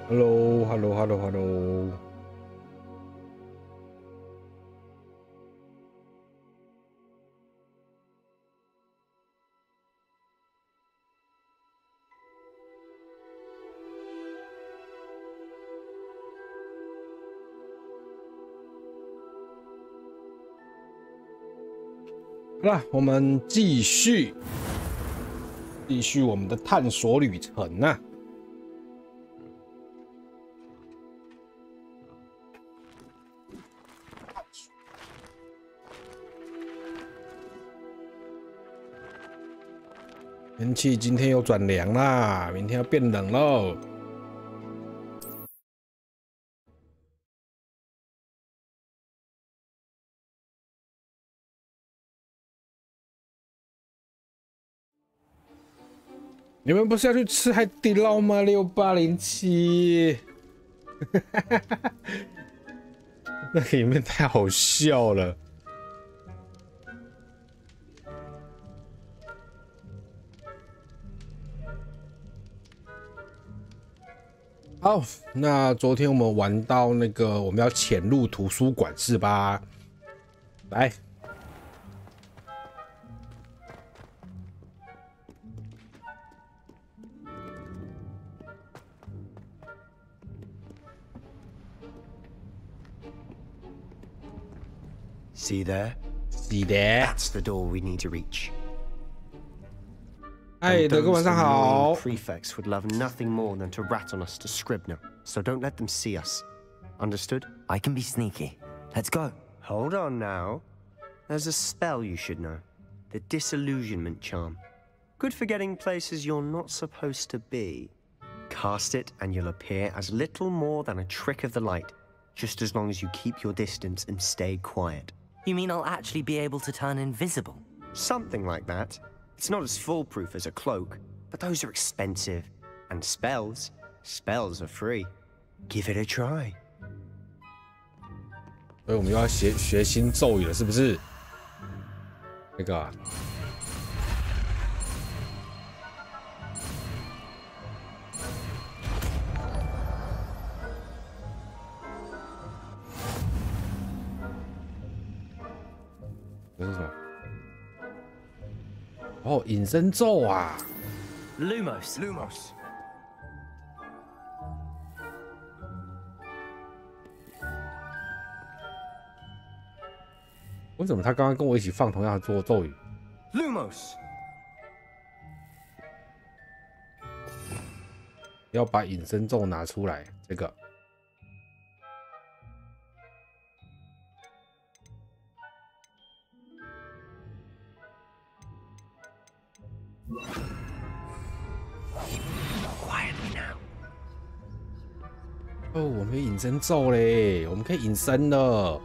Hello。好了，我们继续我们的探索旅程啊！天气今天又转凉啦，明天要变冷喽。你们不是要去吃海底捞吗？6807，那个影片太好笑了。好，那昨天我们玩到那个我们要潜入图书馆是吧？来。See there? See there? That's the door we need to reach. 嗨，德哥晚上好。Prefects would love nothing more than to rat on us to Scribner, so don't let them see us. Understood? I can be sneaky. Let's go. Hold on now. There's a spell you should know. The Disillusionment Charm. Good for getting places you're not supposed to be. Cast it and you'll appear as little more than a trick of the light, just as long as you keep your distance and stay quiet. You mean I'll actually be able to turn invisible? Something like that. It's not as foolproof as a cloak, but those are expensive. And spells are free. Give it a try. 所以我们又要学新咒语了，是不是？那个、啊。这是什么？哦，隐身咒啊 Lumos. 为什么他刚刚跟我一起放同样的做咒语 Lumos. 要把隐身咒拿出来，这个。哦，我们可以隐身咒嘞，我们可以隐身了。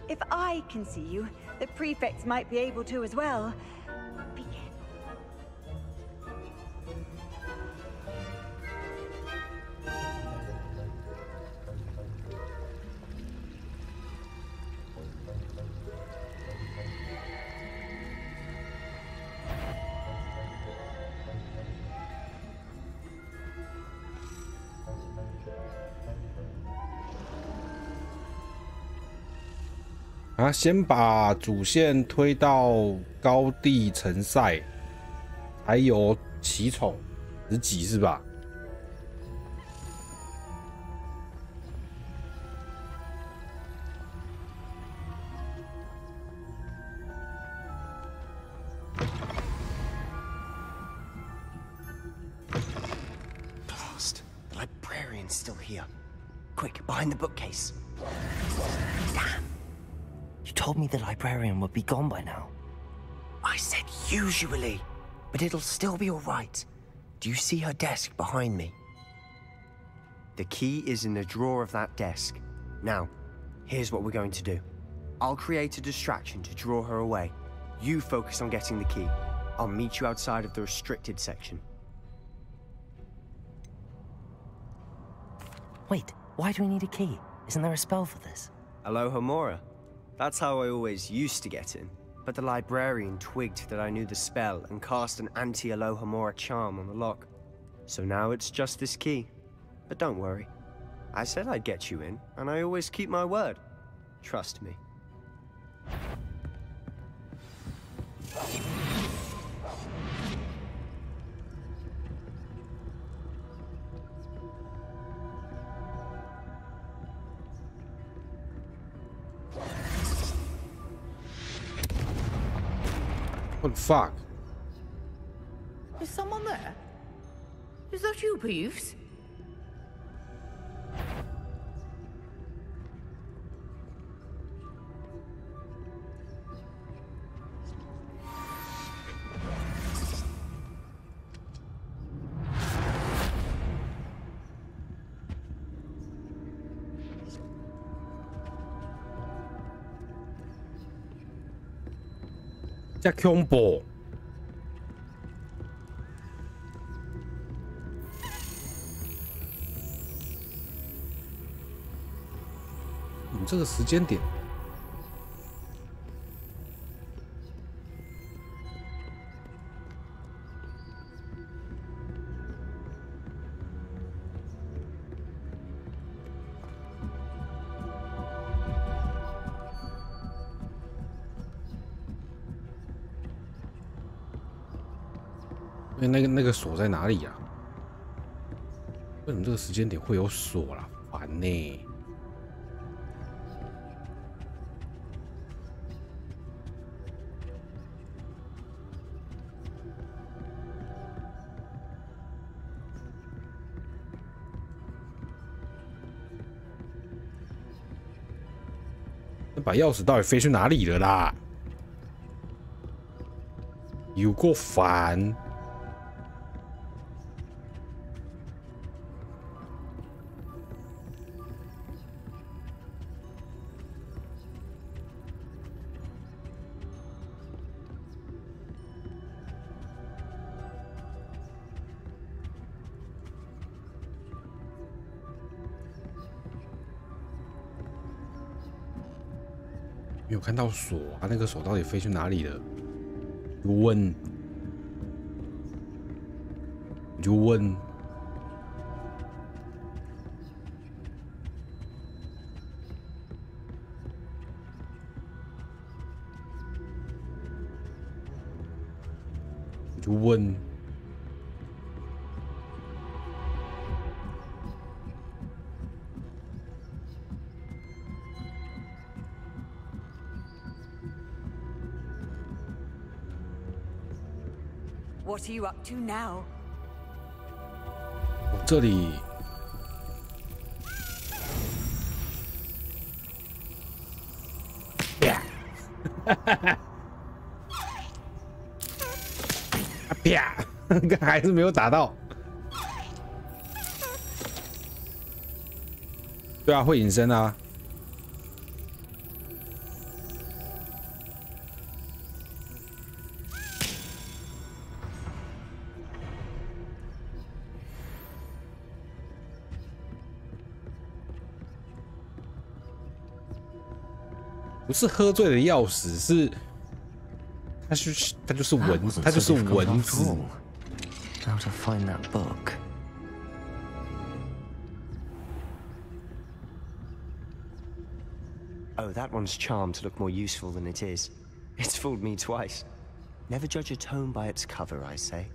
If I can see you, the prefects might be able to as well.先把主线推到高地城塞，还有奇宠10级是吧？The librarian's still here. Quick, behind the bookcase. Damn. You told me the librarian would be gone by now. I said usually, but it'll still be all right. Do you see her desk behind me? The key is in the drawer of that desk. Now, here's what we're going to do. I'll create a distraction to draw her away. You focus on getting the key. I'll meet you outside of the restricted section. Wait, why do we need a key? Isn't there a spell for this? Alohomora. That's how I always used to get in. But the librarian twigged that I knew the spell and cast an anti-Alohomora charm on the lock. So now it's just this key. But don't worry. I said I'd get you in, and I always keep my word. Trust me. What the fuck? Is someone there? Is that you, Peeves? That combo. 这个时间点，那个锁在哪里呀？为什么这个时间点会有锁啦？烦呢！那把钥匙到底飞去哪里了啦？有够烦！没有看到锁啊，那个锁到底飞去哪里了？问，你就问。你就问。What are you up to now? 我这里啪，还是没有打到。对啊，会隐身啊。不是喝醉的钥匙，是它就是蚊子，它就是蚊子。How to find that book? Oh, that one's charmed to look more useful than it is. It's fooled me twice. Never judge a tome by its cover, I say.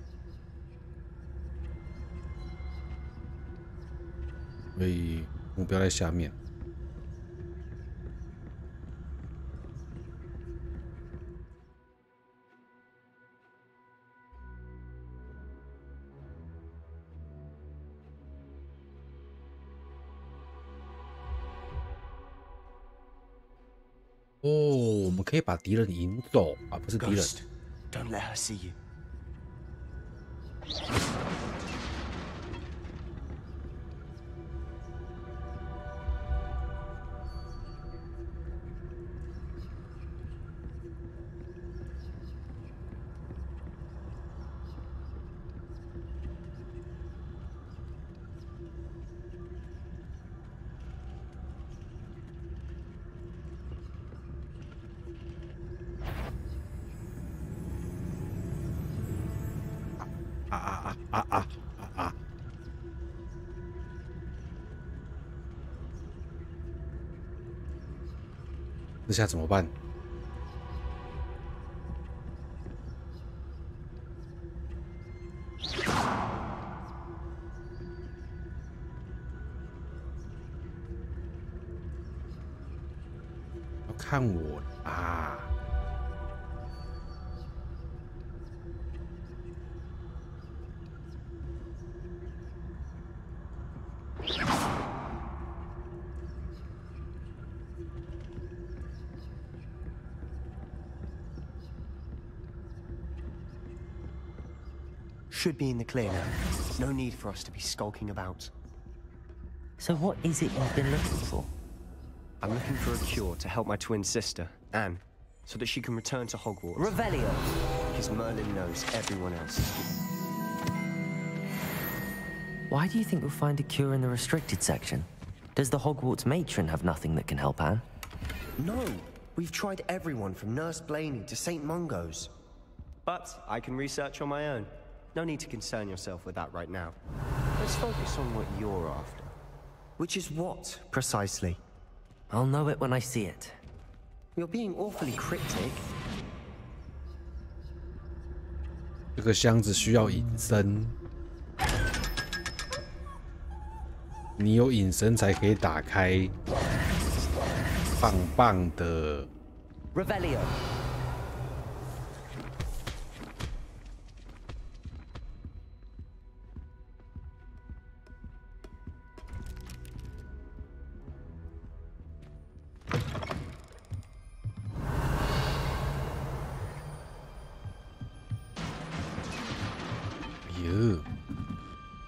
所以目标在下面。哦，我们可以把敌人引走啊，不是敌人。Don't let her see you. 这下怎么办？要看我啊！Should be in the clear now. No need for us to be skulking about. So what is it you've been looking for? I'm looking for a cure to help my twin sister, Anne, so that she can return to Hogwarts. Revelio. Because Merlin knows everyone else. Why do you think you'll find a cure in the restricted section? Does the Hogwarts matron have nothing that can help Anne? No, we've tried everyone from Nurse Blaney to St. Mungo's. But I can research on my own. No need to concern yourself with that right now. Let's focus on what you're after. Which is what, precisely? I'll know it when I see it. You're being awfully cryptic. 这个箱子需要隐身，你有隐身才可以打开。棒棒的。Revelio.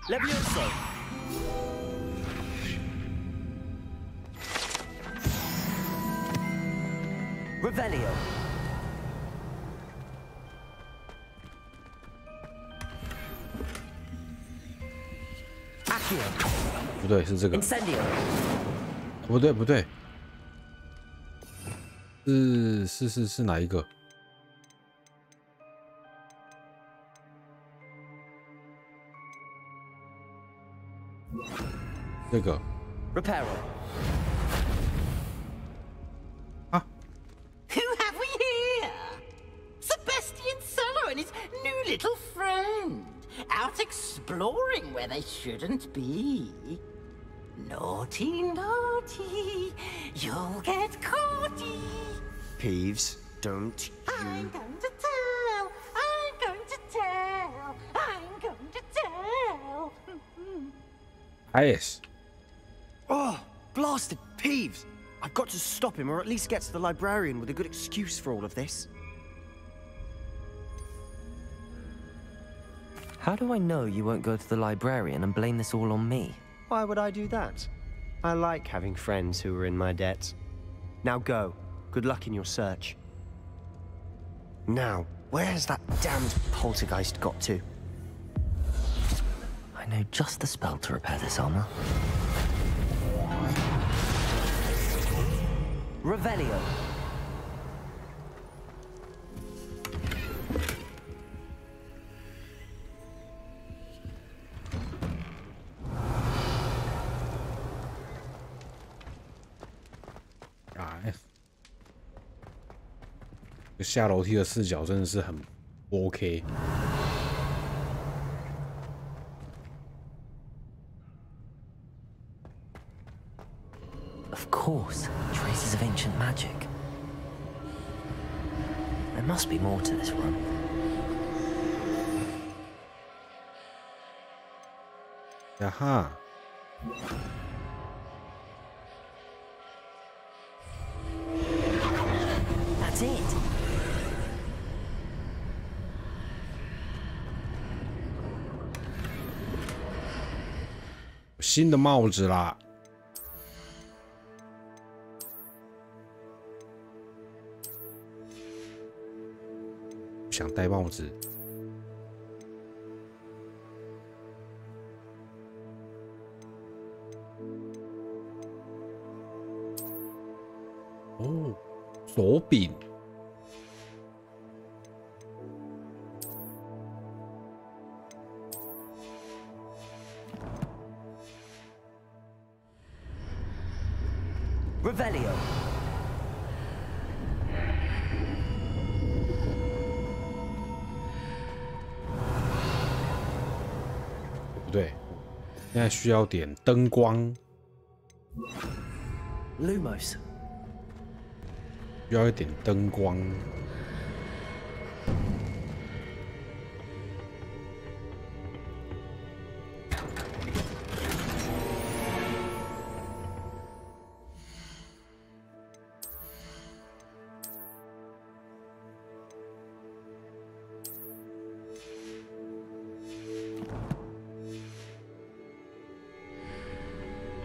Levioso. Revelio. 不对，是这个。Incendio. 不对，不对，是哪一个？这个。Reparo. Who have we here? Sebastian Solo and his new little friend. Out exploring where they shouldn't be. Naughty, naughty. You'll get caughty. Peeves, don't I'm you... going to tell. I'm going to tell. I'm going to tell. Yes. Oh, blasted Peeves! I've got to stop him, or at least get to the librarian with a good excuse for all of this. How do I know you won't go to the librarian and blame this all on me? Why would I do that? I like having friends who are in my debt. Now go. Good luck in your search. Now, where has that damned poltergeist got to? I know just the spell to repair this armor. Revelio.这下楼梯的视角真的是很 OK。Of course, traces of ancient magic. There must be more to this room. Aha. That's it. 新的帽子啦！不想戴帽子。哦，手柄。Revelio. 不对，现在需要点灯光。Lumos. 需要一点灯光。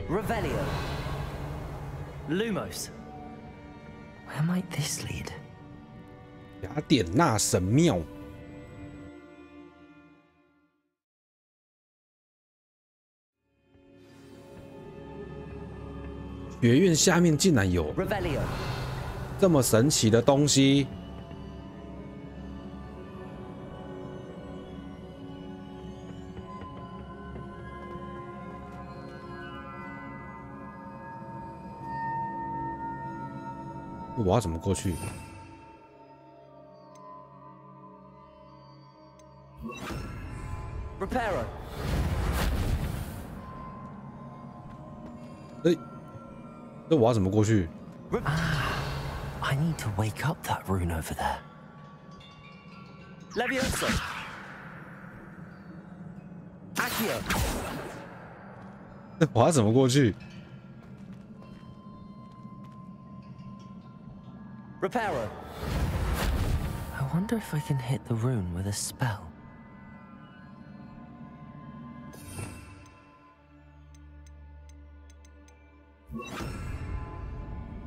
Revelio. Lumos. Where might this lead? 雅典娜神庙。学院下面竟然有 Revelio. 这么神奇的东西！我要怎么过去？ Reparo. 那我要怎么过去？ I need to wake up that rune over there. Levioso. Accio. 我要怎么过去？ Reparo. I wonder if I can hit the rune with a spell.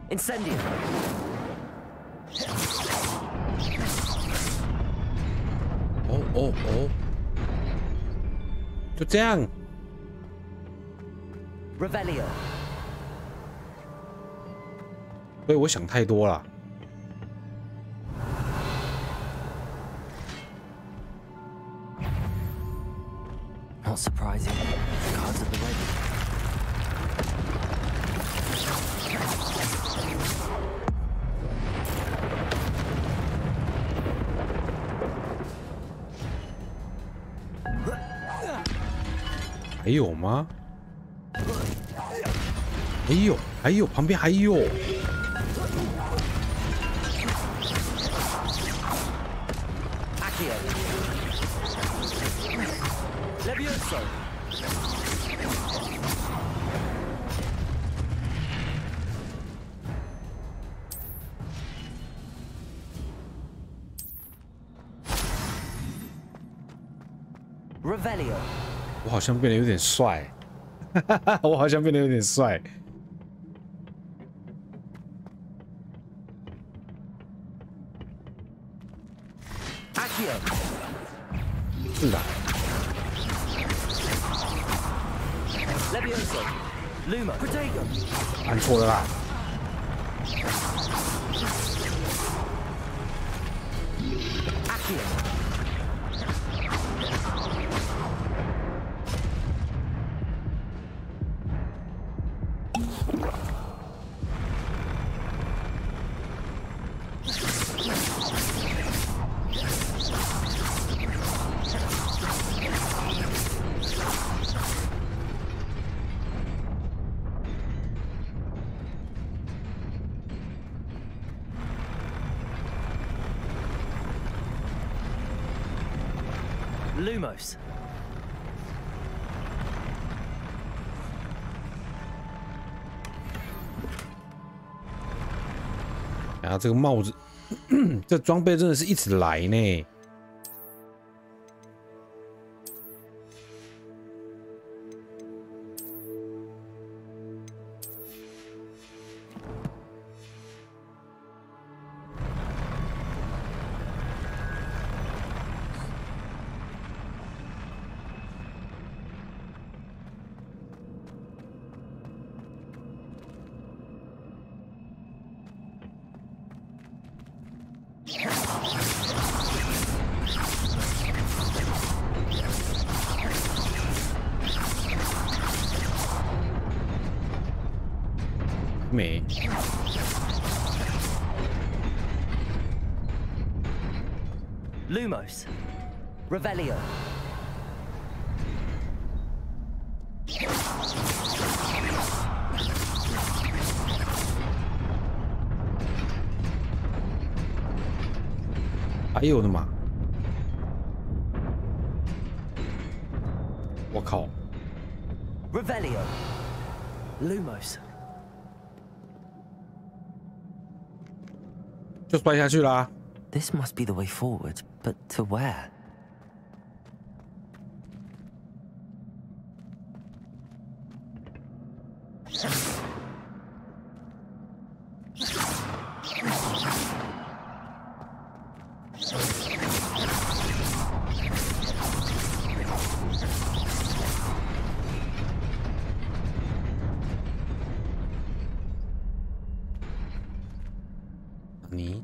Incendio. 哦，就这样。 Revelio. 所以我想太多了。 Not surprising. Cards at the ready. 还有吗？还有，旁边还有。 Accio. Levioso. Revelio. 我好像变得有点帅，我好像变得有点帅。 Accio. 是的。 Levioso. Luma. Protego. 按错了啦。 Accio. Lumos. 啊，这个帽子，这装备真的是一直来呢。没。Lumos, Revelio. 还有的嘛？我靠 Revelio, Lumos. 就摔下去啦。This must be the way forward, but to where?你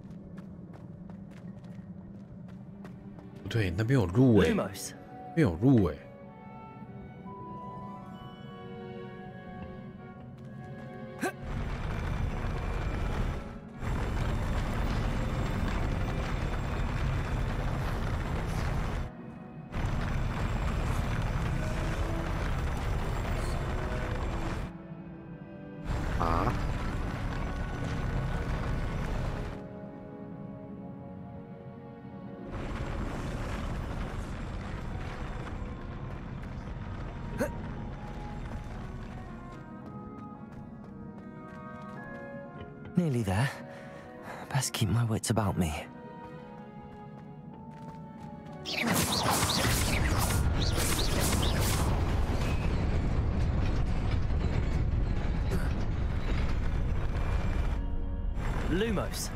不对，那边有路哎，那边有路哎。啊？Nearly there. Best keep my wits about me. Lumos.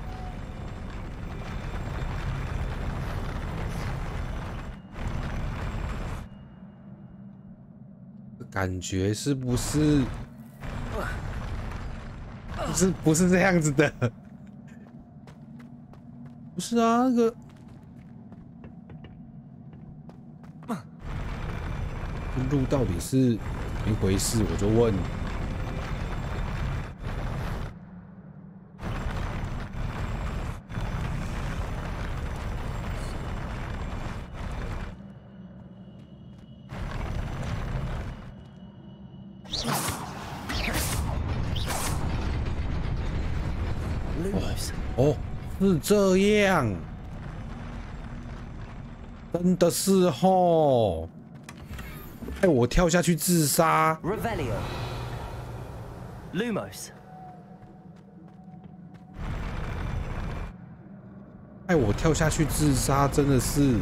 感觉是不是？不是这样子的，不是啊，那个路到底是怎么一回事？我就问。哦，是这样，真的是吼！害我跳下去自杀。Revelio. Lumos. 害我跳下去自杀，真的是。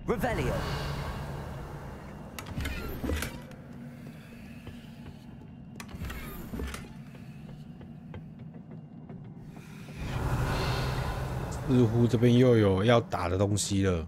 Revelio. 似乎这边又有要打的东西了。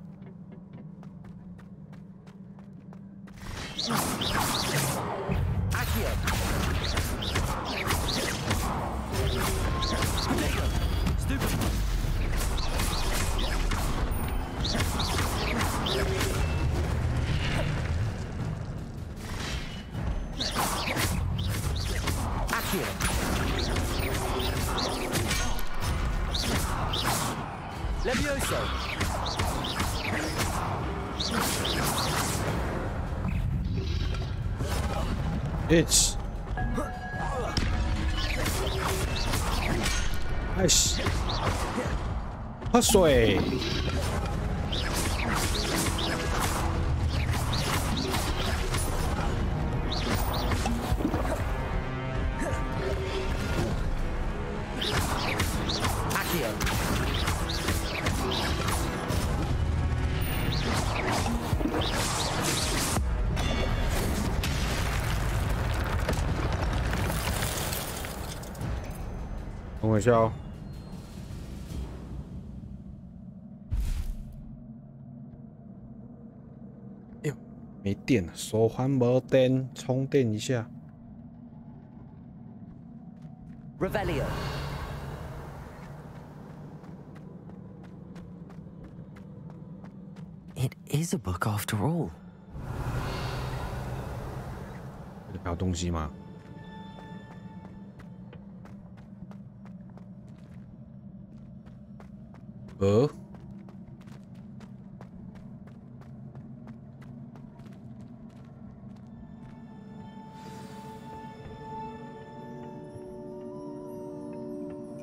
Itch， 哎西，喝水。一下哦。哎呦，没电了，手环没电，充电一下。Revelio. It is a book after all. 这里还有东西吗？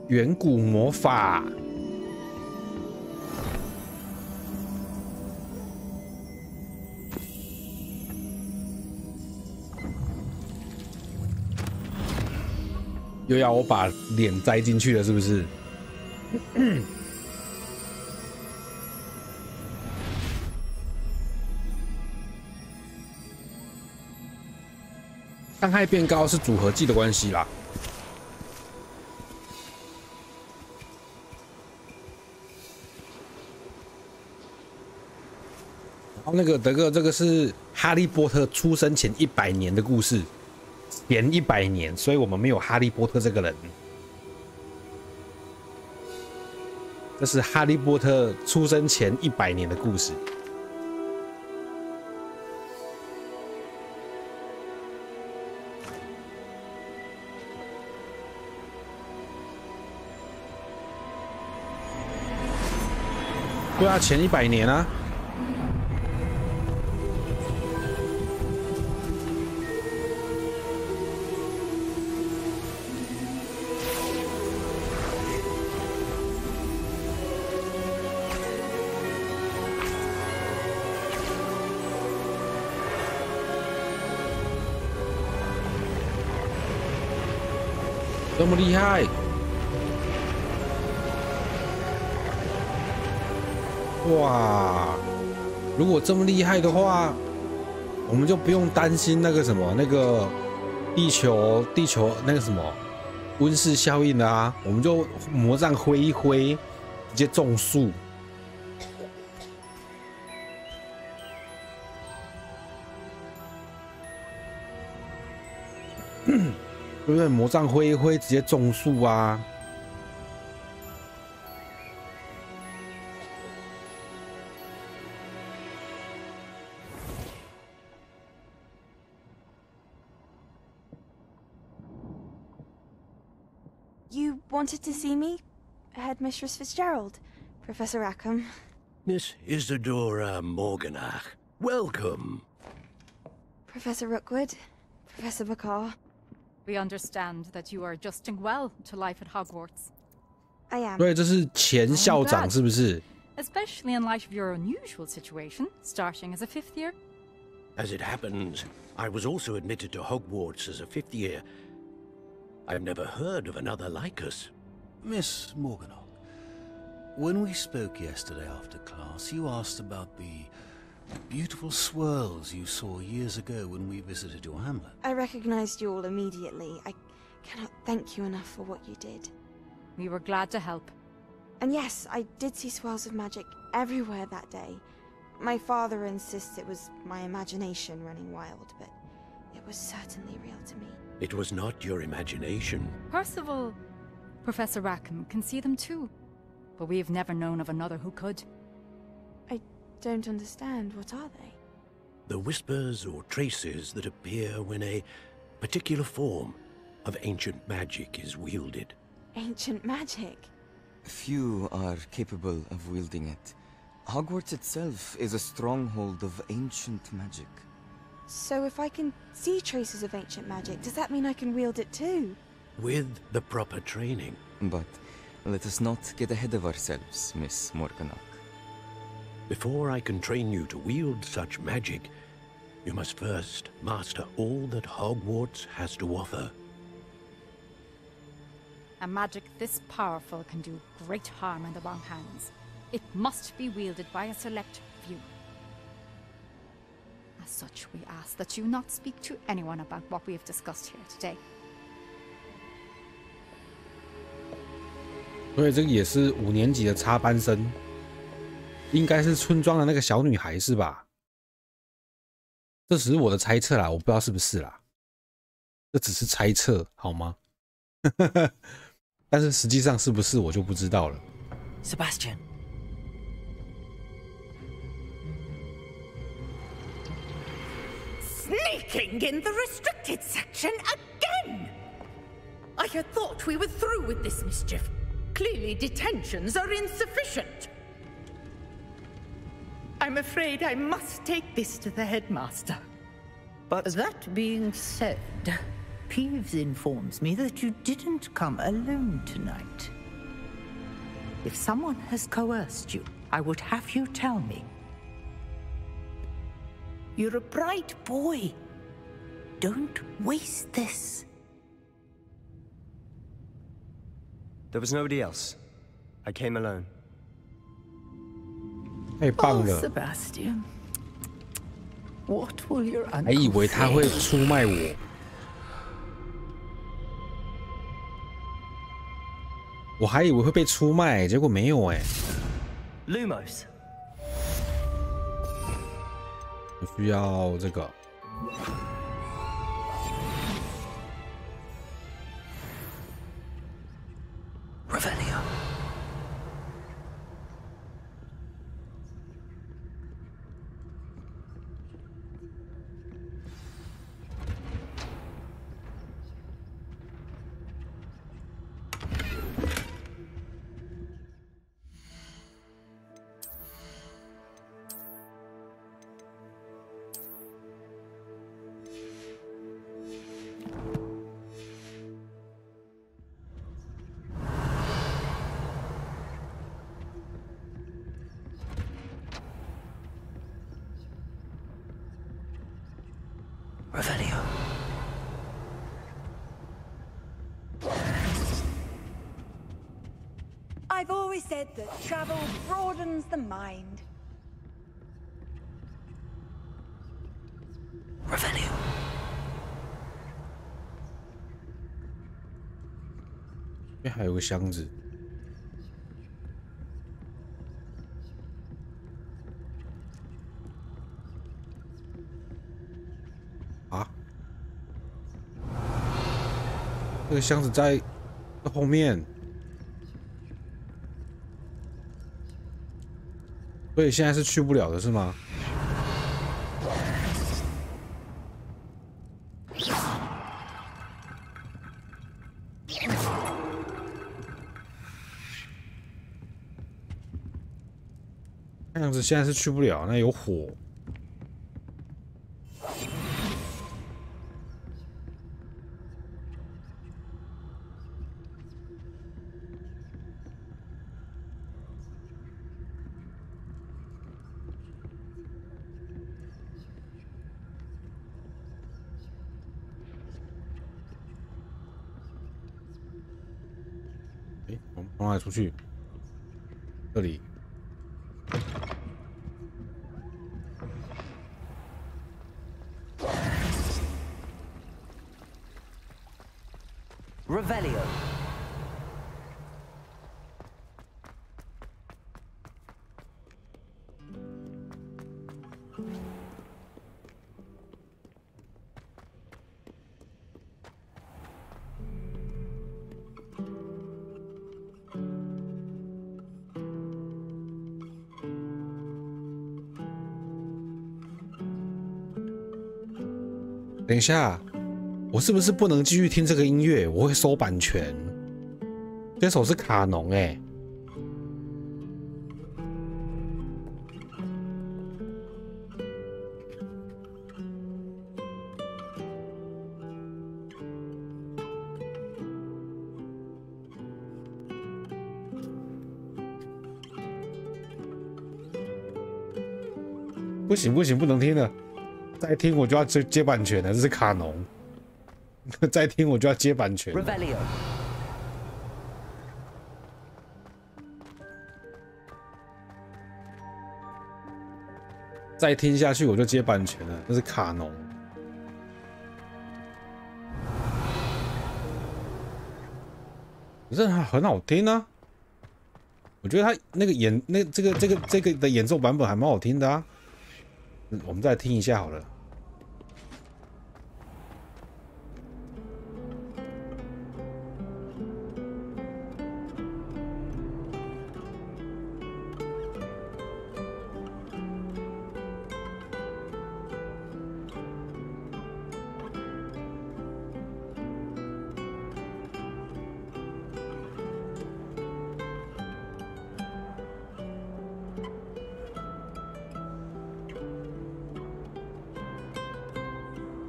远古魔法。又要我把脸栽进去了，是不是？伤害变高是组合技的关系啦。然后那个德哥，这个是哈利波特出生前100年的故事。前100年，所以我们没有哈利波特这个人。这是哈利波特出生前100年的故事。对啊，前100年啊。这么厉害！哇！如果这么厉害的话，我们就不用担心那个什么那个地球那个什么温室效应了啊！我们就魔杖挥一挥，直接种树。对不对？魔杖挥一挥，直接种树啊！You wanted to see me? Headmistress Fitzgerald, Professor Rackham. Miss Isadora Morganach, welcome. Professor Rookwood, Professor Bakar. We understand that you are adjusting well to life at Hogwarts. I am. 对，这是前校长，是不是？ Especially in light of your unusual situation, starting as a 5th year. As it happens, I was also admitted to Hogwarts as a 5th year. I've never heard of another like us. Miss Morganach, when we spoke yesterday after class, you asked about the beautiful swirls you saw years ago when we visited your hamlet. I recognized you all immediately. I cannot thank you enough for what you did. We were glad to help. And yes, I did see swirls of magic everywhere that day. My father insists it was my imagination running wild, but it was certainly real to me. It was not your imagination. Percival, Professor Rackham can see them too, but we've never known of another who could. I don't understand. What are they? The whispers or traces that appear when a particular form of ancient magic is wielded. Ancient magic? Few are capable of wielding it. Hogwarts itself is a stronghold of ancient magic. So if I can see traces of ancient magic, does that mean I can wield it too? With the proper training. But let us not get ahead of ourselves, Miss Morganach. Before I can train you to wield such magic, you must first master all that Hogwarts has to offer. A magic this powerful can do great harm in the wrong hands. It must be wielded by a select few. As such, we ask that you not speak to anyone about what we have discussed here today. 所以这个也是5年级的插班生，应该是村庄的那个小女孩是吧？这只是我的猜测啦，我不知道是不是啦，这只是猜测好吗？但是实际上是不是我就不知道了。Sebastian. Sneaking in the restricted section again! I had thought we were through with this mischief. Clearly detentions are insufficient. I'm afraid I must take this to the headmaster. But That being said, Peeves informs me that you didn't come alone tonight. If someone has coerced you, I would have you tell me. You're a bright boy. Don't waste this. There was nobody else. I came alone. 太棒了！ Sebastian. What will your 还 uncle 以为他会 say? 出卖我，我还以为会被出卖，结果没有哎。 Lumos. 我需要这个。Revelio. Revelio. I've always said that travel broadens the mind. Revelio. 这还有个箱子。啊？这个箱子在后面，所以现在是去不了的是吗？看样子现在是去不了，那有火。哎，我们从哪里出去？这里。 Revelio. 等一下，我是不是不能继续听这个音乐？我会收版权。这首是卡农哎、不行不行，不能听了。 再听我就要接版权了，这是卡农。再听我就要接版权。Revelio. 再听下去我就接版权了，这是卡农。可是很好听啊。我觉得他那个这个的演奏版本还蛮好听的啊。我们再来听一下好了。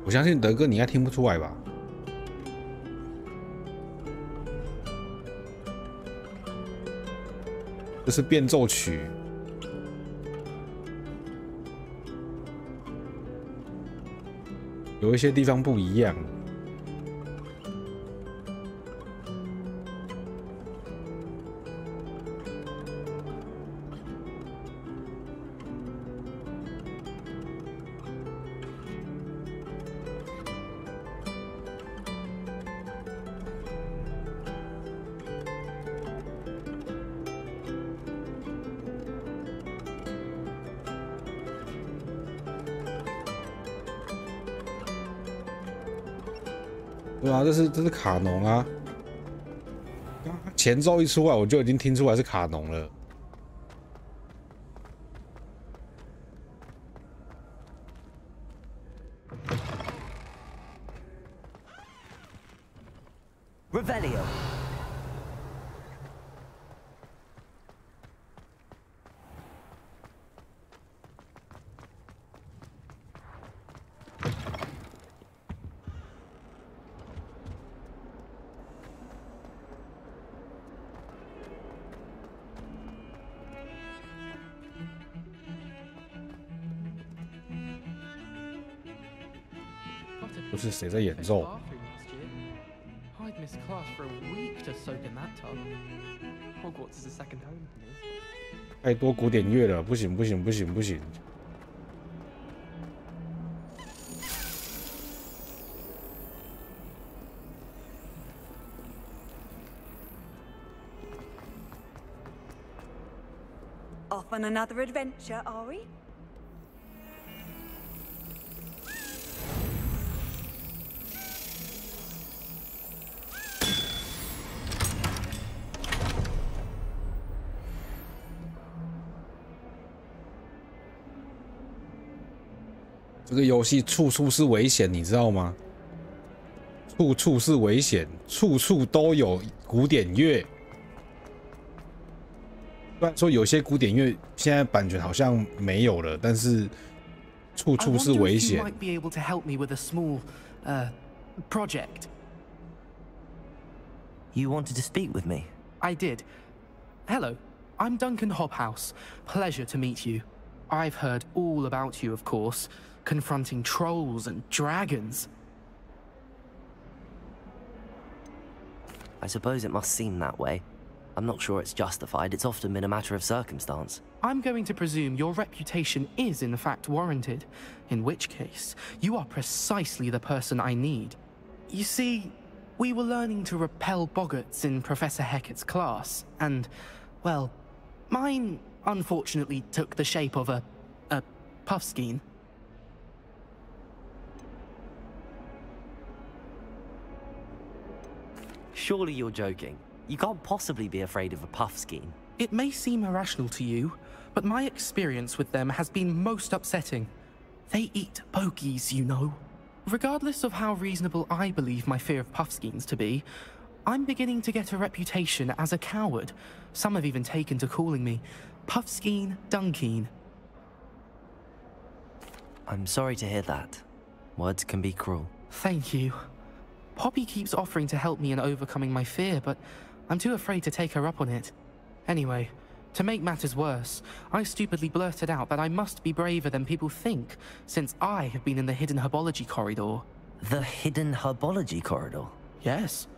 我相信德哥你应该听不出来吧？这是变奏曲，有一些地方不一样。对啊，这是卡农啊！前奏一出来，我就已经听出来是卡农了。Revelio。不是谁在演奏？ I'd missed class for a week to soak in that tub. Hogwarts is a second home to me. 太多古典乐了，不行不行不行不行！ Off on another adventure, are we? 这个游戏处处是危险，你知道吗？处处是危险，处处都有古典乐。虽然说有些古典乐现在版权好像没有了，但是处处是危险。 might be able to help me with a small, project. You wanted to speak with me? I did. Hello, I'm Duncan Hobhouse. Pleasure to meet you. I've heard all about you, of course. Confronting trolls and dragons. I suppose it must seem that way. I'm not sure it's justified. It's often been a matter of circumstance. I'm going to presume your reputation is in fact warranted, in which case, you are precisely the person I need. You see, we were learning to repel boggarts in Professor Hecat's class, and, well, mine unfortunately took the shape of a puffskein. Surely you're joking. You can't possibly be afraid of a puffskein. It may seem irrational to you, but my experience with them has been most upsetting. They eat bogies, you know. Regardless of how reasonable I believe my fear of puffskeins to be, I'm beginning to get a reputation as a coward. Some have even taken to calling me Puffskein Dunkeen. I'm sorry to hear that. Words can be cruel. Thank you. Poppy keeps offering to help me in overcoming my fear, but I'm too afraid to take her up on it. Anyway, to make matters worse, I stupidly blurted out that I must be braver than people think, since I have been in the hidden herbology corridor. The hidden herbology corridor? Yes.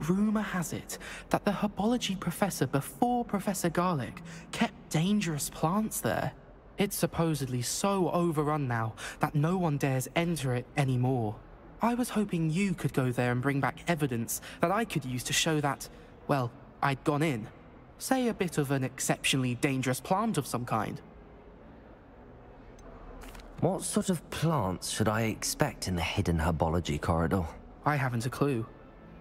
Rumor has it that the herbology professor before Professor Garlic kept dangerous plants there. It's supposedly so overrun now that no one dares enter it anymore. I was hoping you could go there and bring back evidence that I could use to show that, well, I'd gone in. Say a bit of an exceptionally dangerous plant of some kind. What sort of plants should I expect in the hidden herbology corridor? I haven't a clue.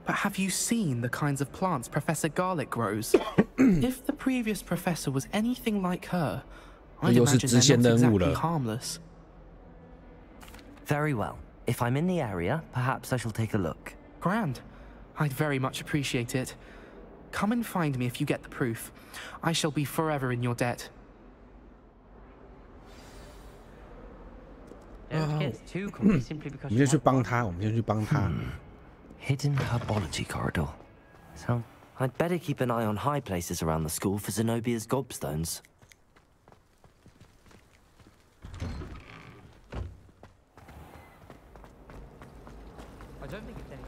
But have you seen the kinds of plants Professor Garlic grows? If the previous professor was anything like her, I'd imagine they're not exactly harmless. Very well. If I'm in the area, perhaps I shall take a look. Grand. I'd very much appreciate it. Come and find me if you get the proof. I shall be forever in your debt. Don't get too cocky simply because 我们先去帮他，我们先去帮他。Hidden herbology corridor. So I'd better keep an eye on high places around the school for Zenobia's gobstones. I don't think it's anything.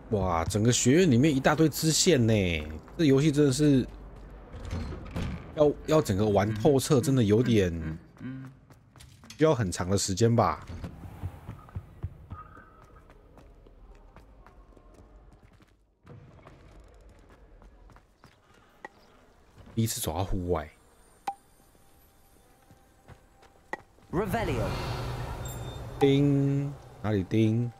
哇，整个学院里面一大堆支线呢，这游戏真的是要整个玩透彻，真的有点需要很长的时间吧。第一次走到户外。Revelio。叮，哪里叮？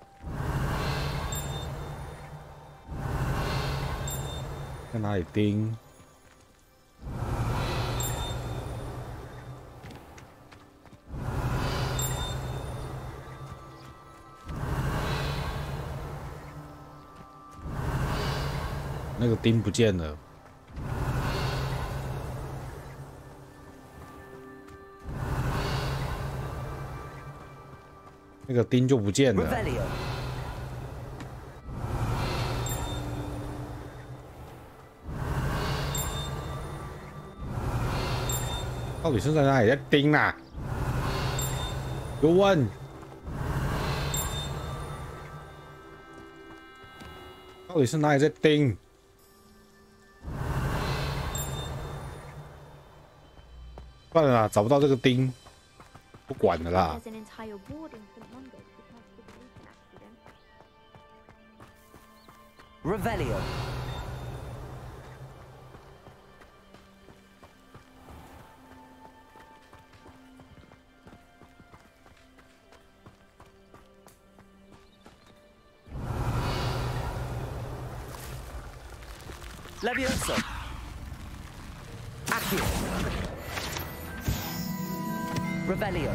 在哪里叮？那个钉不见了。那个钉就不见了。到底是在哪里在钉啊？有问。到底是哪里在钉？算了啦，找不到这个钉，不管了啦。Revelio. Levioso. Accio. Revelio.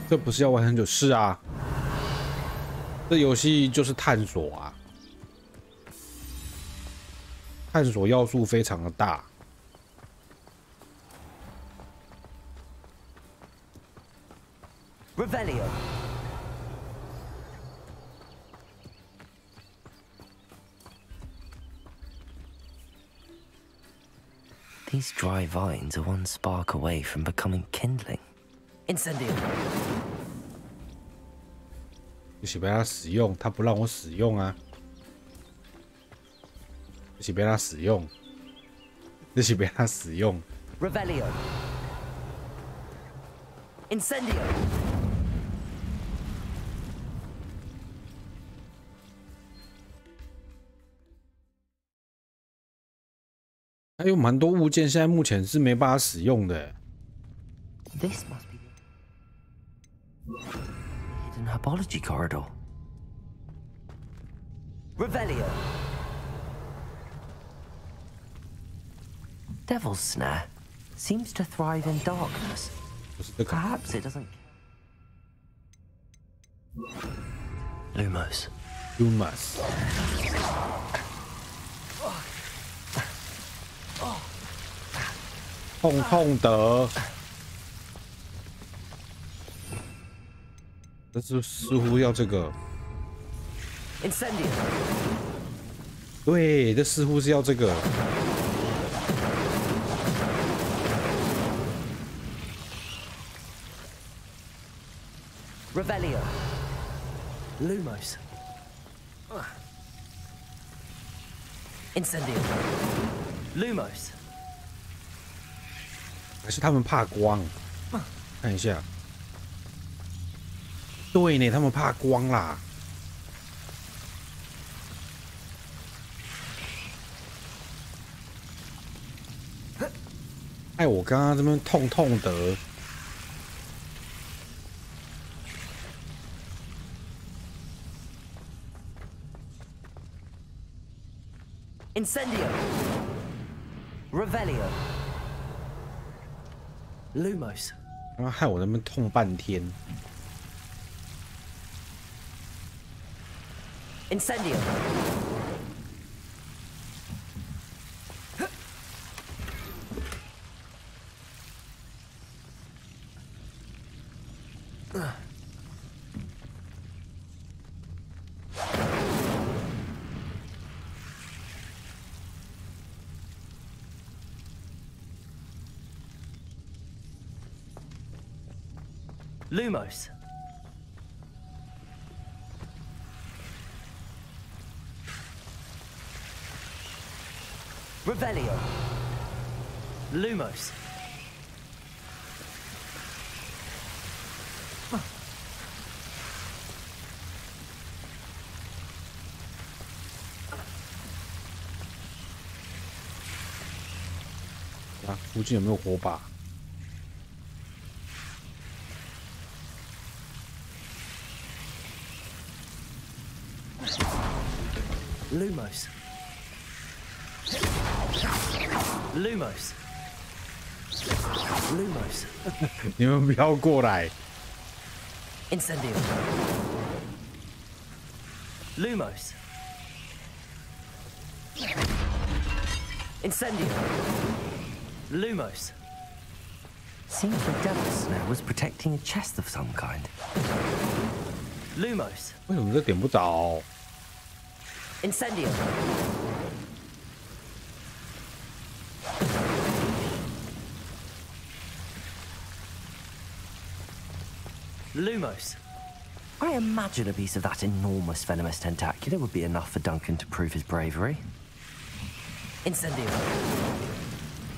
这不是要玩很久，是啊，这游戏就是探索啊，探索要素非常的大。Revelio. These dry vines are one spark away from becoming kindling. Incendio. 一起被他使用，他不让我使用啊！一起被他使用，一起被他使用。Revelio. Incendio. 还有蛮多物件，现在目前是没办法使用的。This must be the hidden herbology corridor. Revelio. Devil's Snare seems to thrive in darkness. Perhaps it doesn't. Lumos. Lumos. 痛痛的，这是似乎要这个。对，这似乎是要这个。Revelio. Lumos. Incendio. Lumos. 还是他们怕光？看一下。对呢，他们怕光啦。哎，我刚刚这边痛痛的。Incendio. Revelio. Lumos. 刚刚害我那边痛半天。Incendio. Lumos. Revelio. Lumos.啊，附近有没有火把？ Lumos. Lumos. Lumos. 你们不要过来。Incendio. Lumos. Incendio. Lumos. Seems the devil snare was protecting a chest of some kind. Lumos. 为什么这点不着？ Incendio. Lumos. I imagine a piece of that enormous venomous tentacular would be enough for Duncan to prove his bravery. Incendio.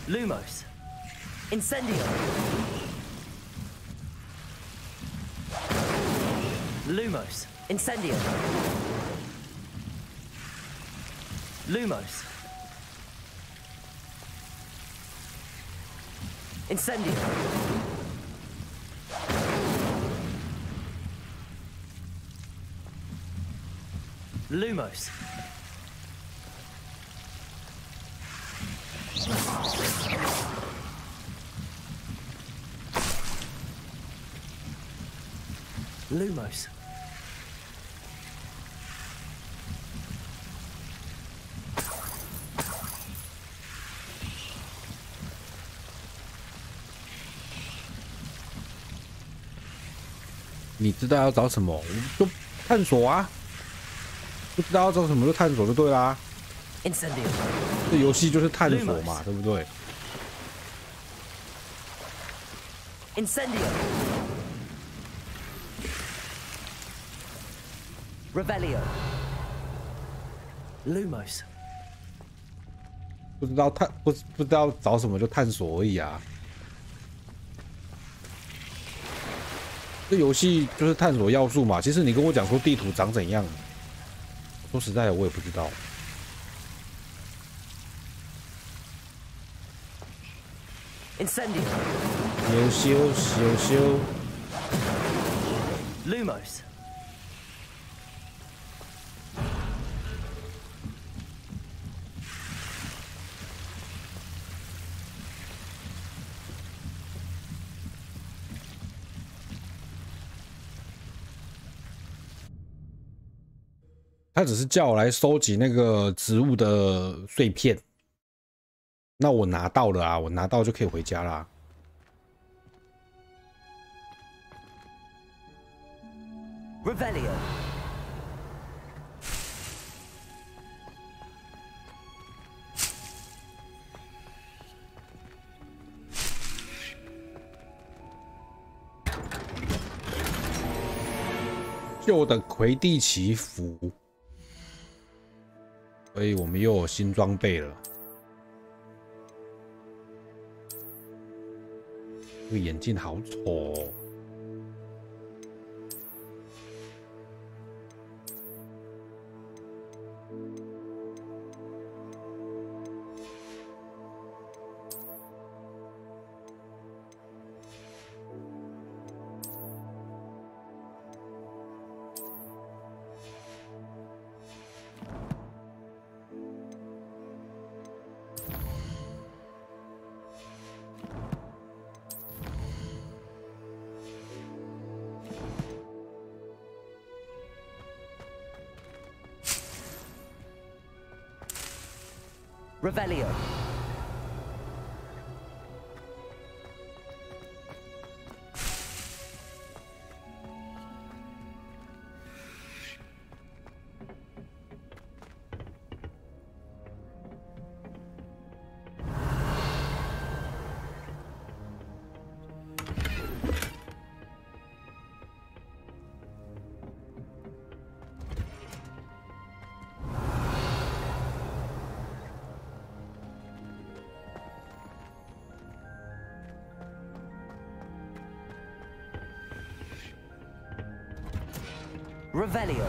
Lumos. Incendio. Lumos. Incendio. Lumos. Incendio. Lumos. Lumos.你知道要找什么，我们就探索啊。不知道要找什么就探索就对啦。这游戏就是探索嘛，对不对？ Incendio. Revelio. Lumos. 不知道找什么就探索而已啊。这游戏就是探索要素嘛。其实你跟我讲说地图长怎样，说实在的我也不知道。 Incendio. 修。 Lumos.他只是叫我来收集那个植物的碎片。 那我拿到了啊，我拿到就可以回家啦。Revelio. 旧的魁地奇服，所以我们又有新装备了。这个眼镜好丑哦。Revelio. Revelio.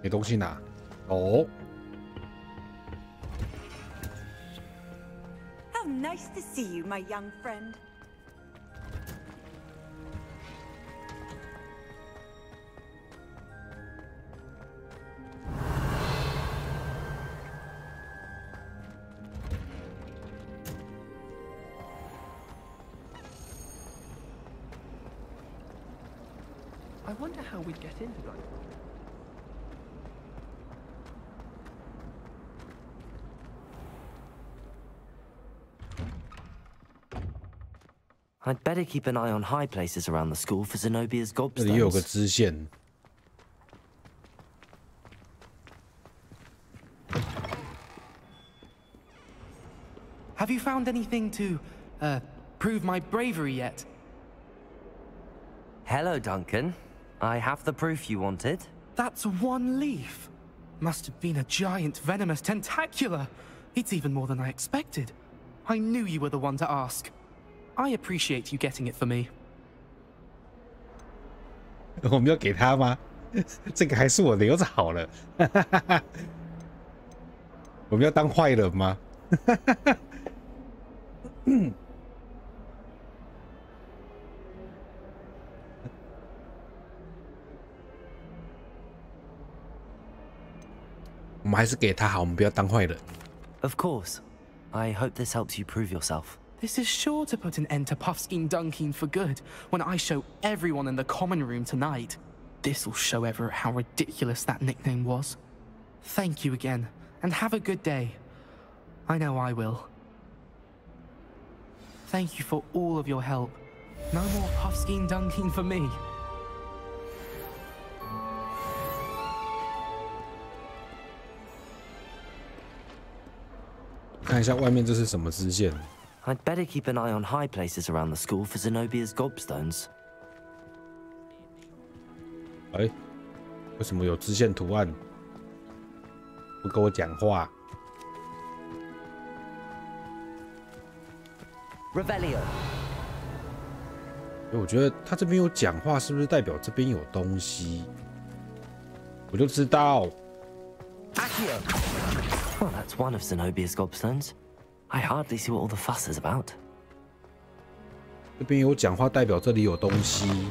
没东西拿。哦。How nice to see you, my young friend. I wonder how we'd get into that. I'd better keep an eye on high places around the school for Zenobia's 这里有个 gobstones. 支线。Have you found anything to, prove my bravery yet? Hello, Duncan. I have the proof you wanted. That's one leaf. Must have been a giant venomous tentacula. It's even more than I expected. I knew you were the one to ask. I appreciate you getting it for me. 我们要给他吗？这个还是我留着好了。我们要当坏人吗？我们还是给他好，我们不要当坏人。Of course. I hope this helps you prove yourself. This is sure to put an end to Puffskein Dunkin for good when I show everyone in the common room tonight. This'll show Everett how ridiculous that nickname was. Thank you again, and have a good day. I know I will. Thank you for all of your help. No more Puffskein Dunkin for me. 看一下外面这是什么支线。 I'd better keep an eye on high places around the school for Zenobia's gobstones. 哎，为什么有支线图案？不跟我讲话。 Revelio. 我觉得他这边有讲话，是不是代表这边有东西？我就知道。 Accio. Well, that's one of Zenobia's gobstones. I hardly see what all the fuss is about. 这边有讲话，代表这里有东西。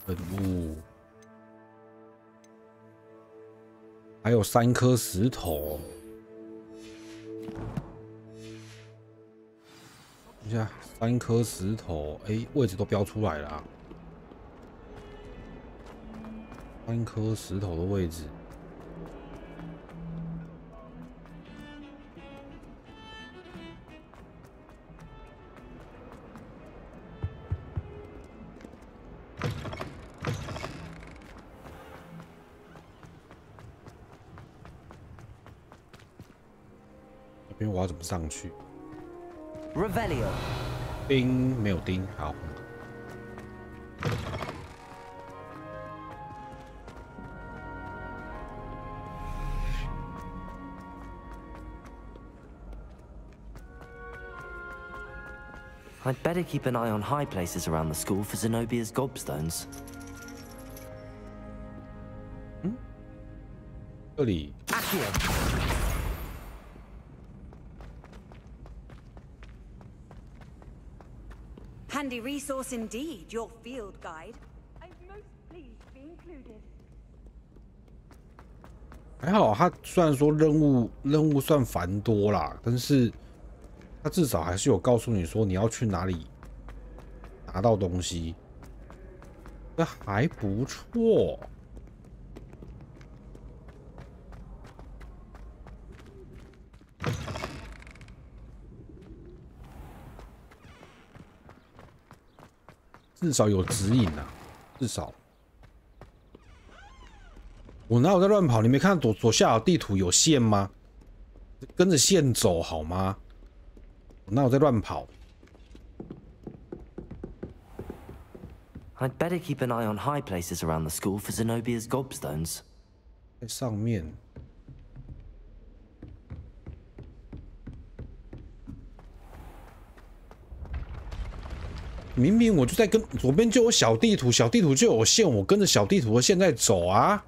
任务，还有3颗石头。等一下，3颗石头，哎，位置都标出来了啊。3颗石头的位置。那边我要怎么上去 Revelio 钉没有钉，好。I'd better keep an eye on high places around the school for Zenobia's gobstones. 这里。Handy resource indeed, your field guide. I'm most pleased to be included. 还好，他虽然说任务算繁多啦，但是他至少还是有告诉你说你要去哪里拿到东西，这还不错。至少有指引啊，至少。我哪有在乱跑？你没看到左下角地图有线吗？跟着线走好吗？我哪有在乱跑？ I'd better keep an eye on high places around the school for Zenobia's gobstones. 在上面。明明我就在跟左边就有小地图，小地图就有线，我跟着小地图的线在走啊！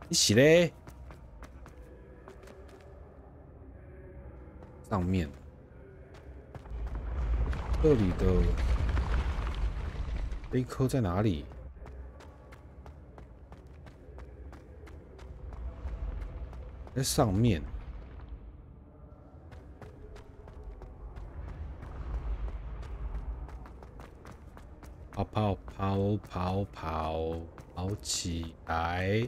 一起嘞，上面这里的这一颗在哪里？在上面。 跑起来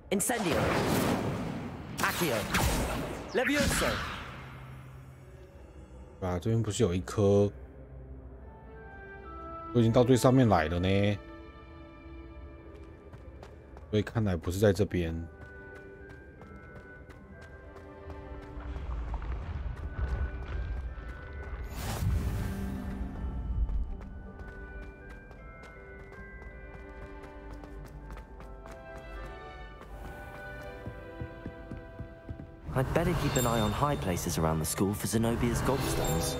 ！Incendio, Accio, Levioso。啊，这边不是有一颗？ 都已经到最上面来了呢，所以看来不是在这边。I'd better keep an eye on high places around the school for Zenobia's gobstones.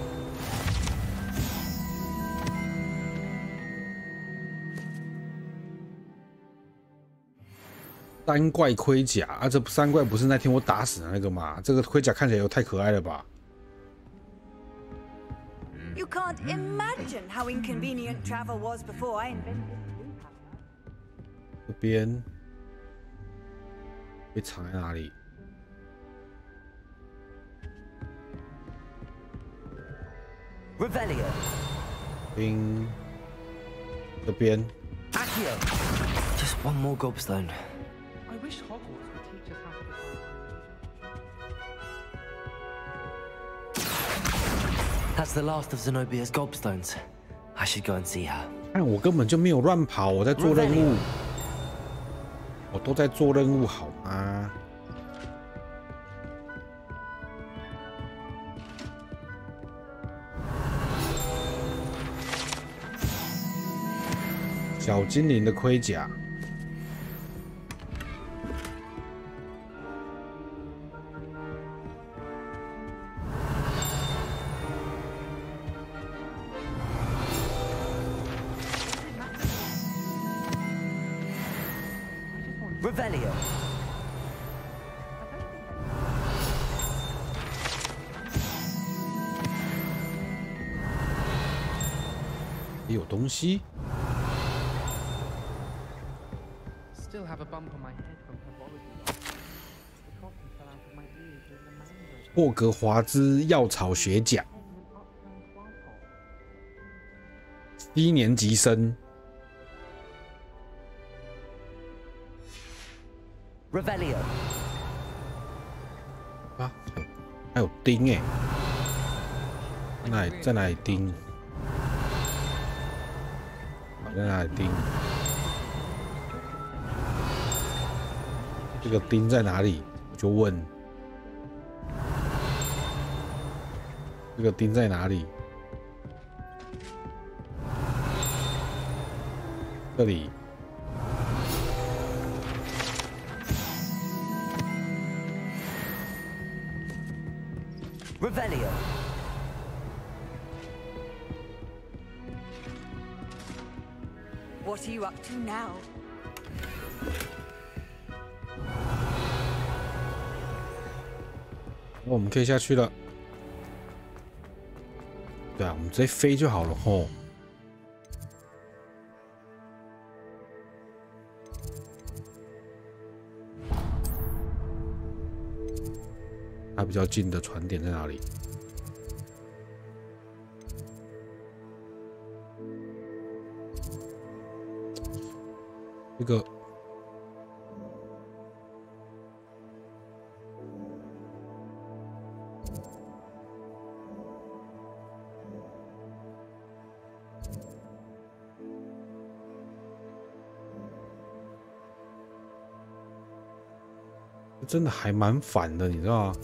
三怪盔甲啊，这三怪不是那天我打死的那个吗？这个盔甲看起来又太可爱了吧 You can't imagine how inconvenient travel was before I invented. 这边被藏在哪里？ Revelio。兵这边。Accio。Just one more gobstone. I wish Hogwarts would teach us how to become. That's the last of Zenobia's gobstones. I should go and see her. 看我根本就没有乱跑，我在做任务，我都在做任务，好吗？小精灵的盔甲。 Revelio。也有东西。Still have a bump on my head from herbology. The cotton fell out of my ears during the mango. 霍格华兹药草学奖，1年级生。 Revelio。啊，还有钉哎！在哪里钉？好，在哪里钉？这个钉在哪里？我就问，这个钉在哪里？这里。Revelio. What are you up to now? 我们可以下去了。对啊，我们直接飞就好了吼。它比较近的船点在哪里？这个真的还蛮烦的，你知道吗？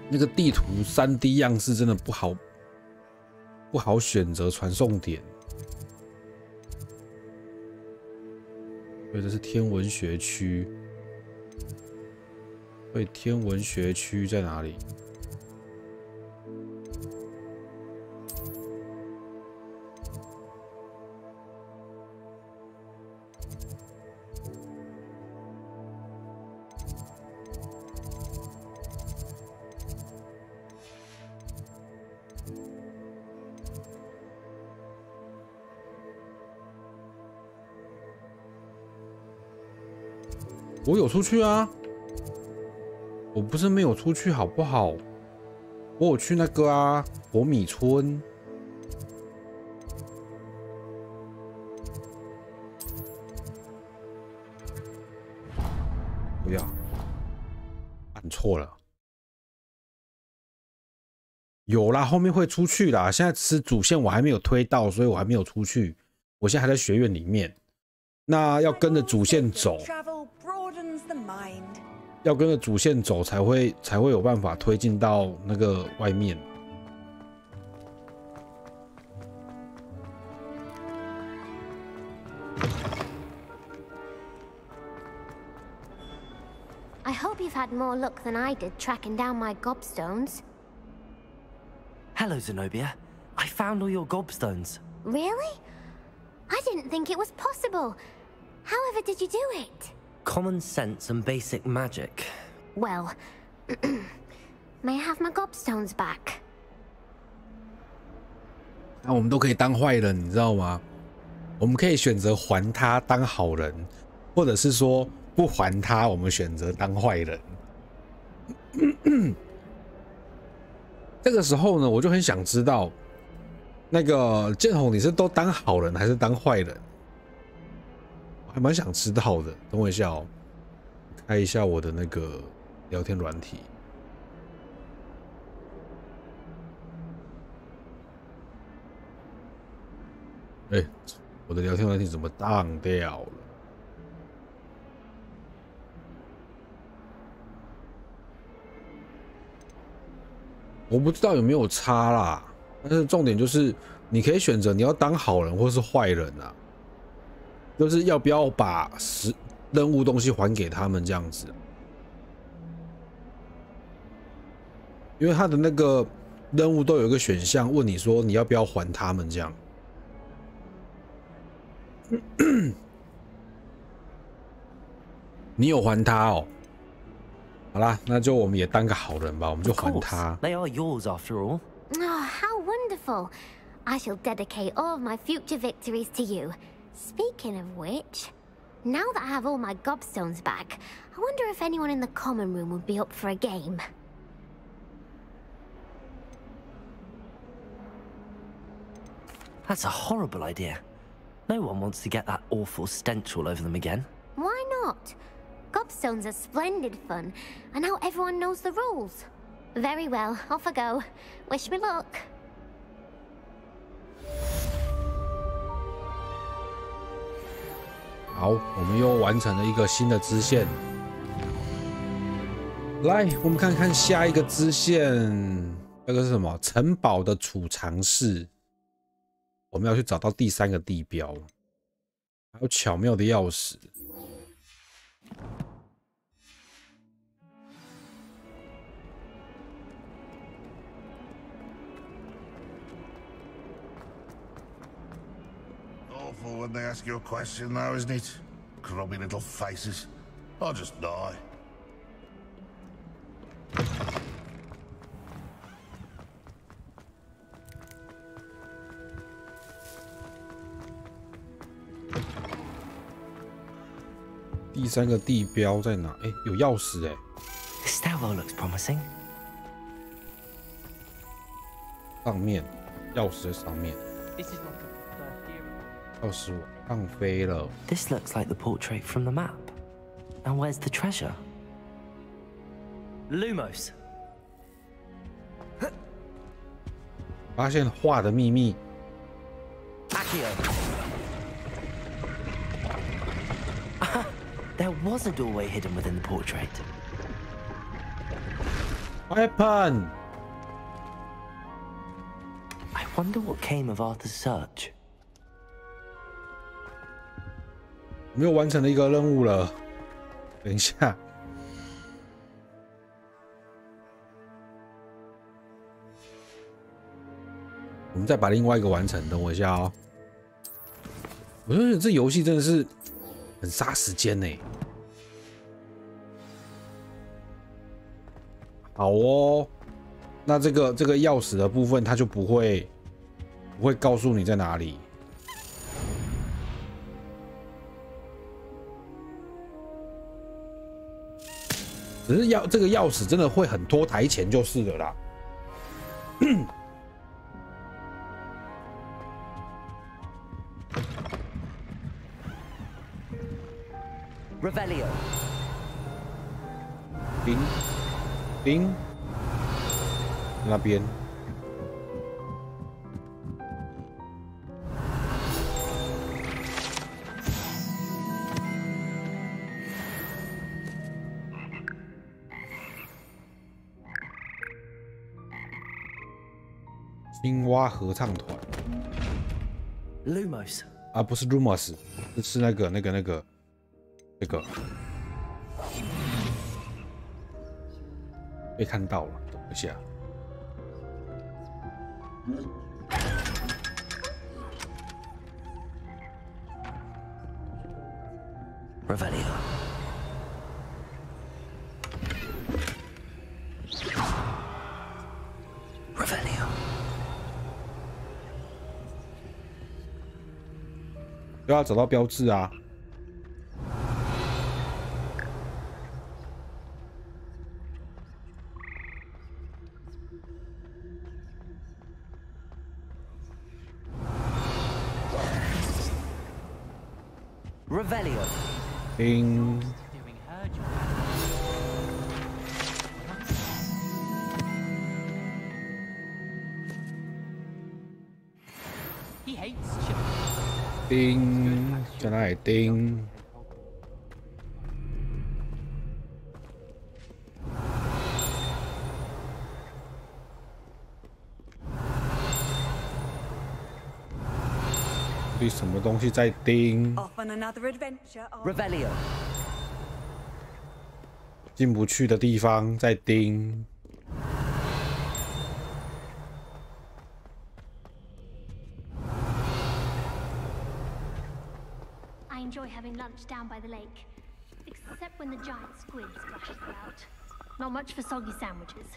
那个地图3D 样式真的不好选择传送点。对，这是天文学区。对，天文学区在哪里？我有出去啊，我不是没有出去好不好？我有去那个啊，火米村。不要，按错了。有啦，后面会出去啦。现在只是主线我还没有推到，所以我还没有出去。我现在还在学院里面。那要跟着主线走，要跟着主线走才会有办法推进到那个外面。I hope you've had more luck than I did tracking down my gobstones. Hello, Zenobia. I found all your gobstones. Really? I didn't think it was possible. However did you do it? Common sense and basic magic. Well, may I have my gobstones back? 那我们都可以当坏人，你知道吗？我们可以选择还他当好人，或者是说不还他，我们选择当坏人。这个时候呢，我就很想知道。那个建宏，你是都当好人还是当坏人？我还蛮想知道的。等我一下哦，开一下我的那个聊天软体。哎，我的聊天软体怎么当掉了？我不知道有没有差啦。但是重点就是，你可以选择你要当好人或是坏人啊，就是要不要把任务东西还给他们这样子。因为他的那个任务都有一个选项，问你说你要不要还他们这样。你有还他哦？好啦，那就我们也当个好人吧，我们就还他。 They are yours after all. Oh, how wonderful. I shall dedicate all of my future victories to you. Speaking of which, now that I have all my gobstones back, I wonder if anyone in the common room would be up for a game. That's a horrible idea. No one wants to get that awful stench all over them again. Why not? Gobstones are splendid fun, and now everyone knows the rules. Very well, off I go. Wish me luck. 好，我们又完成了一个新的支线。来，我们看看下一个支线，那个是什么？城堡的储藏室。我们要去找到第3个地标，还有巧妙的钥匙。Awful when they ask you a question, though, isn't it? Grubby little faces. I'll just die. 第3个地标在哪？哎，有钥匙哎。This stairwell looks promising. 上面，钥匙在上面。钥匙我放飞了。This looks like the portrait from the map. And where's the treasure? Lumos. 发现画的秘密。Accio. There was a doorway hidden within the portrait. Weapon. I wonder what came of Arthur's search. 我们又完成了一个任务了。等一下，我们再把另外一个完成。等我一下哦。我觉得这游戏真的是很杀时间呢。好哦，那这个钥匙的部分，它就不会告诉你在哪里。只是这个钥匙真的会很拖台前就是了啦。Revelio. 冰那边。青蛙合唱团 ，Lumos 啊，不是 Lumos， 是那个，被看到了，等一下。Revelio. Revelio. 就要找到标志啊！ Revelio. 冰。叮，在哪里叮？这里什么东西在叮 ？Revelio。进不去的地方在叮。 I enjoy having lunch down by the lake, except when the giant squid splashes about. Not much for soggy sandwiches.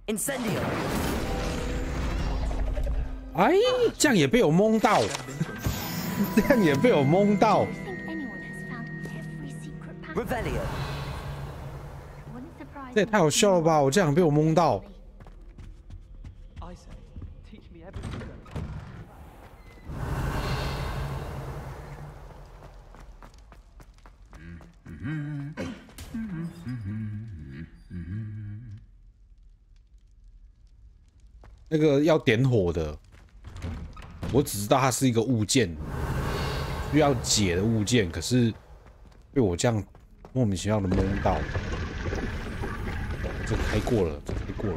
Incendio. 哎，这样也被我蒙到，这样也被我蒙到。这也太好笑了吧！我这样被我蒙到。那个要点火的，我只知道它是一个物件，需要解的物件，可是被我这样莫名其妙的蒙到。这开过了，这开过了。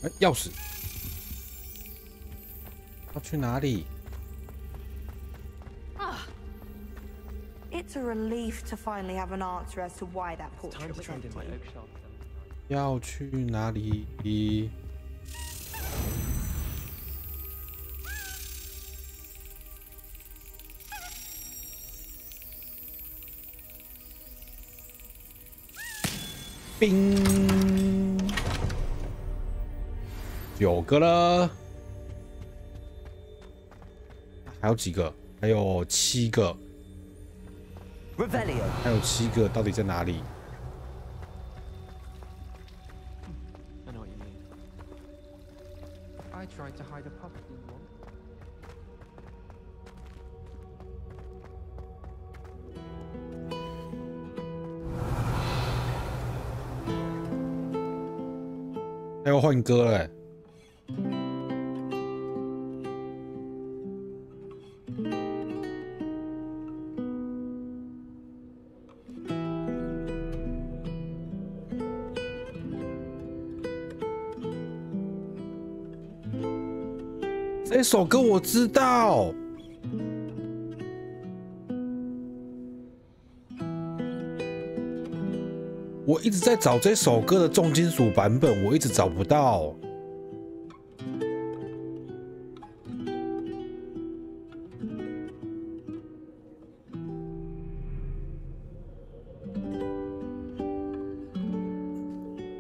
哎，钥匙，要去哪里？ It's a relief to finally have an answer as to why that portrait was empty. 要去哪里？冰，9个了，还有几个？还有7个。 还有7个，到底在哪里？他要换歌了。 这首歌我知道，我一直在找这首歌的重金属版本，我一直找不到。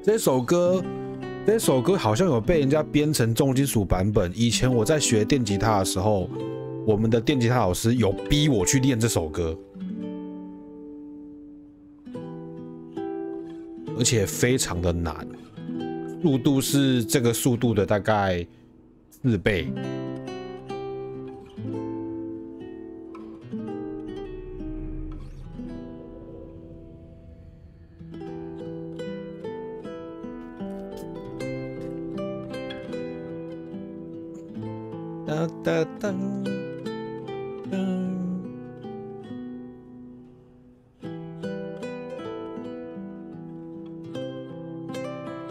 这首歌好像有被人家编成重金属版本。以前我在学电吉他的时候，我们的电吉他老师有逼我去练这首歌，而且非常的难，速度是这个速度的大概4倍。 哒哒哒，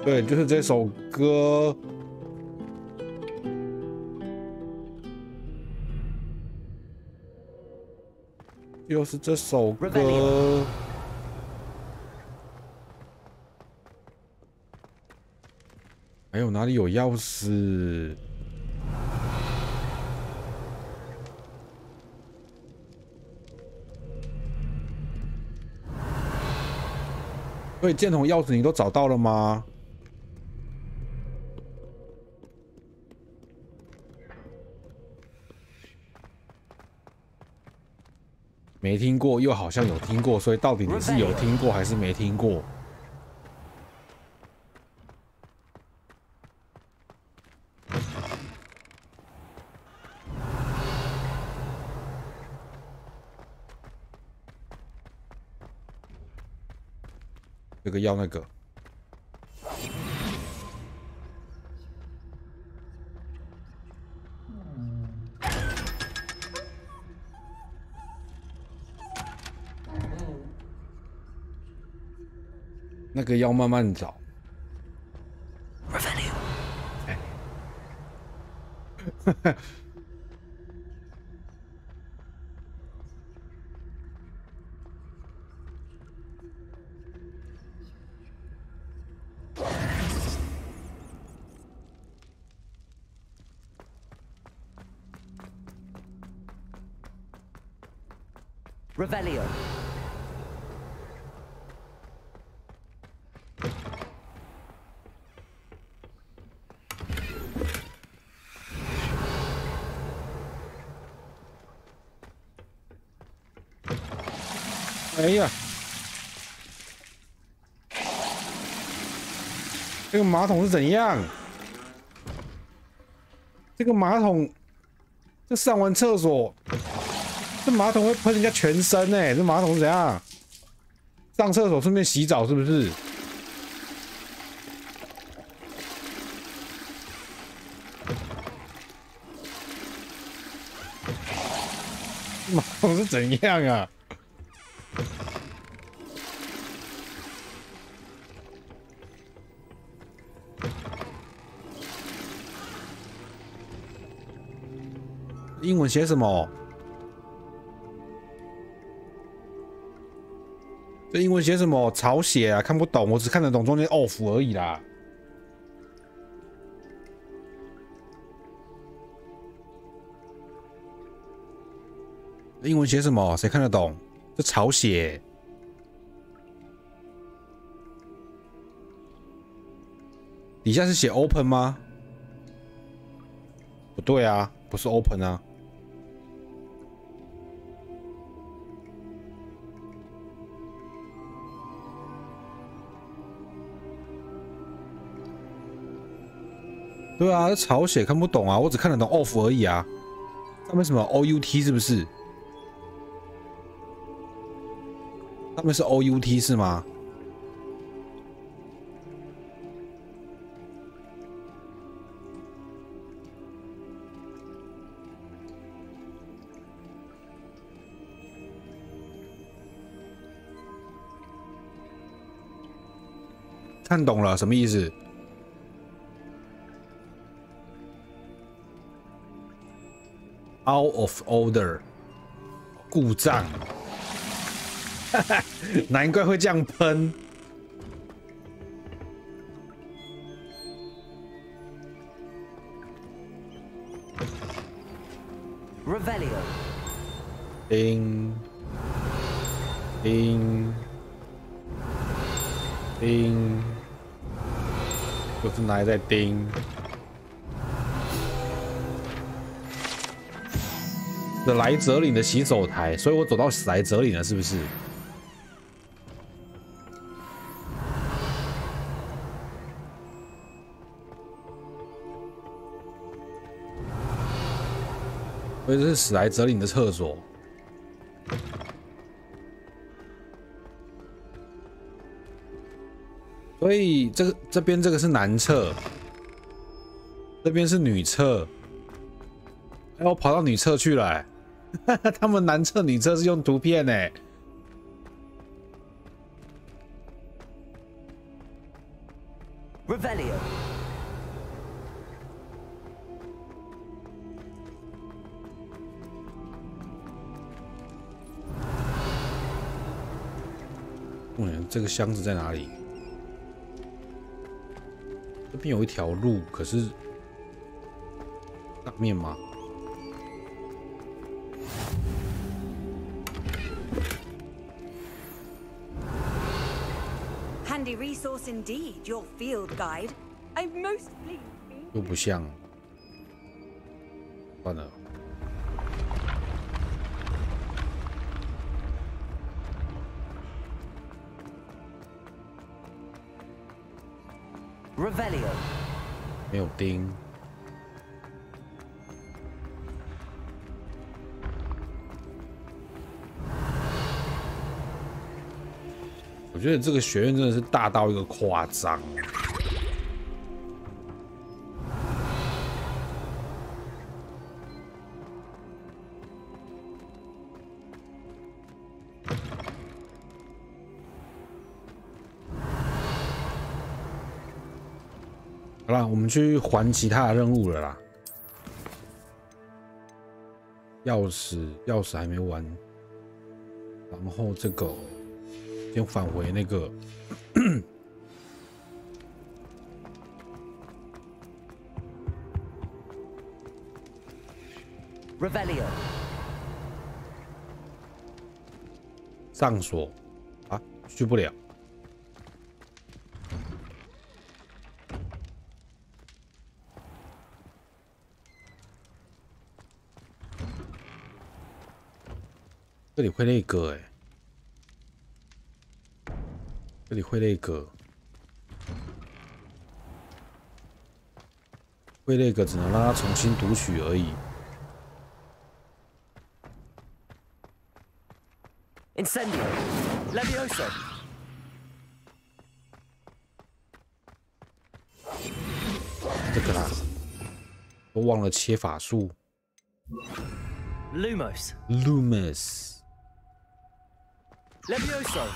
对，就是这首歌。又是这首歌。还有哪里有钥匙？ 所以箭筒钥匙你都找到了吗？没听过，又好像有听过，所以到底你是有听过还是没听过？这个要那个。那个要慢慢找。Revelio. 哎呀，这个马桶是怎样？这个马桶，这上完厕所，这马桶会喷人家全身哎！这马桶是怎样？上厕所顺便洗澡是不是？马桶是怎样啊？英文写什么？这英文写什么？草写啊，看不懂，我只看得懂中间 off 而已啦。英文写什么？谁看得懂？这草写。底下是写 open 吗？不对啊，不是 open 啊。对啊，这草写看不懂啊，我只看得懂 off 而已啊。上面什么 out 是不是？上面是 out 是吗？看懂了，什么意思？Out of order， 故障，难怪会这样喷。Revelio。叮叮叮，就是拿来在叮。的莱泽岭的洗手台，所以我走到莱泽岭了，是不是？所以这是史莱哲林的厕所。所以这边这个是男厕，这边是女厕。哎，我跑到女厕去了欸。他们男厕、女厕是用图片欸。Revelio。这个箱子在哪里？这边有一条路，可是上面吗？ Handy resource indeed, your field guide. I'm most pleased. 又不像，算了。Revelio。没有钉。我觉得这个学院真的是大到一个夸张。好啦，我们去还其他的任务了啦。钥匙还没完，然后这个。 先返回那个Revelio 上锁啊，去不了。这里会那个哎。这里会那个，会那个只能让他重新读取而已。Incendio, Levioso. 这个啦，都忘了切法术。Lumos. Lumos. Levioso.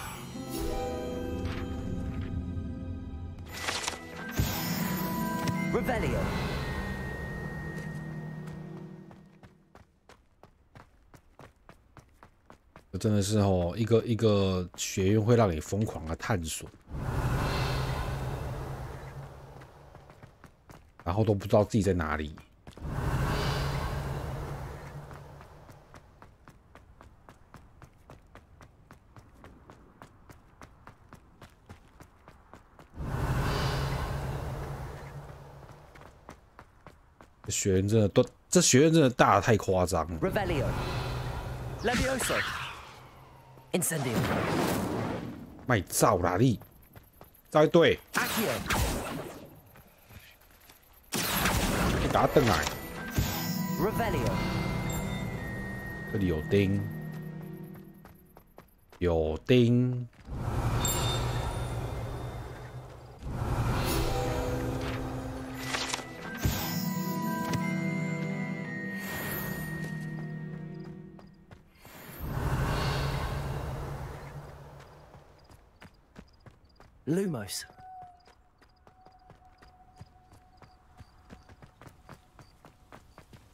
Revelio. 这真的是哦，一个学院会让你疯狂的探索，然后都不知道自己在哪里。这学院真的都，这学院真的大得太夸张了。Revelio. Levioso. Incendio. 卖照啦你，照一对， Accio. 你打灯来。Revelio. 这里有钉，有钉。Lumos.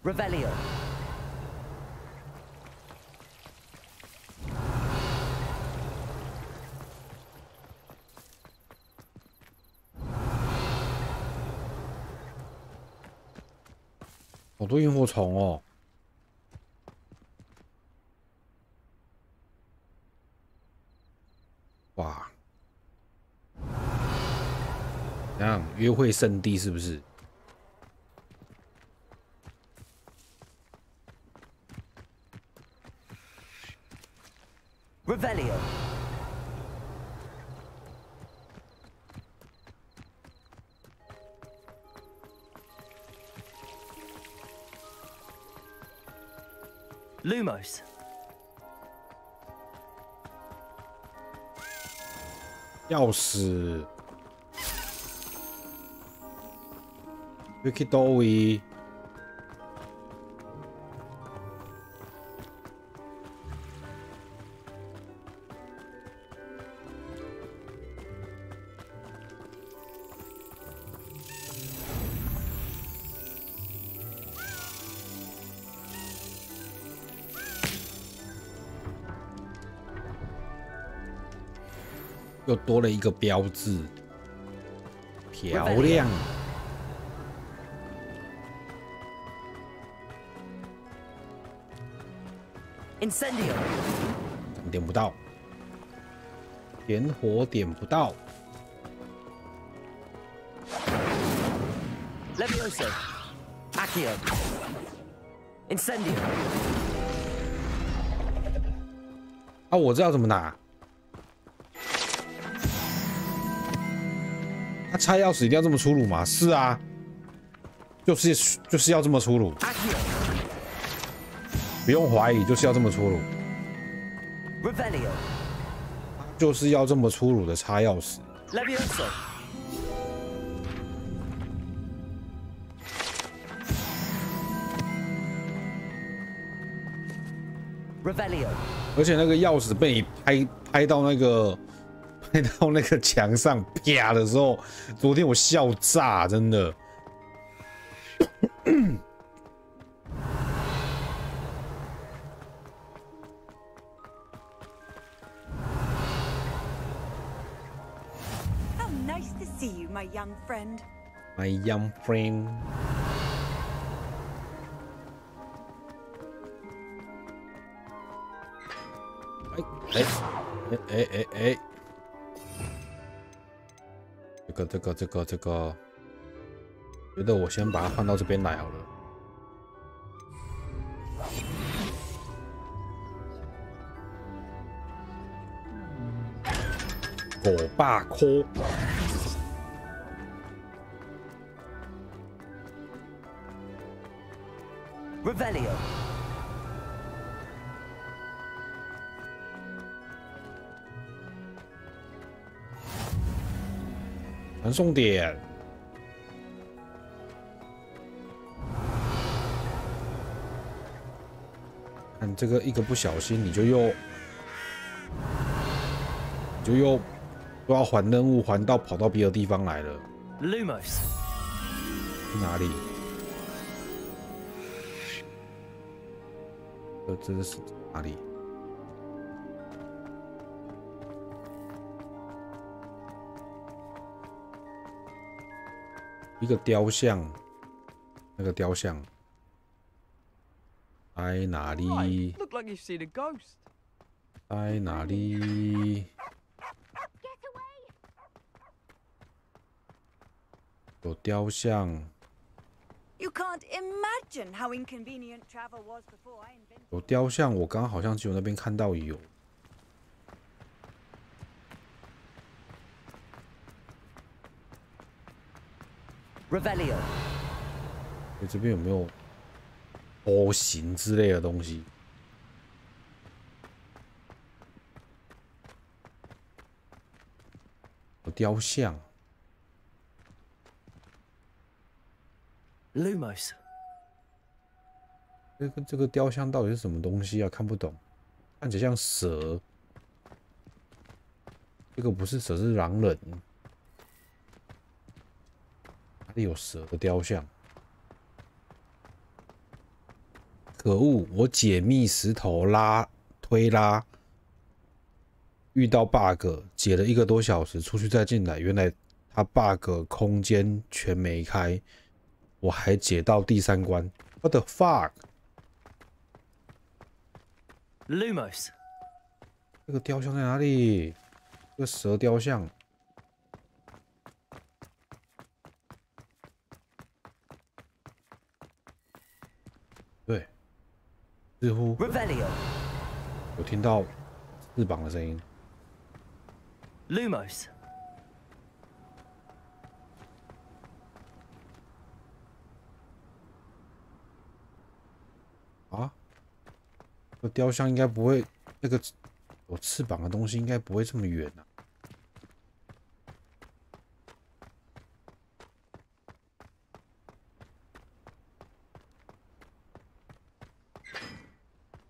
Revelio. 好多萤火虫哦！哇！怎样？约会圣地是不是？ Revelio. Lumos. 钥匙。Vicky Dowie。 又多了一个标志，漂亮。Incendio. 点不到，点火点不到。 Levioso. Accio. Incendio. 啊，我知道怎么拿。 他拆钥匙一定要这么粗鲁吗？是啊，就是要这么粗鲁，不用怀疑，就是要这么粗鲁，就是要这么粗鲁的插钥匙。而且那个钥匙被你拍到那个。 拍到那个墙上啪的时候，昨天我笑炸，真的。How nice to see you, my young friend. My young friend. 哎。 这个，觉得我先把它换到这边来好了。500塊。Revelio。传送点。看这个一个不小心，你就又要还任务，还到跑到别的地方来了。Lumos。去哪里？这是哪里？一个雕像，那个雕像在哪里？在哪里？有雕像。You can't imagine how inconvenient travel was before I invented. 有雕像，我刚刚好像只有那边看到有。Revelio。这边有没有波形之类的东西？有雕像。Lumos。这个雕像到底是什么东西啊？看不懂，看起来像蛇。这个不是蛇，是狼人。哪里有蛇的雕像？可恶！我解密石头推拉，遇到 bug， 解了1个多小时，出去再进来，原来它 bug 空间全没开。我还解到第3关 ，What the fuck？ Lumos。这个雕像在哪里？这个蛇雕像。对，似乎有听到翅膀的声音。Lumos。啊，这雕像应该不会，那个有翅膀的东西应该不会这么远啊。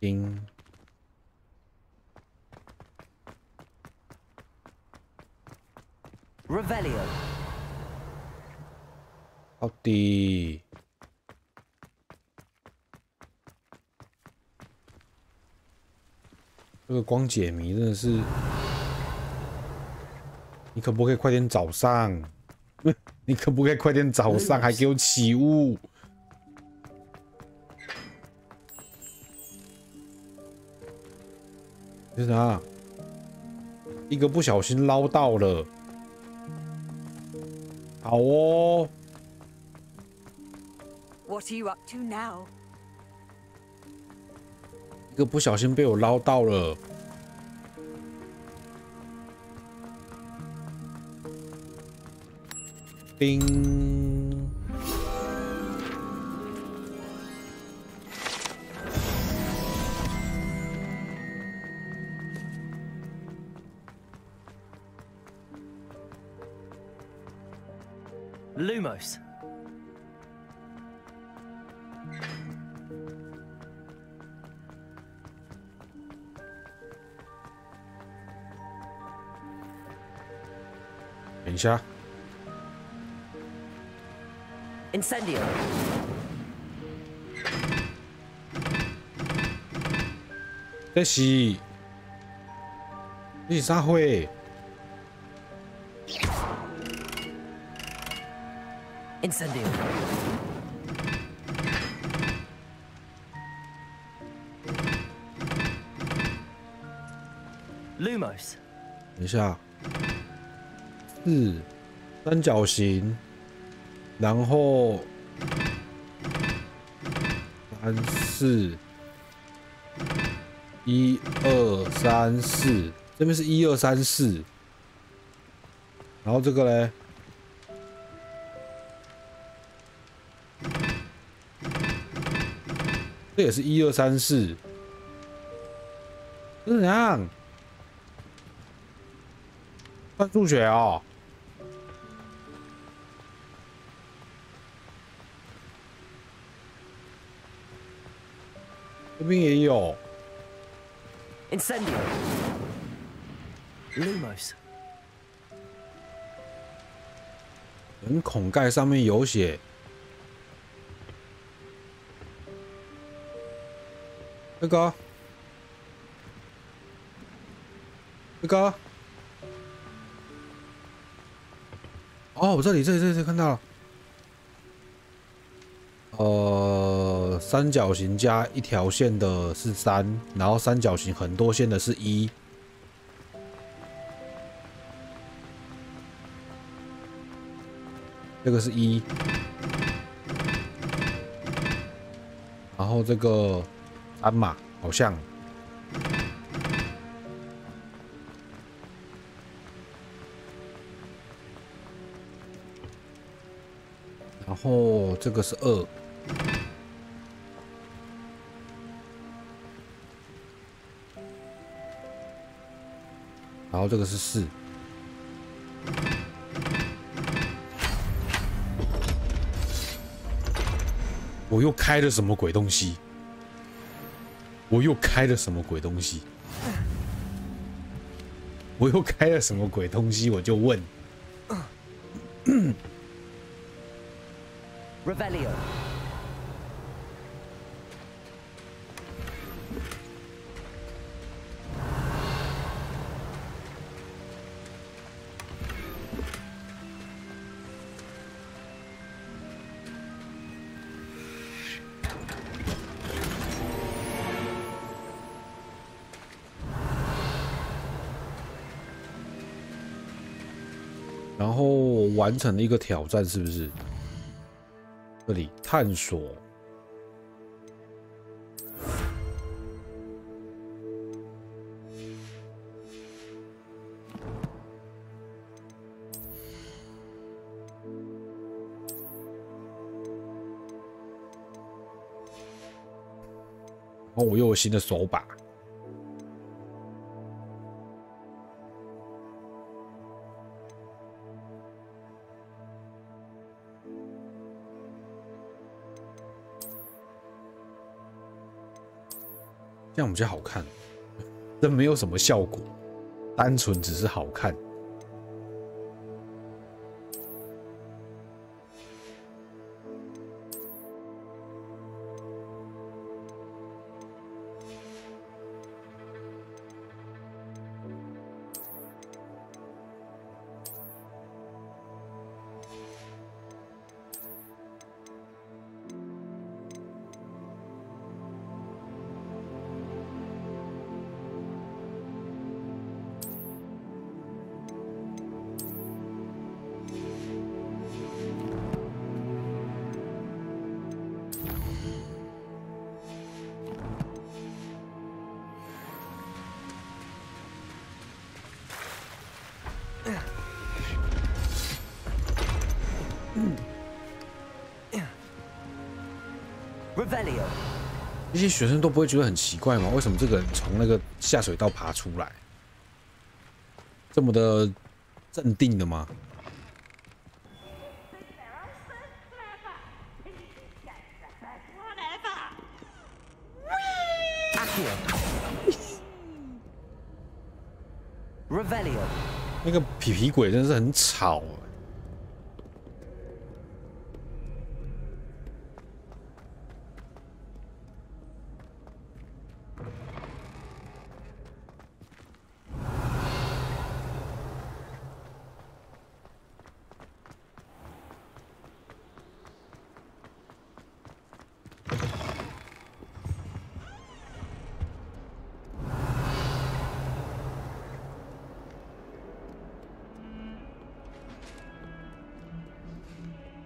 叮。Revelio。到底。这个光解谜真的是，你可不可以快点找上？你可不可以快点找上？还给我起雾！是啥？一个不小心捞到了。好哦。What are you up to now? 一个不小心被我捞到了。叮。Lumos。等一下。Incendio。这是啥货？ Incendio。Lumos。等一下。 4三角形，然后3、4， 1、2、3、4，这边是1、2、3、4，然后这个嘞，这也是1、2、3、4，这是怎样？算数学哦。这边也有。Incendio. Lumos. 人孔盖上面有写。这个。这个。哦，我这里看到了。三角形加一条线的是3，然后三角形很多线的是1。这个是1，然后这个3嘛，好像。然后这个是2。然后这个是4，我又开了什么鬼东西？我又开了什么鬼东西？我又开了什么鬼东西？我就问。Revelio. 然后完成了一个挑战，是不是？这里探索。然后我又有新的手把。这样比较好看，这没有什么效果，单纯只是好看。这些学生都不会觉得很奇怪吗？为什么这个人从那个下水道爬出来，这么的镇定的吗？那个皮皮鬼真是很吵啊。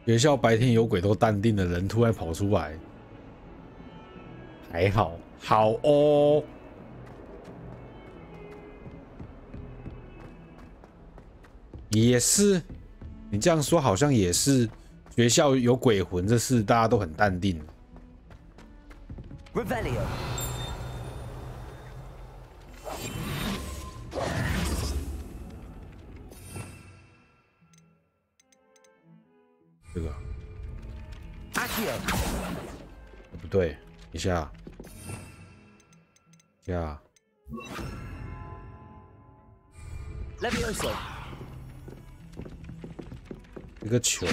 学校白天有鬼都淡定的人突然跑出来，还好，好哦。也是，你这样说好像也是。学校有鬼魂这事，大家都很淡定。Revelio。这个。Accio。不对，一下。Levioso。一个球。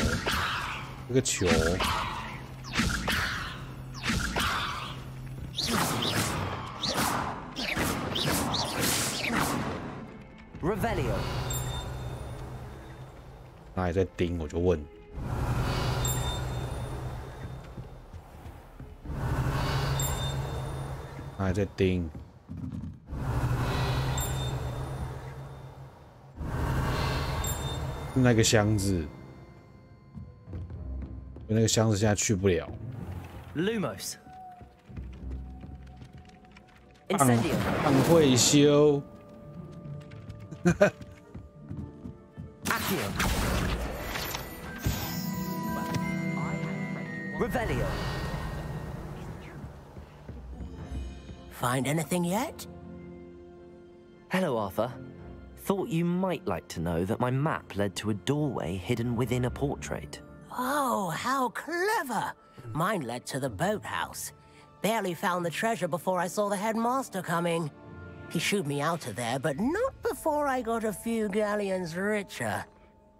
Revelio。他还在盯，我就问。他还在盯。那个箱子。那个箱子现在去不了。Lumos。按会修。Accio。Revelio。 Find anything yet? Hello, Arthur. Thought you might like to know that my map led to a doorway hidden within a portrait. Oh, how clever! Mine led to the boathouse. Barely found the treasure before I saw the headmaster coming. He shooed me out of there, but not before I got a few galleons richer.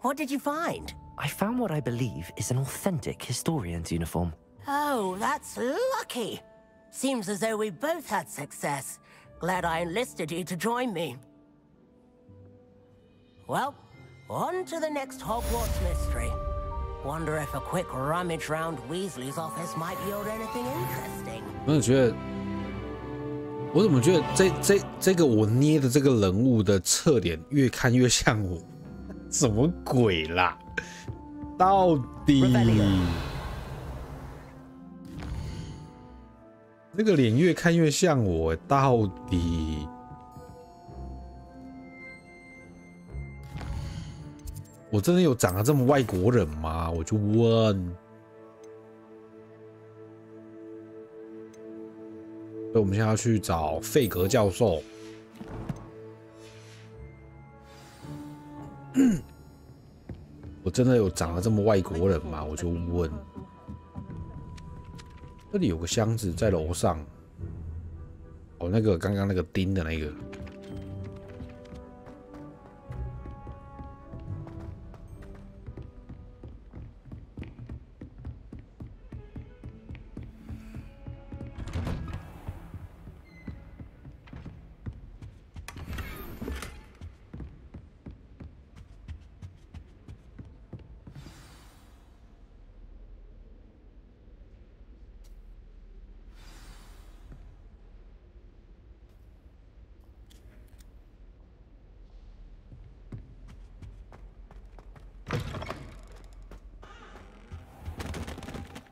What did you find? I found what I believe is an authentic historian's uniform. Oh, that's lucky. Seems as though we both had success. Glad I enlisted you to join me. Well, on to the next Hogwarts mystery. Wonder if a quick rummage round Weasley's office might yield anything interesting. 我怎么觉得这个我捏的这个人物的侧脸越看越像我？什么鬼啦？到底这个脸越看越像我，到底？我真的有长得这么外国人吗？我就问。所以我们现在要去找费格教授。我真的有长得这么外国人吗？我就问。这里有个箱子在楼上。哦，那个刚刚那个钉的那个。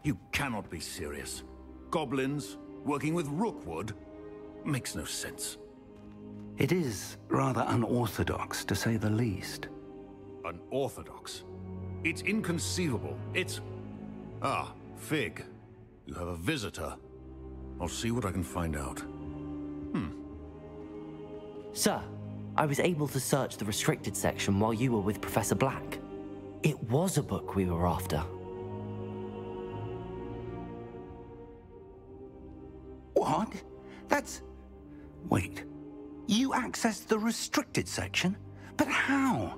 You cannot be serious. Goblins working with Rookwood makes no sense. It is rather unorthodox, to say the least. Unorthodox? It's inconceivable. It's... Ah, Fig. You have a visitor. I'll see what I can find out. Sir, I was able to search the restricted section while you were with Professor Black. It was a book we were after. What? That's... Wait. You accessed the restricted section? But how?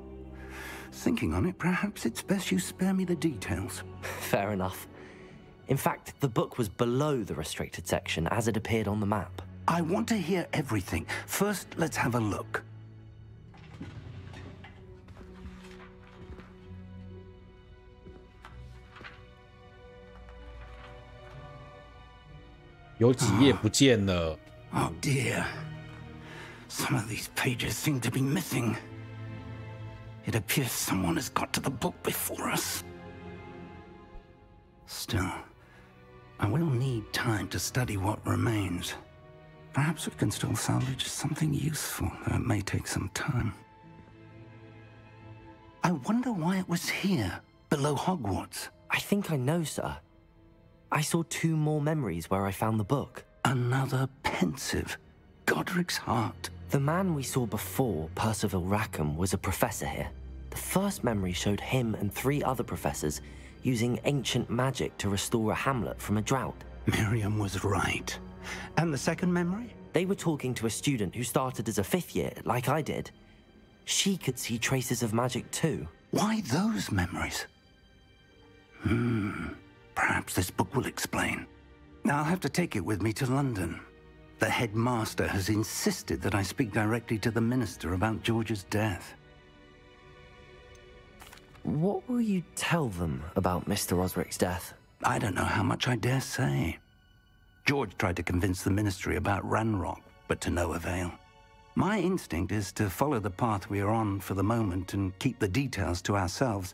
Thinking on it, perhaps it's best you spare me the details. Fair enough. In fact, the book was below the restricted section as it appeared on the map. I want to hear everything. First, let's have a look. 有几页不见了。Oh dear. Some of these pages seem to be missing. It appears someone has got to the book before us. Still, I will need time to study what remains. Perhaps we can still salvage something useful, though it may take some time. I wonder why it was here, below Hogwarts. I think I know, sir. I saw 2 more memories where I found the book. Another pensive, Godric's heart. The man we saw before, Percival Rackham, was a professor here. The first memory showed him and 3 other professors using ancient magic to restore a hamlet from a drought. Miriam was right. And the second memory? They were talking to a student who started as a 5th year, like I did. She could see traces of magic too. Why those memories? Perhaps this book will explain. I'll have to take it with me to London. The headmaster has insisted that I speak directly to the minister about George's death. What will you tell them about Mr. Osric's death? I don't know how much I dare say. George tried to convince the ministry about Ranrock, but to no avail. My instinct is to follow the path we are on for the moment and keep the details to ourselves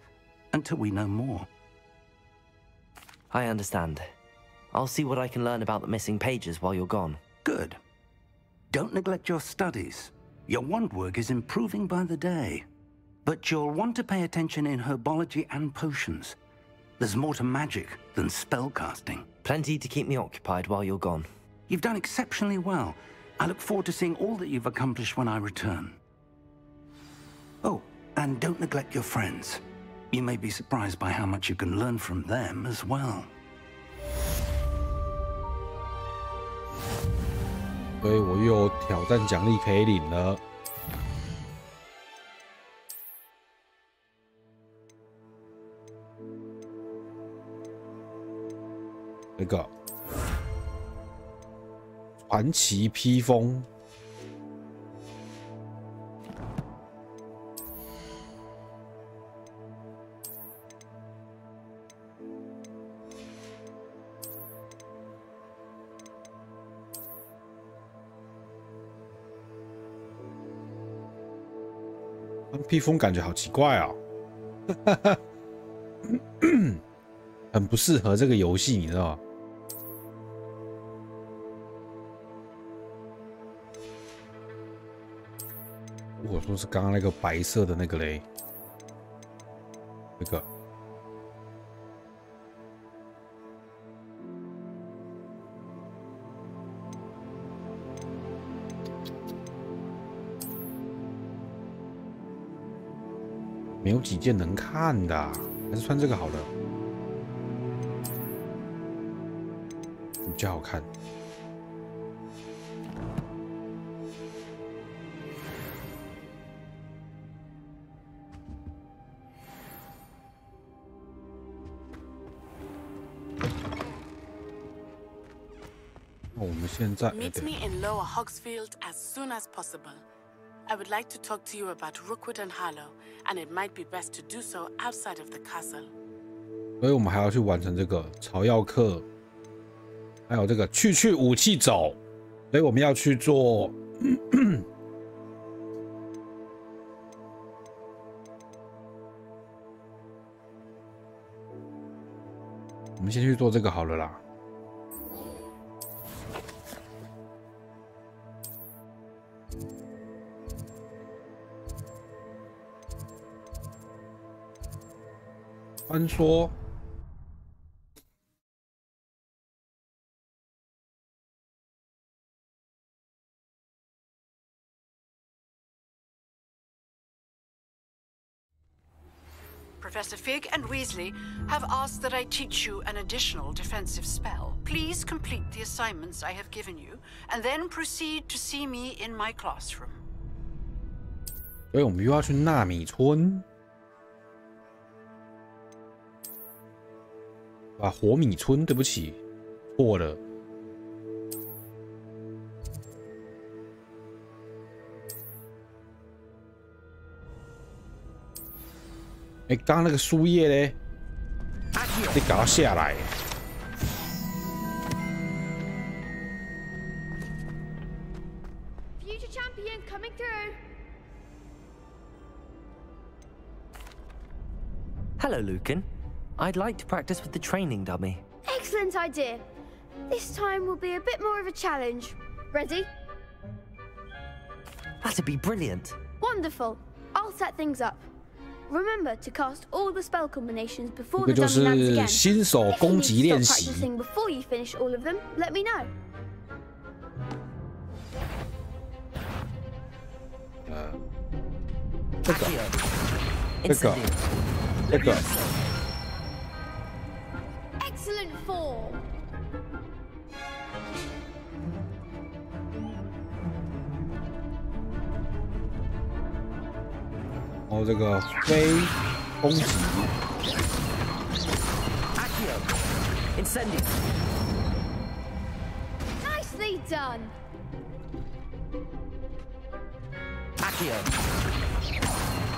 until we know more. I understand. I'll see what I can learn about the missing pages while you're gone. Good. Don't neglect your studies. Your wand work is improving by the day. But you'll want to pay attention in herbology and potions. There's more to magic than spellcasting. Plenty to keep me occupied while you're gone. You've done exceptionally well. I look forward to seeing all that you've accomplished when I return. Oh, and don't neglect your friends. You may be surprised by how much you can learn from them as well. 所以我又有挑战奖励可以领了。那个传奇披风，披风感觉好奇怪哦，很不适合这个游戏，你知道吗？如果说是刚刚那个白色的那个嘞，这个没有几件能看的啊，还是穿这个好了，比较好看。那我们现在 Meet me in Lower Hogsfield as soon as possible. I would like to talk to you about Rookwood and Harlow, and it might be best to do so outside of the castle. 所以我们还要去完成这个草药课，还有这个去武器走，所以我们要去做。我们先去做这个好了啦。穿梭。Professor Fig and Weasley have asked that I teach you an additional defensive spell. Please complete the assignments I have given you, and then proceed to see me in my classroom. 所以我们又要去纳米村。啊，火米村，对不起，错了。哎，刚刚那个树叶嘞，你搞它下来。Future champion coming through. Hello, Lucan. I'd like to practice with the training dummy. Excellent idea. This time will be a bit more of a challenge. Ready? That'd be brilliant. Wonderful. I'll set things up. remember to cast all the spell combinations before 这 the 个 dummy lands 就是 again. 新手 If you 攻 need 击 to 练 stop 习。 practicing before you finish all of them, let me know. 这个，这个，这个。 Excellent form. 然后这个飞攻击。 Incendio. Nicely done. Accio.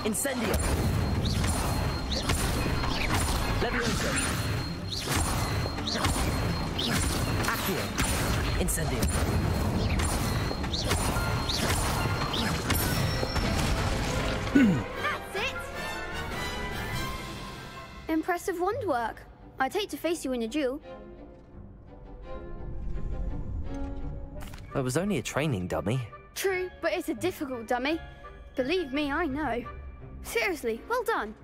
Incendio. Levioso. Accio. Incendio. That's it. Impressive wand work. I'd hate to face you in a duel. It was only a training dummy. True, but it's a difficult dummy. Believe me, I know. Seriously, well done.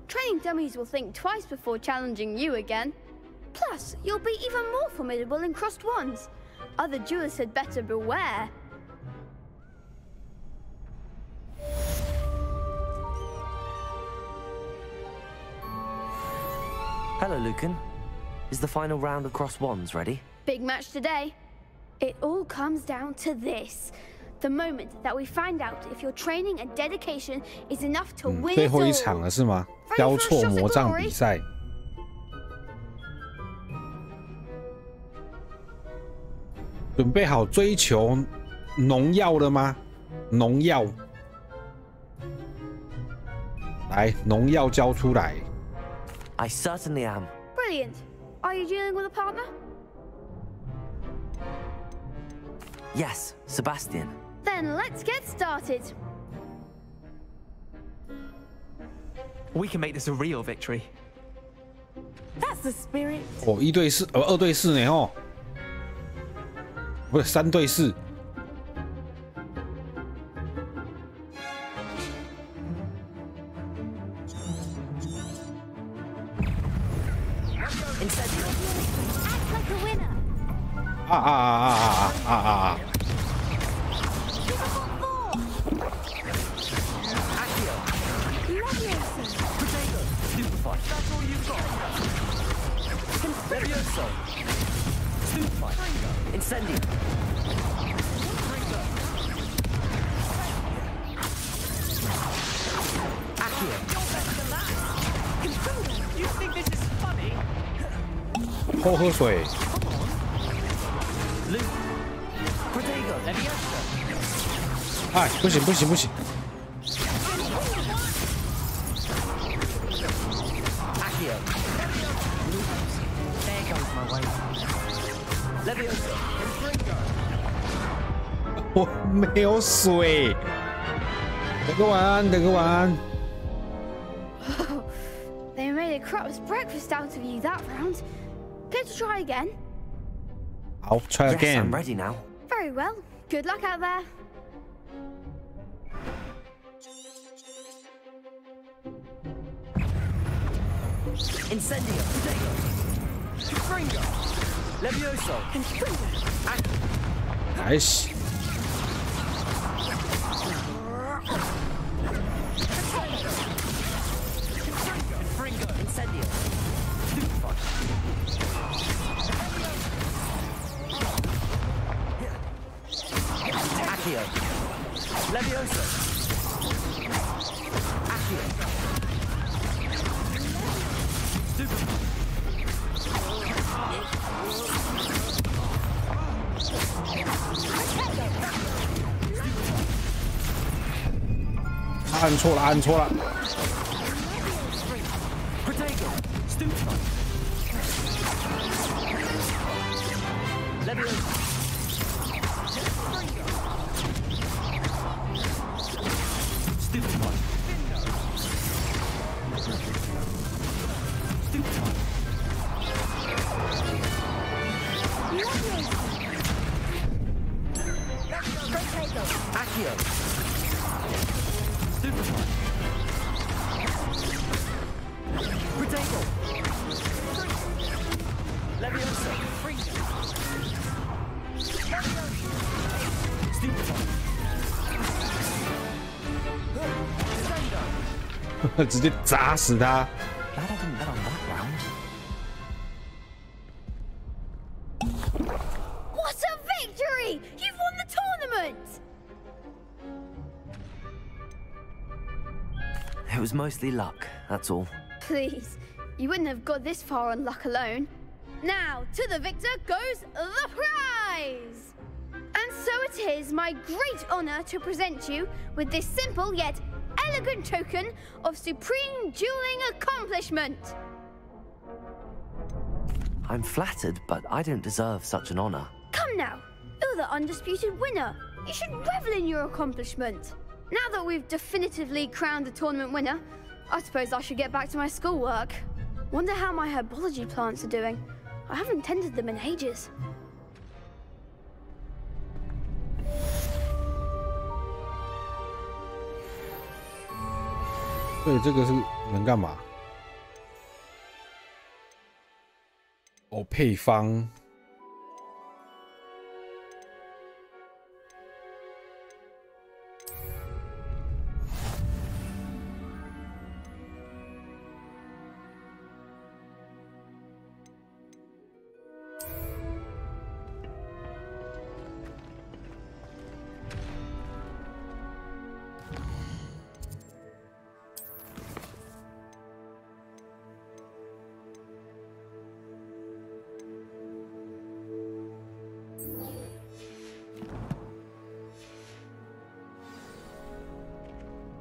Training dummies will think twice before challenging you again. Plus, you'll be even more formidable in crossed wands. Other duelists had better beware. Hello, Lucan. Is the final round of cross wands ready? Big match today. It all comes down to this. The moment that we find out if your training and dedication is enough to win 最 it 后一 all. 场了是吗？交错魔杖比赛。准备好追求农药了吗？农药，来，农药交出来。 I certainly am. Brilliant. Are you dealing with a partner? Yes, Sebastian. Then let's get started. We can make this a real victory. That's the spirit. 哦，1对4，2对4呢哦，不是3对4。 Act like a winner. 啊！ That's all you've got. Levioso. Stupefy. Incendio. Accio. You think this is funny? 多喝水。 Luke. Protego. Levioso. 哎，不行不行不行！ Accio. There goes my way. Levioso. 我没有水。等个晚安，等个晚安。 They made a crap's breakfast out of you that round. Care to try again? I'll try Yes, again. I'm ready now. Very well. Good luck out there. Incendio. Protego. Fringo. Levioso. Nice. Fringo. Incendio. Stupefy. Accio. Levioso. Accio. Stupefy. 按错了，按错了。 Protego. Stupefy. Levioso. Stupefy. Stupefy. Accio. Stupefy. 直接砸死他。 Glad I didn't bet on that round. What a victory! You've won the tournament! It was mostly luck, that's all. Please, you wouldn't have got this far on luck alone. Now, to the victor goes the prize! And so it is my great honor to present you with this simple yet elegant token of supreme dueling accomplishment. I'm flattered, but I don't deserve such an honor. Come now, you're the undisputed winner. You should revel in your accomplishment. Now that we've definitively crowned the tournament winner, I suppose I should get back to my schoolwork. Wonder how my herbology plants are doing. I haven't tended them in ages. 对，这个是能干嘛？哦，配方。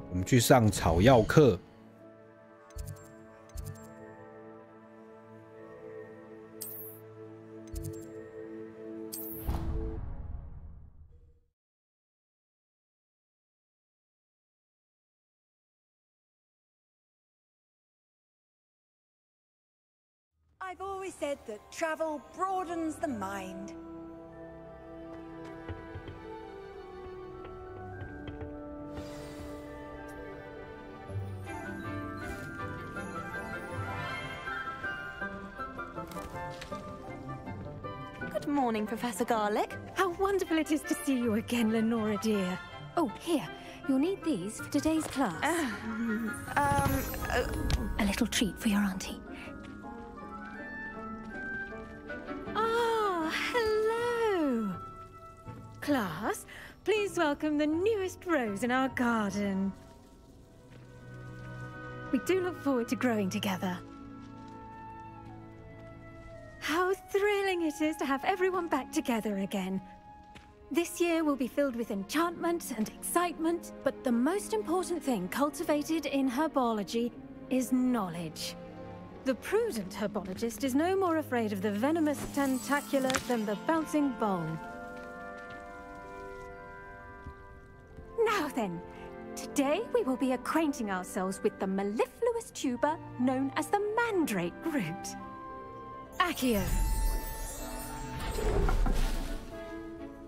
我们去上草药课。I've always said that travel broadens the mind. Good morning, Professor Garlick. How wonderful it is to see you again, Lenora dear. Oh, here. You'll need these for today's class. A little treat for your auntie. Ah, hello. Class, please welcome the newest rose in our garden. We do look forward to growing together. How thrilling it is to have everyone back together again. This year will be filled with enchantment and excitement, but the most important thing cultivated in herbology is knowledge. The prudent herbologist is no more afraid of the venomous tentacula than the bouncing bulb. Now then, today we will be acquainting ourselves with the mellifluous tuber known as the mandrake root. Accio.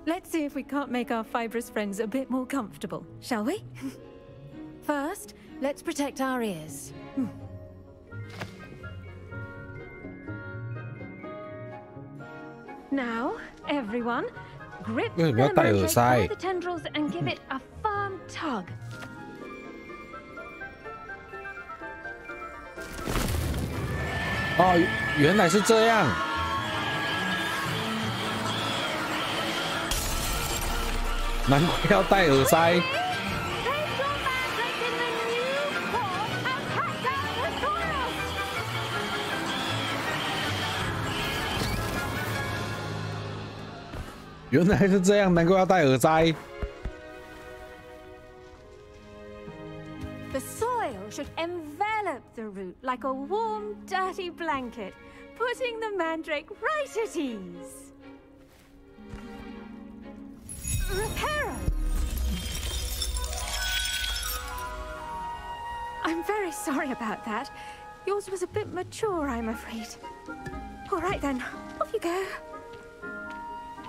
Let's see if we can't make our fibrous friends a bit more comfortable, shall we? First, let's protect our ears. Now, everyone, grip the mandrake by the tendrils and give it a firm tug. Oh, 原来是这样。难怪要戴耳塞。原来是这样，难怪要戴耳塞。 The soil should envelop the root like a warm, dirty blanket, putting the mandrake right at ease. Reparo! I'm very sorry about that. Yours was a bit mature, I'm afraid. All right then, off you go.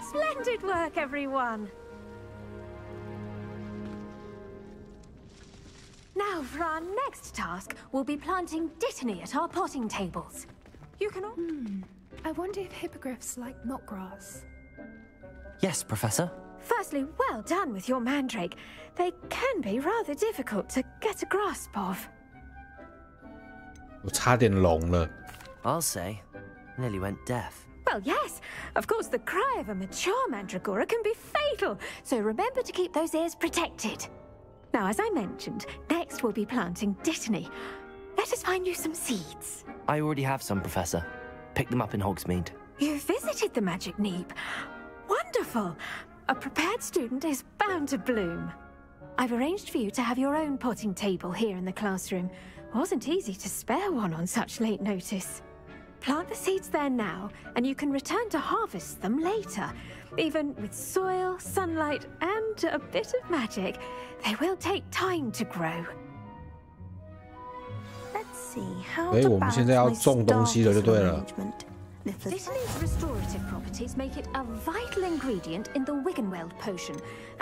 Splendid work, everyone. Now, for our next task, we'll be planting dittany at our potting tables. You can all... I wonder if hippogriffs like mock grass. Yes, Professor. Firstly, well done with your mandrake. They can be rather difficult to get a grasp of. 我差点聋了。 I'll say, nearly went deaf. Well, yes. Of course, the cry of a mature mandragora can be fatal, so remember to keep those ears protected. Now, as I mentioned, next we'll be planting Dittany. Let us find you some seeds. I already have some, Professor. Picked them up in Hogsmeade. You visited the Magic Neep. Wonderful. A prepared student is bound to bloom. I've arranged for you to have your own potting table here in the classroom. Wasn't easy to spare one on such late notice. Plant the seeds there now, and you can return to harvest them later. Even with soil, sunlight, and a bit of magic, they will take time to grow. Let's see how 所以 to 我们现在要 balance 种 my 东西了，就对了。 Dittany's restorative properties make it a vital ingredient in the Wiggenweld potion,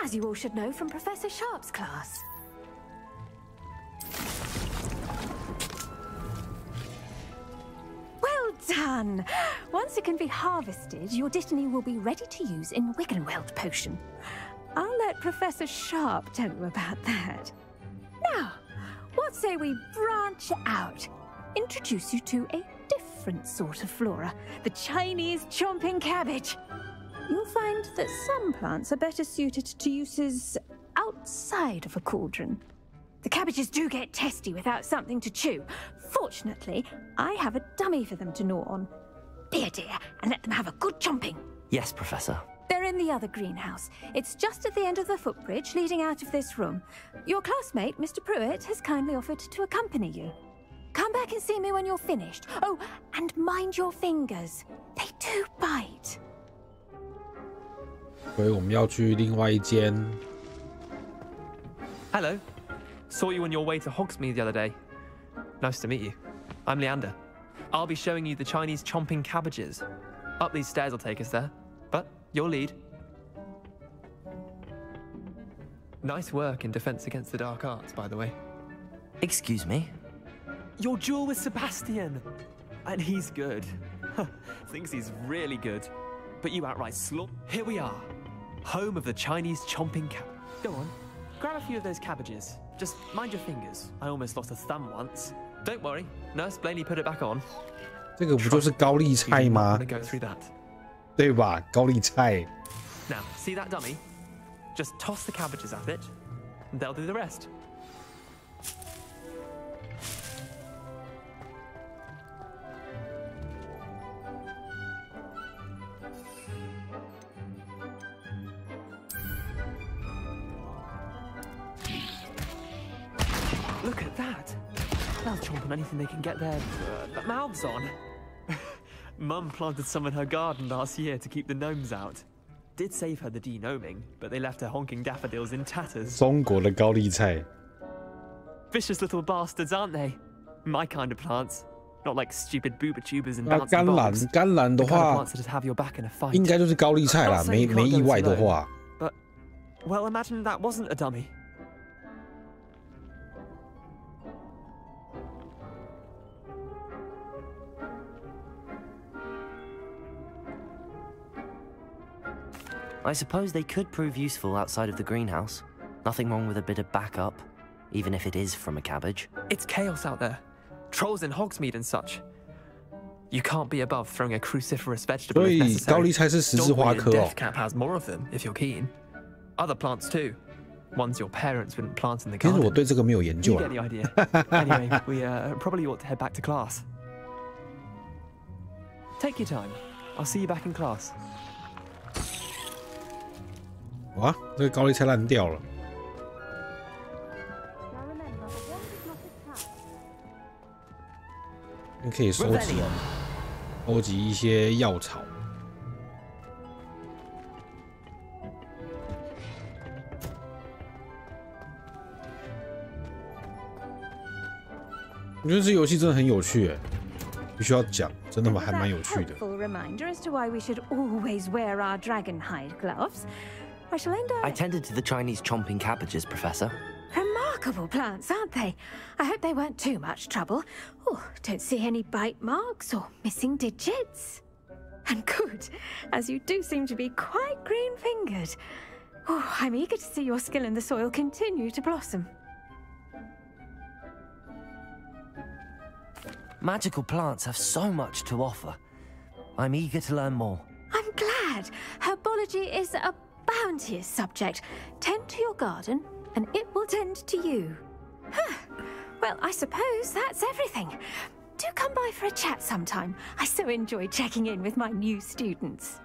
as you all should know from Professor Sharp's class. Well done! Once it can be harvested, your Dittany will be ready to use in Wiggenweld potion. I'll let Professor Sharp tell you about that. Now, what say we branch out? Introduce you to a different sort of flora, the Chinese chomping cabbage. You'll find that some plants are better suited to uses outside of a cauldron. The cabbages do get testy without something to chew. Fortunately, I have a dummy for them to gnaw on. Be a dear and let them have a good chomping. Yes, Professor. They're in the other greenhouse. It's just at the end of the footbridge leading out of this room. Your classmate, Mr. Pruitt, has kindly offered to accompany you. Come back and see me when you're finished. Oh, and mind your fingers. They do bite. 所以我们要去另外一间。Hello. Saw you on your way to Hogsmeade the other day. Nice to meet you. I'm Leander. I'll be showing you the Chinese chomping cabbages. Up these stairs will take us there, but you'll lead. Nice work in Defense Against the Dark Arts, by the way. Excuse me? Your duel with Sebastian! And he's good. Thinks he's really good. But you outright slop. Here we are. Home of the Chinese chomping cab. Go on. Grab a few of those cabbages. Just mind your fingers. I almost lost a thumb once. Don't worry. Nurse Blaney put it back on. 这个不就是高丽菜吗？ Go through that. 对吧？高丽菜。 Now, see that dummy? Just toss the cabbages at it, and they'll do the rest. Look at that! They'll chomp on anything they can get their mouths on. Mum planted some in her garden last year to keep the gnomes out. Did save her the de-gnoming, but they left her honking daffodils in tatters. 中国的高丽菜。 Vicious little bastards, aren't they? My kind of plants. Not like stupid booba tubers and 那 bouncing bombs. 甘蓝的 The kind 话 of plants that'd have your back in a fight. 应该就是高丽菜啦， Not saying 没 you can't 意 go 外 it 的 alone, 话。 But, well, imagine that wasn't a dummy. I suppose they could prove useful outside of the greenhouse. Nothing wrong with a bit of backup, even if it is from a cabbage. It's chaos out there. Trolls in Hogsmeade and such. You can't be above throwing a cruciferous vegetable 所 if 以 necessary. 高丽菜是十字花 Dogweed 科 and 哦。 Deathcap has more of them, if you're keen. Other plants too. Ones your parents wouldn't plant in the 其实 garden. 我对这个没有研 You 究 get 啦 the。idea. Anyway, we probably ought to head back to class. Take your time. I'll see you back in class. 哇，这个高丽菜烂掉了。你可以收集一些药草。我觉得这游戏真的很有趣，哎，必须要讲，真的还蛮有趣的。 Helpful reminder as to why we should always wear our dragon hide gloves. I shall end I tended to the Chinese chomping cabbages, Professor. Remarkable plants, aren't they? I hope they weren't too much trouble. Oh, don't see any bite marks or missing digits. And good, as you do seem to be quite green-fingered. Oh, I'm eager to see your skill in the soil continue to blossom. Magical plants have so much to offer. I'm eager to learn more. I'm glad. Herbology is a bounteous subject. Tend to your garden, and it will tend to you. Well, I suppose that's everything. Do come by for a chat sometime. I so enjoy checking in with my new students.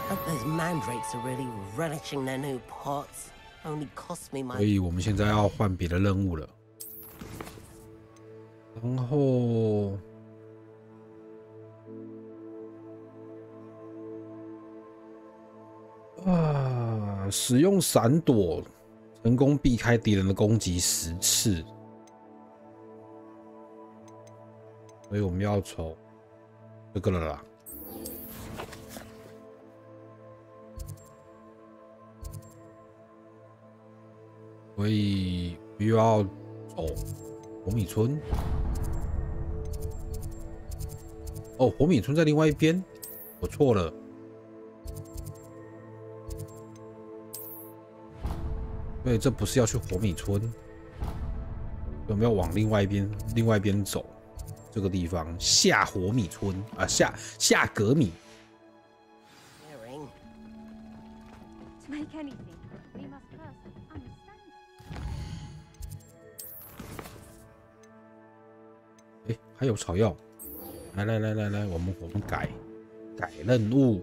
Hope those mandrakes are really relishing their new pots. Only cost me my. 所以我们现在要换别的任务了。然后，使用闪躲，成功避开敌人的攻击10次。所以我们要从这个了啦。所以又要走火米村。哦，火米村在另外一边，我错了。对，这不是要去火米村，我们要往另外一边走。这个地方下火米村啊，下格米。To make anything, we must first understand. 哎，还有草药。来，我们改任务。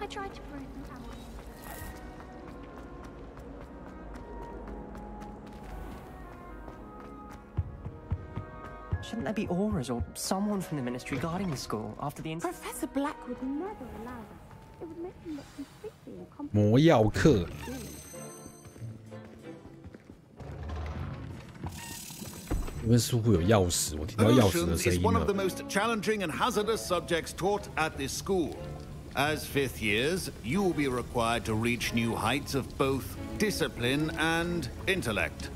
I tried to prove them out. Shouldn't there be auras or someone from the ministry guarding the school after the incident? Professor Black would never allow that. It would make him look completely incompetent. 魔药课。这边似乎有钥匙，我听到钥匙的声音 is one of 了。 the most challenging and hazardous subjects taught at this school. As fifth years, you will be required to reach new heights of both discipline and intellect.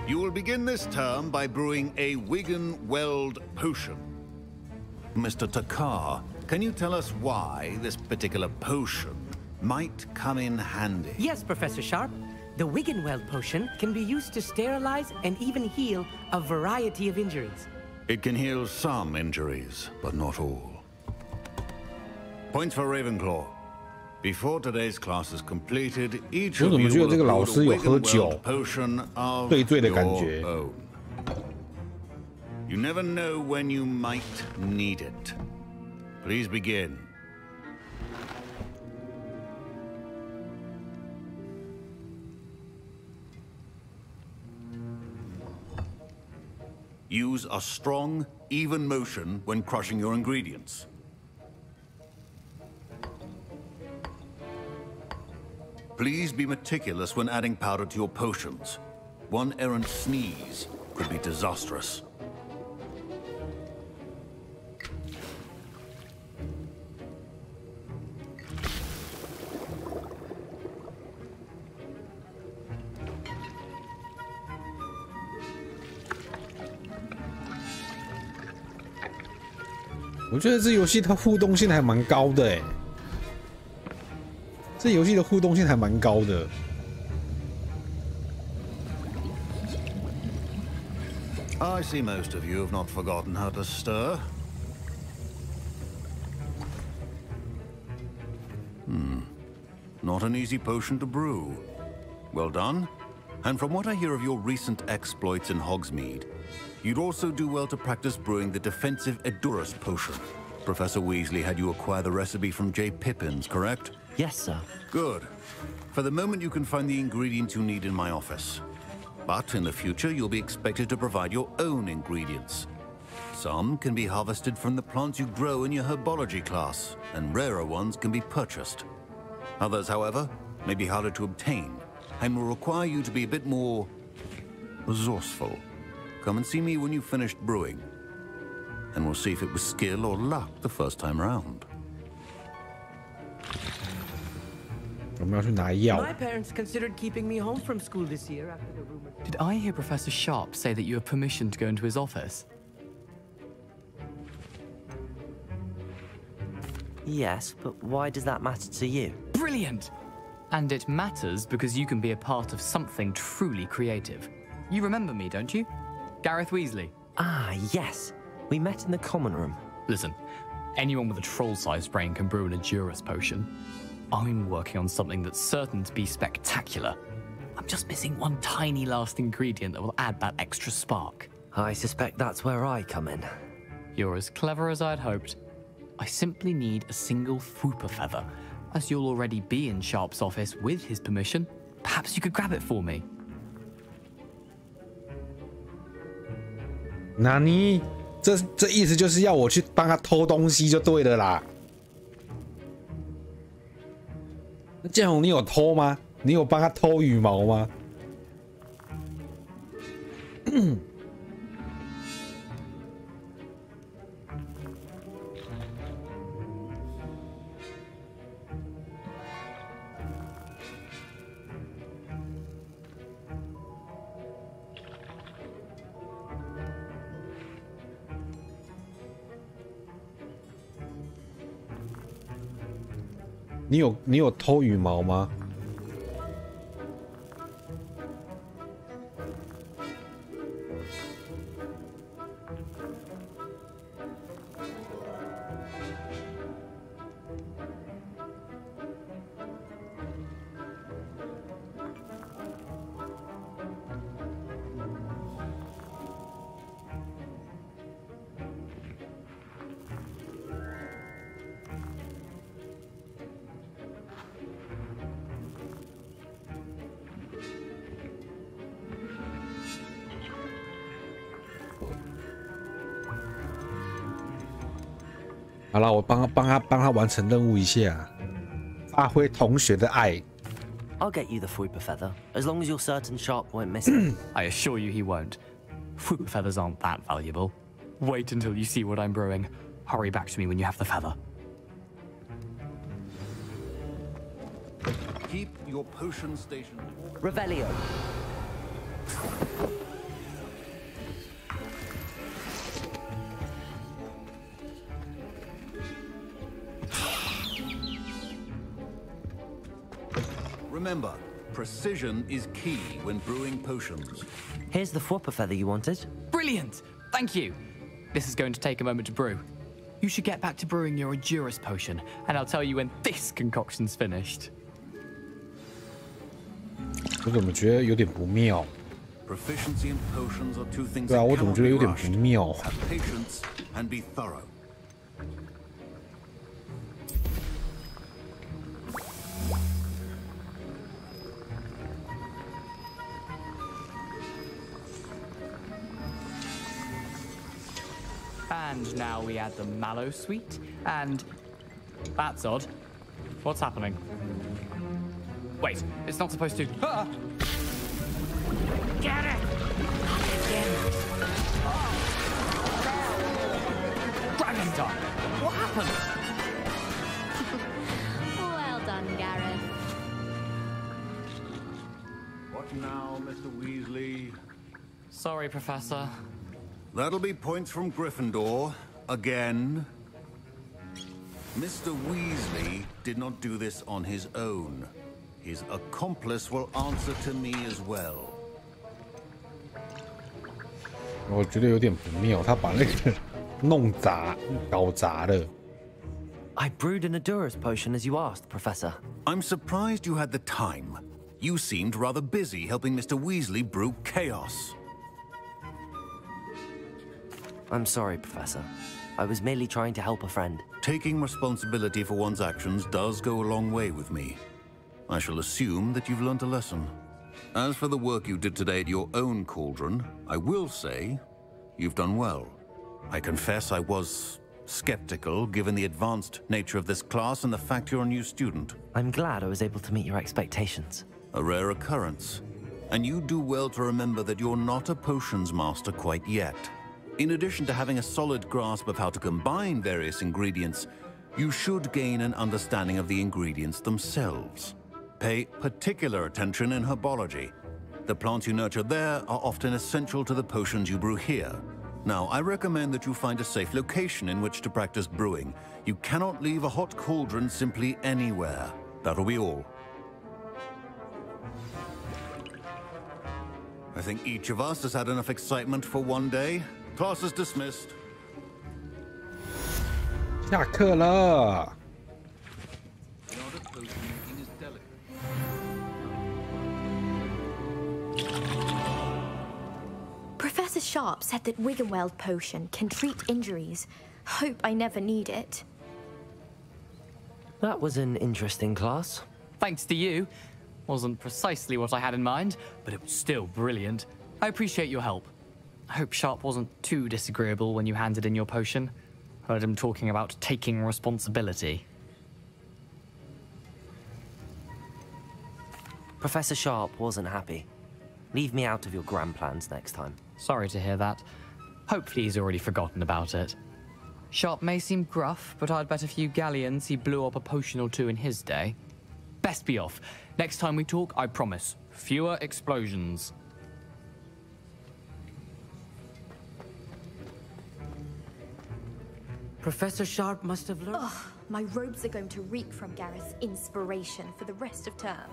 You will begin this term by brewing a Wigan-Weld potion. Mr. Takar, can you tell us why this particular potion might come in handy? Yes, Professor Sharp. The Wigan-Weld potion can be used to sterilize and even heal a variety of injuries. It can heal some injuries, but not all. Points for Ravenclaw. Before today's class is completed, each of you will upload a Wigan-Weld potion of your own. You never know when you might need it. Please begin. Use a strong, even motion when crushing your ingredients. Please be meticulous when adding powder to your potions. One errant sneeze could be disastrous. I 我觉得这游戏它互动性还蛮高的哎。 这游戏的互动性还蛮高的。I see most of you have not forgotten how to stir. Not an easy potion to brew. Well done. And from what I hear of your recent exploits in Hogsmeade, you'd also do well to practice brewing the defensive Edurus potion. Professor Weasley had you acquire the recipe from J. Pippin's, correct? Yes, sir. Good. For the moment, you can find the ingredients you need in my office. But in the future, you'll be expected to provide your own ingredients. Some can be harvested from the plants you grow in your herbology class, and rarer ones can be purchased. Others, however, may be harder to obtain, and will require you to be a bit more resourceful. Come and see me when you've finished brewing, and we'll see if it was skill or luck the first time round. 我们要去拿药。 My parents considered keeping me home from school this year after the rumor. Did I hear Professor Sharp say that you have permission to go into his office? Yes, but why does that matter to you? Brilliant! And it matters because you can be a part of something truly creative. You remember me, don't you? Gareth Weasley. Ah, yes. We met in the common room. Listen, anyone with a troll-sized brain can brew an Edurus potion. I'm working on something that's certain to be spectacular. I'm just missing one tiny last ingredient that will add that extra spark. I suspect that's where I come in. You're as clever as I'd hoped. I simply need a single Fwooper feather. As you'll already be in Sharp's office with his permission, perhaps you could grab it for me. 纳尼？这意思就是要我去帮他偷东西就对了啦。那建宏，你有偷吗？你有帮他偷羽毛吗？你有偷羽毛吗？好了，我帮他完成任务一下，发挥同学的爱。I'll get you the Fwooper feather, as long as you're certain Sharp won't miss it. I assure you he won't. Fwooper feathers aren't that valuable. Wait until you see what I'm brewing. Hurry back to me when you have the feather. Keep your potion station. Revelio. Remember, precision is key when brewing potions. Here's the Fwooper feather you wanted. Brilliant! Thank you. This is going to take a moment to brew. You should get back to brewing your Edurus potion, and I'll tell you when this concoction's finished. 我怎么觉得有点不妙？ Proficiency in potions are two things 对啊， that 我怎么 cannot 觉得 be 有点不 rushed. 妙？ Have patience and be thorough. And now we add the mallow sweet, and that's odd. What's happening? Wait, it's not supposed to. Ah! Get it! Dragon time! What happened? Well done, Gareth. What now, Mr. Weasley? Sorry, Professor. That'll be points from Gryffindor, again. Mr. Weasley did not do this on his own. His accomplice will answer to me as well. 我觉得有点不妙，他把那个弄砸、搞砸了。I brewed an Edurus potion as you asked, Professor. I'm surprised you had the time. You seemed rather busy helping Mr. Weasley brew chaos. I'm sorry, Professor. I was merely trying to help a friend. Taking responsibility for one's actions does go a long way with me. I shall assume that you've learnt a lesson. As for the work you did today at your own cauldron, I will say you've done well. I confess I was skeptical given the advanced nature of this class and the fact you're a new student. I'm glad I was able to meet your expectations. A rare occurrence. And you do well to remember that you're not a potions master quite yet. In addition to having a solid grasp of how to combine various ingredients, you should gain an understanding of the ingredients themselves. Pay particular attention in herbology. The plants you nurture there are often essential to the potions you brew here. Now, I recommend that you find a safe location in which to practice brewing. You cannot leave a hot cauldron simply anywhere. That'll be all. I think each of us has had enough excitement for one day. Class is dismissed. 下课了。 Professor Sharp said that Wiggenweld potion can treat injuries. Hope I never need it. That was an interesting class. Thanks to you. Wasn't precisely what I had in mind, but it was still brilliant. I appreciate your help. I hope Sharp wasn't too disagreeable when you handed in your potion. Heard him talking about taking responsibility. Professor Sharp wasn't happy. Leave me out of your grand plans next time. Sorry to hear that. Hopefully he's already forgotten about it. Sharp may seem gruff, but I'd bet a few galleons he blew up a potion or two in his day. Best be off. Next time we talk, I promise, fewer explosions. Professor Sharp must have learned. Ugh, my robes are going to reek from Gareth's inspiration for the rest of term.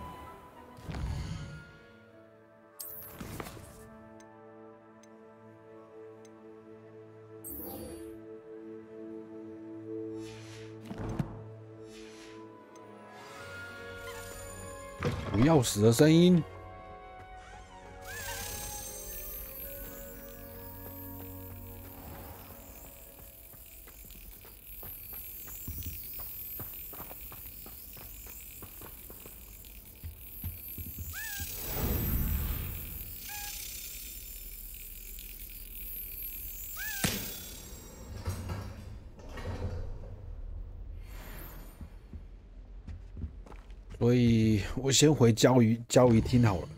钥匙的声音。所以我先回交鱼厅好了。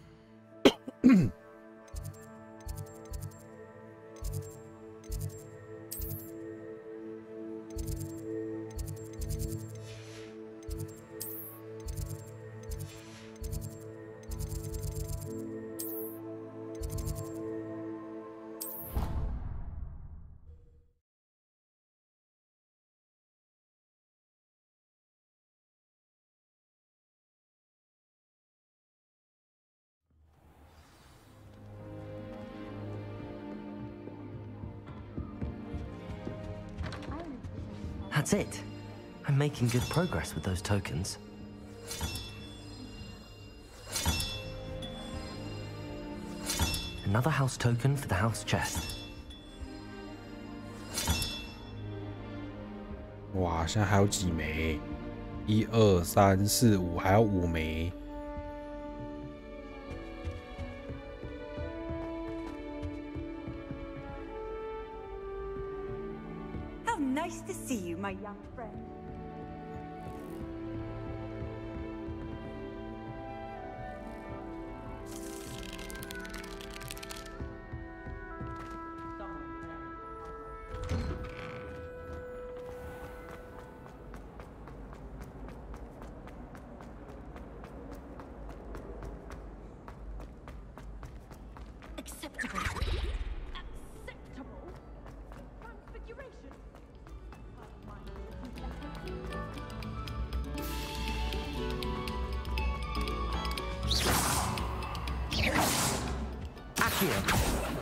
That's it. I'm making good progress with those tokens. Another house token for the house chest. 哇，现在还有几枚？1、2、3、4、5，还有5枚。 Nice to see you, my young friend. Acceptable.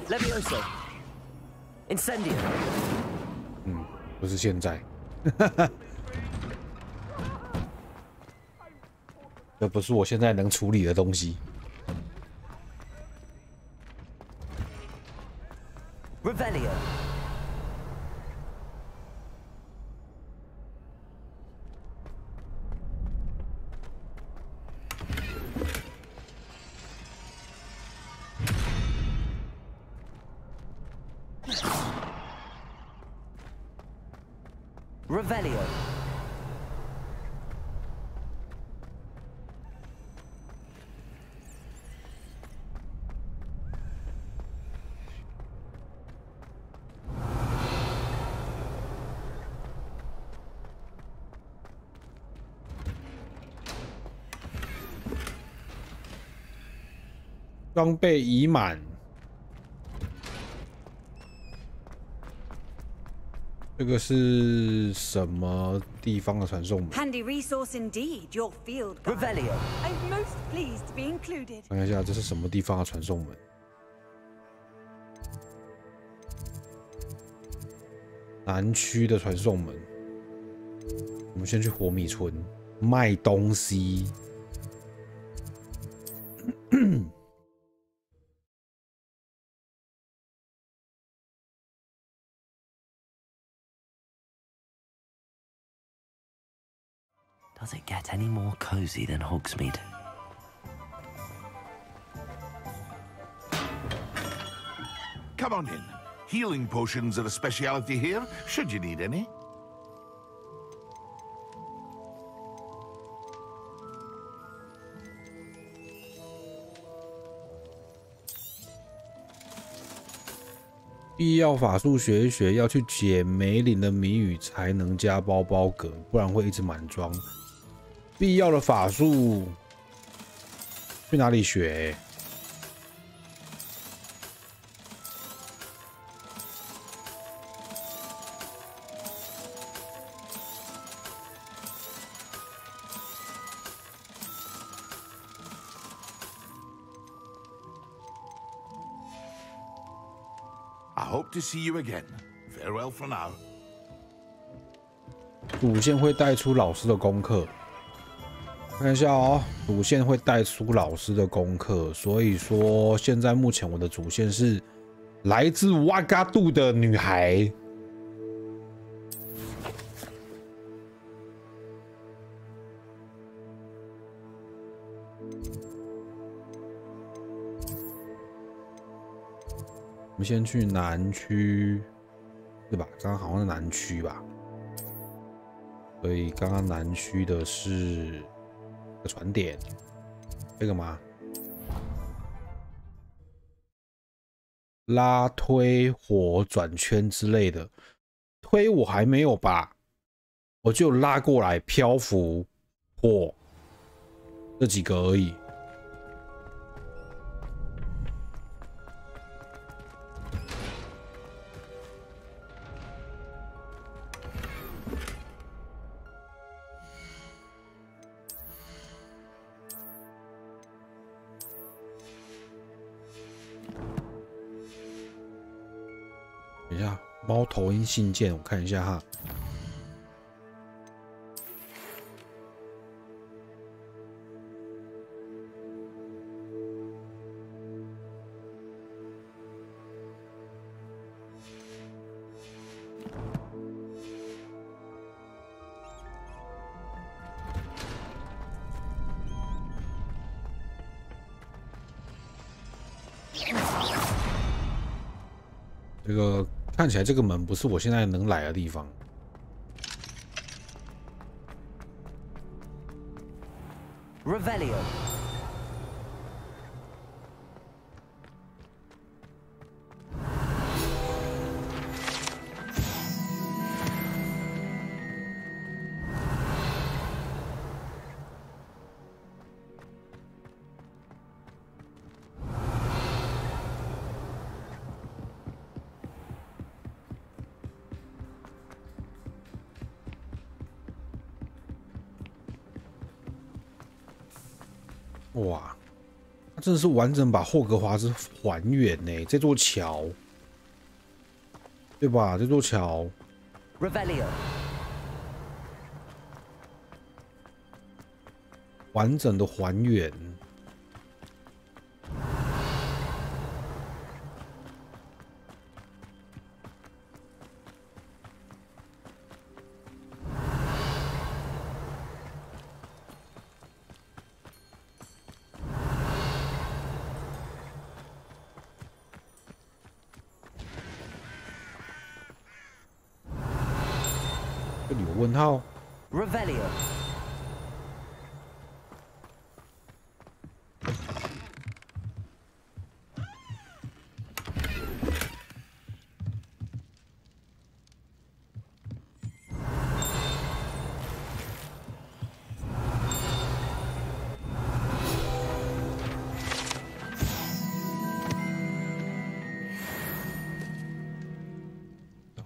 Levioso. Incendio. 不是现在。这不是我现在能处理的东西。Revelio. Revelio. 装备已满。这个是什么地方的传送门？ Handy resource indeed, your field guide. Revelio. I'm most pleased to be included. 看一下这是什么地方的传送门？南区的传送门。我们先去活米村卖东西。Does it get any more cozy than Hogsmeade? Come on in. Healing potions are a speciality here, should you need any. 必要法术学一学，要去解梅林的谜语才能加包包格，不然会一直满装。必要的法术去哪里学？I hope to see you again. Farewell for now. 主线会带出老师的功课，看一下哦。主线会带出老师的功课，所以说现在目前我的主线是来自瓦嘎杜的女孩。我们先去南区，对吧？刚刚好像是南区吧。所以刚刚南区的是个船点，这个吗？拉推火转圈之类的，推我还没有吧？我就拉过来漂浮火这几个而已。等一下，猫头鹰信件，我看一下哈。这个看起来这个门不是我现在能来的地方。Revelio. 哇，他真的是完整把霍格华兹还原呢，这座桥，对吧？这座桥 Revelio. 完整的还原。这里有问号。Revelio.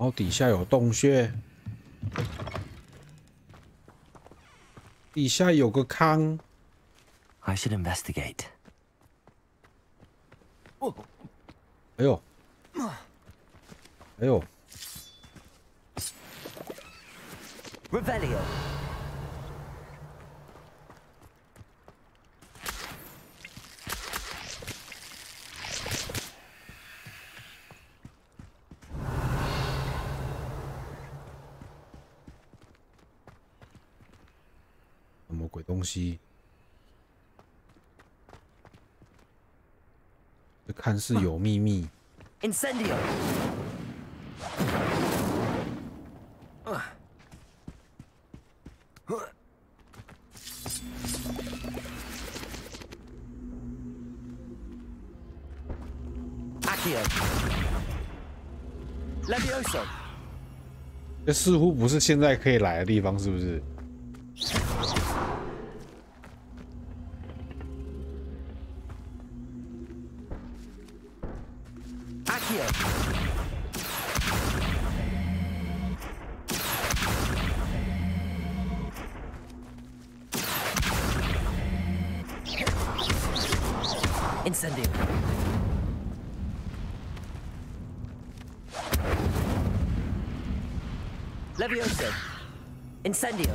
后底下有洞穴，底下有个坑。I should investigate. 哎呦，哎呦 Revelio. 什么鬼东西？这看似有秘密。Incendio. Accio. Levioso. 这似乎不是现在可以来的地方，是不是？ Incendio. Levioso. Incendio.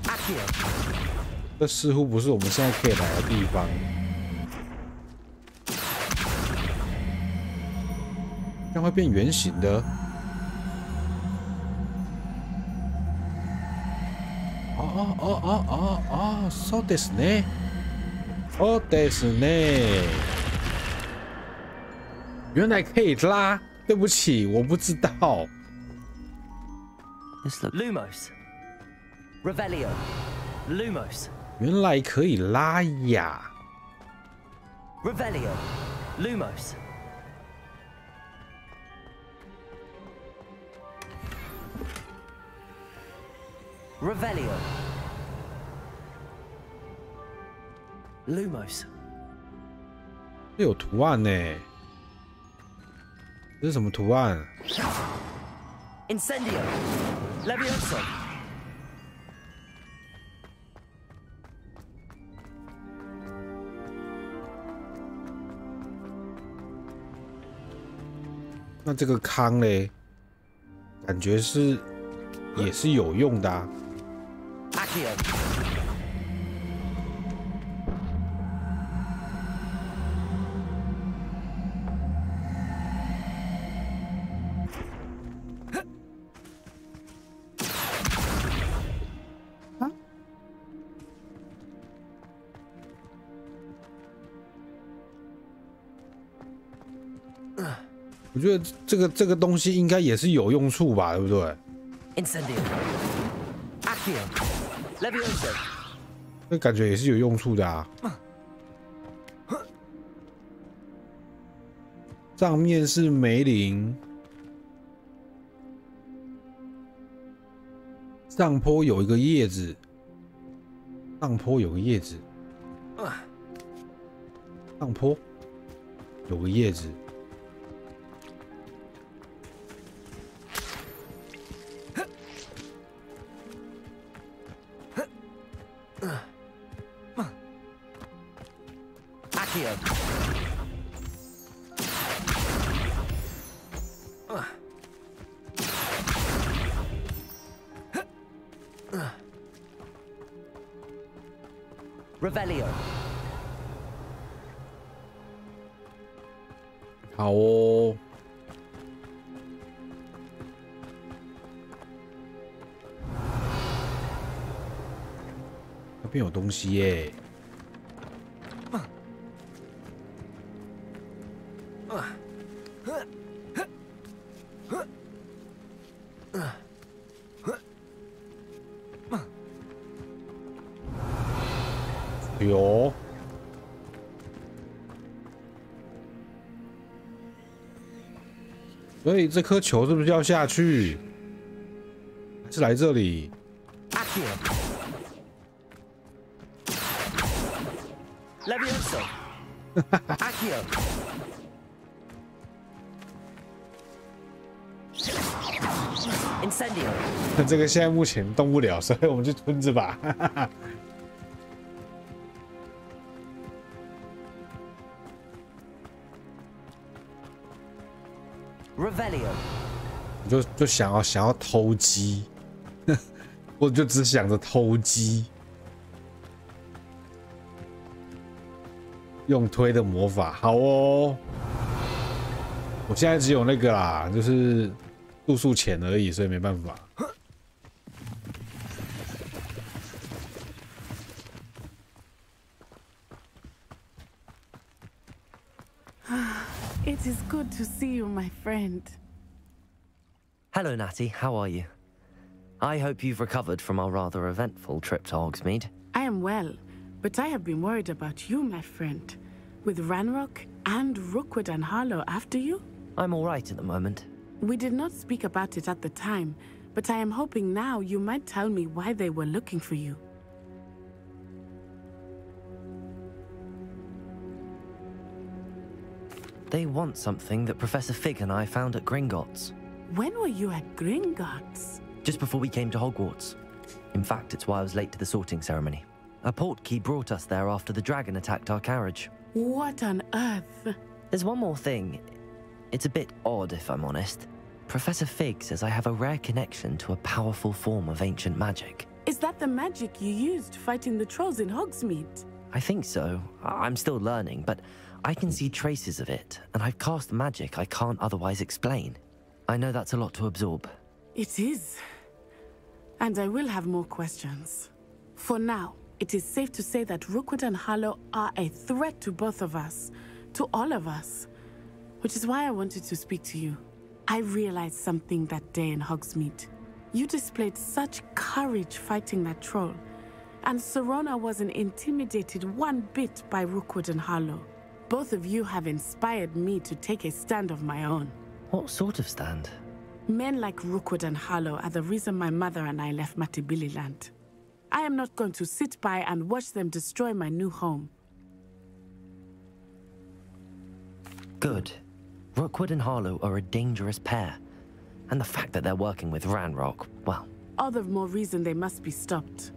Accio. 这似乎不是我们现在可以来的地方。这样会变圆形的。 そうですね。そうですね。原来可以拉，对不起，我不知道。Lumos. Revelio. Lumos. 原来可以拉呀。Revelio. Lumos. Revelio. Lumos. 这有图案呢。这是什么图案 ？Incendio. Levioso. 那这个康嘞，感觉是也是有用的啊。Accio.我觉得这个东西应该也是有用处吧，对不对 ？Incendio. Accio. Levioso. 那感觉也是有用处的啊。上面是梅林，上坡有一个叶子，上坡有个叶子，上坡有个叶子。 Accio. Revelio. 好哦。那边有东西耶。 有，所以这颗球是不是要下去？还是来这里？ Levioso. Accio. Incendio. 这个现在目前动不了，所以我们就吞着吧。Revelio. 就想要偷鸡，我就只想着偷鸡。用推的魔法，好哦。我现在只有那个啦，就是度数浅而已，所以没办法。It is good to see you, my friend. Hello, Natty. How are you? I hope you've recovered from our rather eventful trip to Hogsmeade. I am well, but I have been worried about you, my friend. With Ranrock and Rookwood and Harlow after you? I'm all right at the moment. We did not speak about it at the time, but I am hoping now you might tell me why they were looking for you. They want something that Professor Fig and I found at Gringotts. When were you at Gringotts? Just before we came to Hogwarts. In fact, it's why I was late to the sorting ceremony. A portkey brought us there after the dragon attacked our carriage. What on earth? There's one more thing. It's a bit odd, if I'm honest. Professor Fig says I have a rare connection to a powerful form of ancient magic. Is that the magic you used fighting the trolls in Hogsmeade? I think so. I'm still learning, but I can see traces of it, and I've cast magic I can't otherwise explain. I know that's a lot to absorb. It is. And I will have more questions. For now, it is safe to say that Rookwood and Harlow are a threat to both of us, to all of us. Which is why I wanted to speak to you. I realized something that day in Hogsmeade. You displayed such courage fighting that troll, and Serona wasn't intimidated one bit by Rookwood and Harlow. Both of you have inspired me to take a stand of my own. What sort of stand? Men like Rookwood and Harlow are the reason my mother and I left Matabeleland. I am not going to sit by and watch them destroy my new home. Good. Rookwood and Harlow are a dangerous pair. And the fact that they're working with Ranrock, well... All the more reason they must be stopped.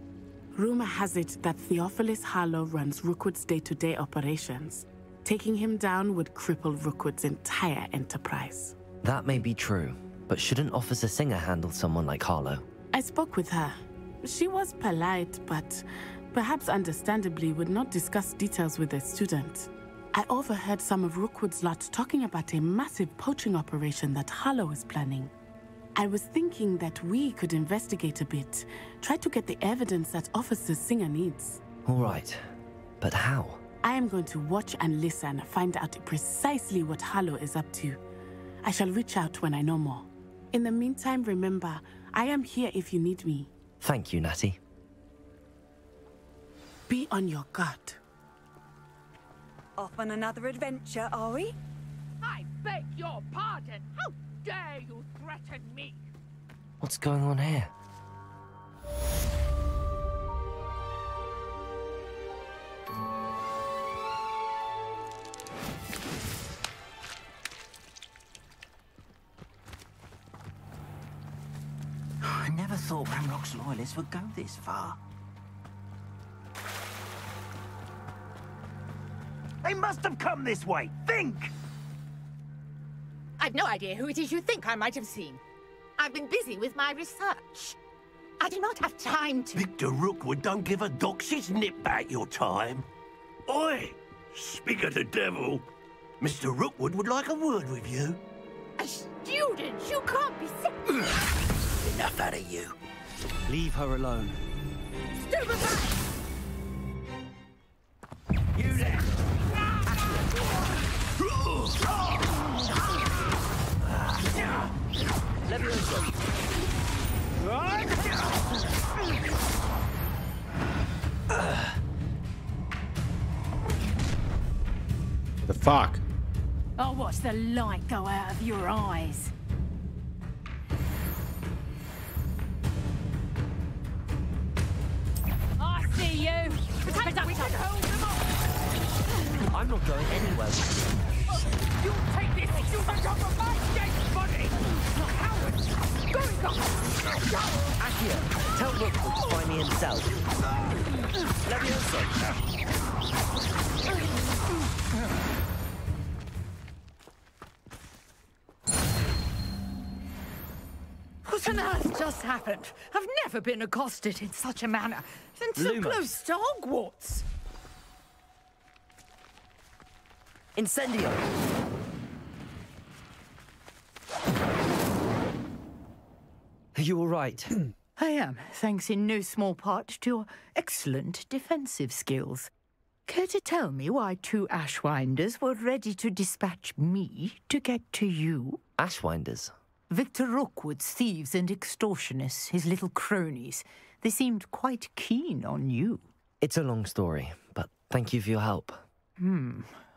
Rumor has it that Theophilus Harlow runs Rookwood's day-to-day operations. Taking him down would cripple Rookwood's entire enterprise. That may be true, but shouldn't Officer Singer handle someone like Harlow? I spoke with her. She was polite, but perhaps understandably would not discuss details with a student. I overheard some of Rookwood's lot talking about a massive poaching operation that Harlow is planning. I was thinking that we could investigate a bit, try to get the evidence that Officer Singer needs. All right, but how? I am going to watch and listen, find out precisely what Harlow is up to. I shall reach out when I know more. In the meantime, remember, I am here if you need me. Thank you, Natty. Be on your guard. Off on another adventure, are we? I beg your pardon. How dare you threaten me? What's going on here? I never thought Ranrock's loyalists would go this far. They must have come this way! Think! I've no idea who it is you think I might have seen. I've been busy with my research. I do not have time to... Victor Rookwood don't give a doxy's nip back your time. Oi! Speak of the devil. Mr. Rookwood would like a word with you. A student? You can't be sick. Enough out of you. Leave her alone. Stupefy! You there! The fuck? I'll watch the light go out of your eyes. I see you. We can hold them off. I'm not going anywhere with you. You take this! You went off of my dead body! Coward! Going off! Accio, tell Rookwood to find me himself. Levioso. What on earth just happened? I've never been accosted in such a manner since so close to Hogwarts. Incendio! Are you all right? I am, thanks in no small part to your excellent defensive skills. Care to tell me why 2 Ashwinders were ready to dispatch me to get to you? Ashwinders? Victor Rookwood's thieves and extortionists, his little cronies. They seemed quite keen on you. It's a long story, but thank you for your help.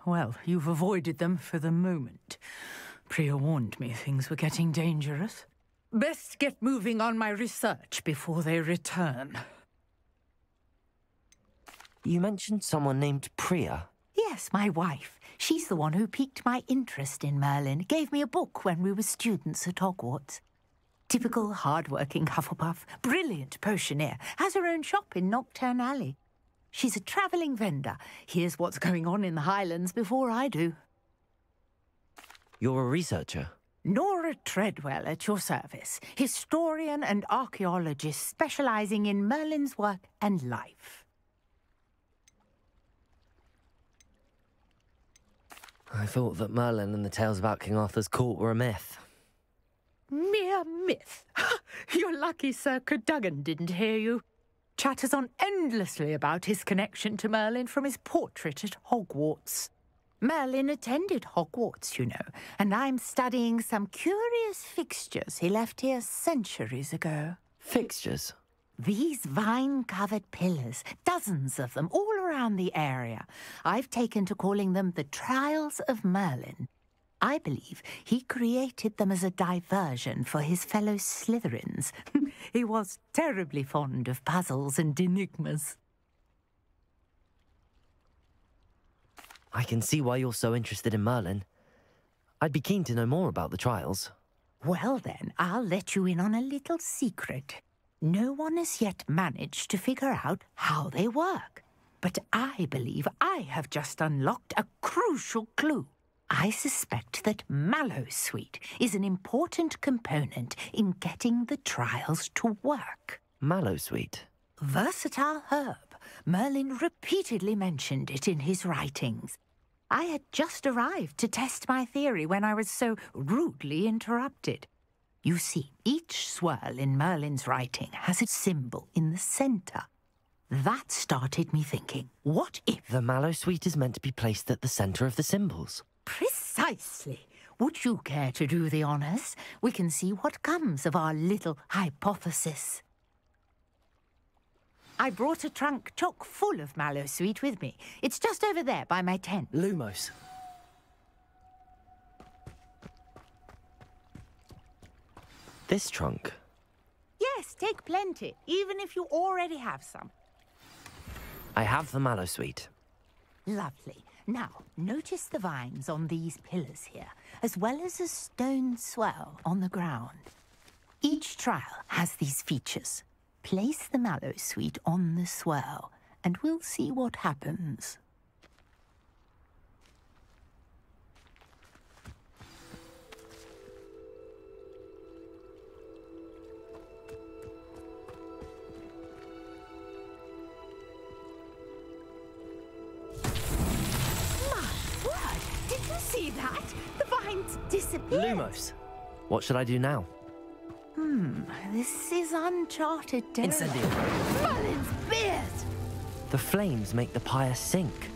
Well, you've avoided them for the moment. Priya warned me things were getting dangerous. Best get moving on my research before they return. You mentioned someone named Priya. Yes, my wife. She's the one who piqued my interest in Merlin. Gave me a book when we were students at Hogwarts. Typical hard-working Hufflepuff, brilliant potioneer, has her own shop in Knockturn Alley. She's a travelling vendor. Hears what's going on in the Highlands before I do. You're a researcher? Nora Treadwell at your service. Historian and archaeologist specialising in Merlin's work and life. I thought that Merlin and the tales about King Arthur's court were a myth. Mere myth. You're lucky Sir Cadogan didn't hear you. Chatters on endlessly about his connection to Merlin from his portrait at Hogwarts. Merlin attended Hogwarts, you know, and I'm studying some curious fixtures he left here centuries ago. Fixtures? These vine-covered pillars, dozens of them, all around the area. I've taken to calling them the Trials of Merlin. I believe he created them as a diversion for his fellow Slytherins. He was terribly fond of puzzles and enigmas. I can see why you're so interested in Merlin. I'd be keen to know more about the trials. Well then, I'll let you in on a little secret. No one has yet managed to figure out how they work. But I believe I have just unlocked a crucial clue. I suspect that Mallowsweet is an important component in getting the trials to work. Mallowsweet? Versatile herb. Merlin repeatedly mentioned it in his writings. I had just arrived to test my theory when I was so rudely interrupted. You see, each swirl in Merlin's writing has a symbol in the centre. That started me thinking, what if... The Mallowsweet is meant to be placed at the centre of the symbols. Precisely. Would you care to do the honours? We can see what comes of our little hypothesis. I brought a trunk chock full of Mallowsweet with me. It's just over there by my tent. Lumos. This trunk? Yes, take plenty, even if you already have some. I have the Mallowsweet. Lovely. Now, notice the vines on these pillars here, as well as a stone swell on the ground. Each trial has these features. Place the Mallowsweet on the swell, and we'll see what happens. See that? The vines disappeared. Lumos. What should I do now? This is uncharted territory. Incendio. Merlin's beard! The flames make the pyre sink.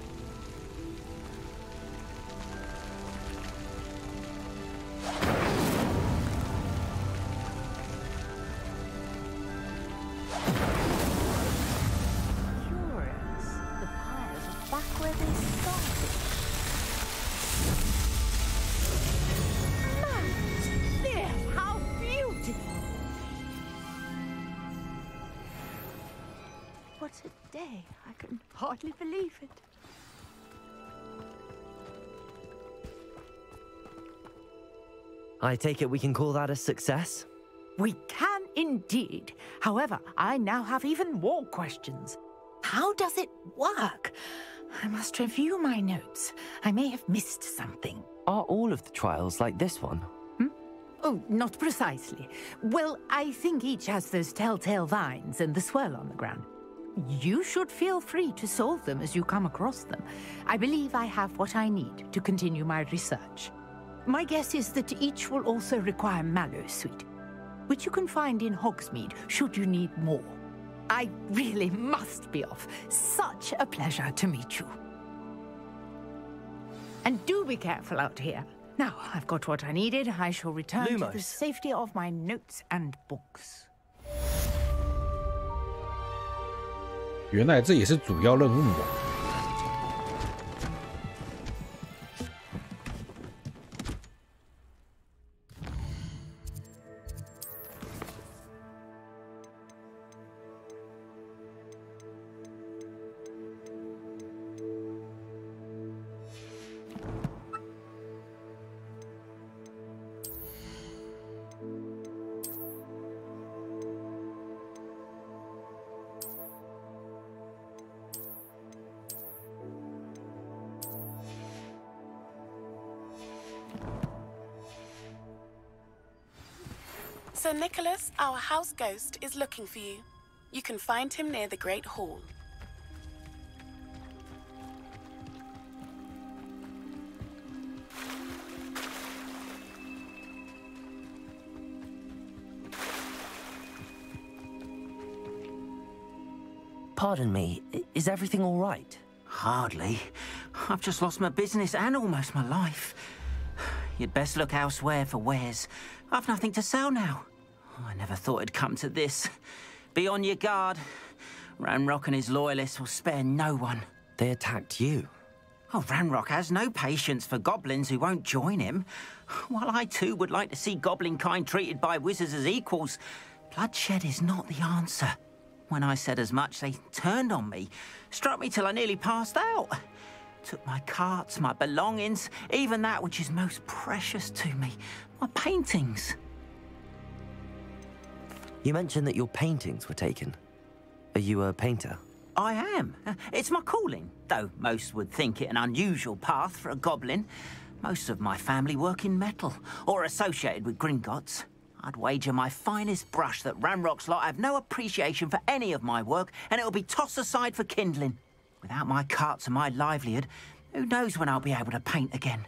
Curious. The pyres are back where they started. How beautiful! What a day. I can hardly believe it. I take it we can call that a success? We can indeed. However, I now have even more questions. How does it work? I must review my notes. I may have missed something. Are all of the trials like this one? Oh, not precisely. Well, I think each has those telltale vines and the swirl on the ground. You should feel free to solve them as you come across them. I believe I have what I need to continue my research. My guess is that each will also require mallow sweet, which you can find in Hogsmeade should you need more. I really must be off. Such a pleasure to meet you. And do be careful out here. Now, I've got what I needed. I shall return to the safety of my notes and books. 原来这也是主要任务啊！Sir Nicholas, our house ghost, is looking for you. You can find him near the Great Hall. Pardon me, is everything all right? Hardly. I've just lost my business and almost my life. You'd best look elsewhere for wares. I've nothing to sell now. I never thought it'd come to this. Be on your guard. Ranrock and his loyalists will spare no one. They attacked you? Oh, Ranrock has no patience for goblins who won't join him. While I too would like to see goblin kind treated by wizards as equals, bloodshed is not the answer. When I said as much, they turned on me, struck me till I nearly passed out. Took my carts, my belongings, even that which is most precious to me, my paintings. You mentioned that your paintings were taken. Are you a painter? I am. It's my calling, though most would think it an unusual path for a goblin. Most of my family work in metal, or associated with Gringotts. I'd wager my finest brush that Ranrock's lot have no appreciation for any of my work, and it'll be tossed aside for kindling. Without my carts and my livelihood, who knows when I'll be able to paint again?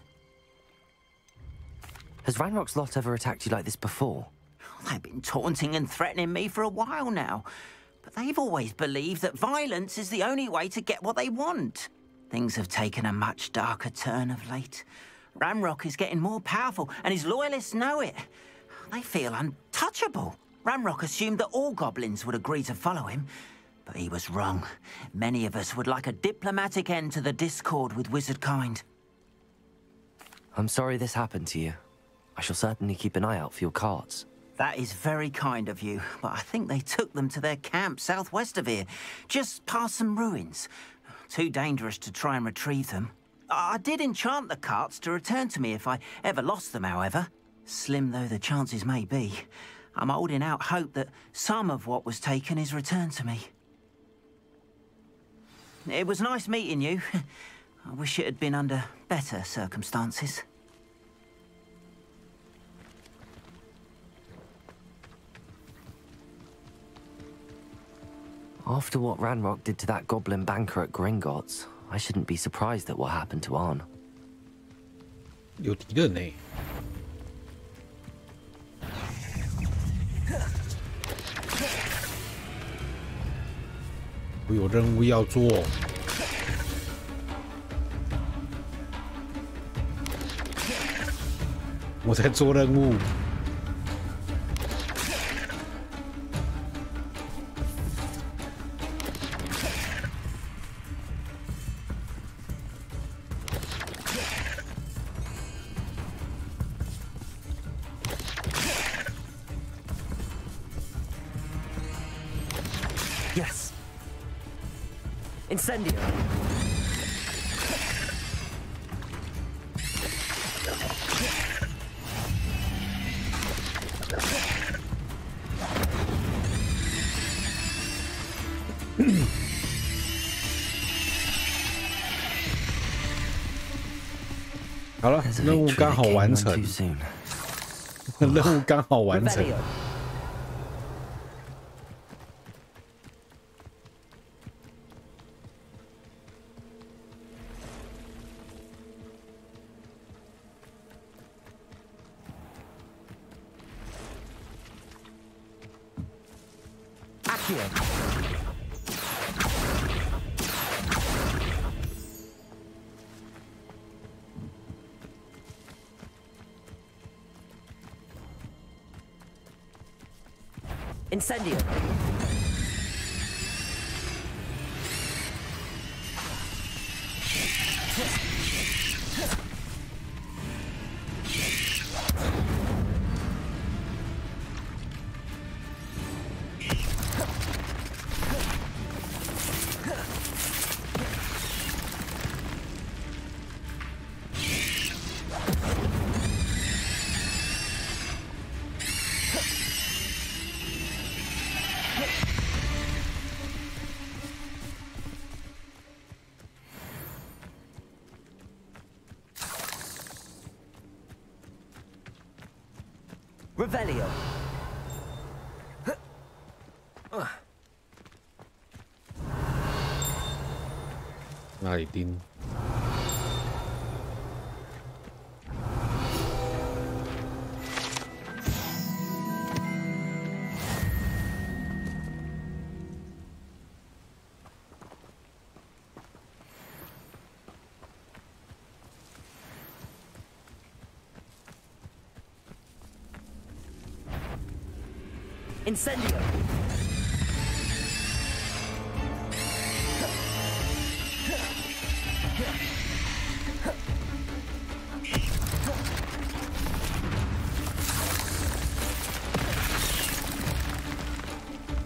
Has Ranrock's lot ever attacked you like this before? They've been taunting and threatening me for a while now. But they've always believed that violence is the only way to get what they want. Things have taken a much darker turn of late. Ranrock is getting more powerful, and his loyalists know it. They feel untouchable. Ranrock assumed that all goblins would agree to follow him, but he was wrong. Many of us would like a diplomatic end to the discord with wizard kind. I'm sorry this happened to you. I shall certainly keep an eye out for your carts. That is very kind of you, but I think they took them to their camp southwest of here, just past some ruins. Too dangerous to try and retrieve them. I did enchant the carts to return to me if I ever lost them, however. Slim though the chances may be, I'm holding out hope that some of what was taken is returned to me. It was nice meeting you. I wish it had been under better circumstances. After what Ranrock did to that goblin banker at Gringotts, I shouldn't be surprised at what happened to Arn. 有敌人呢。我有任务要做。我在做任务。Yes. Incendio. 好了，任务刚好完成。任务刚好完成。Incendio. Revelio. 哪里钉？ Incendio.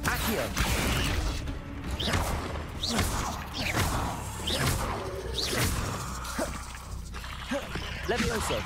Accio. Levioso.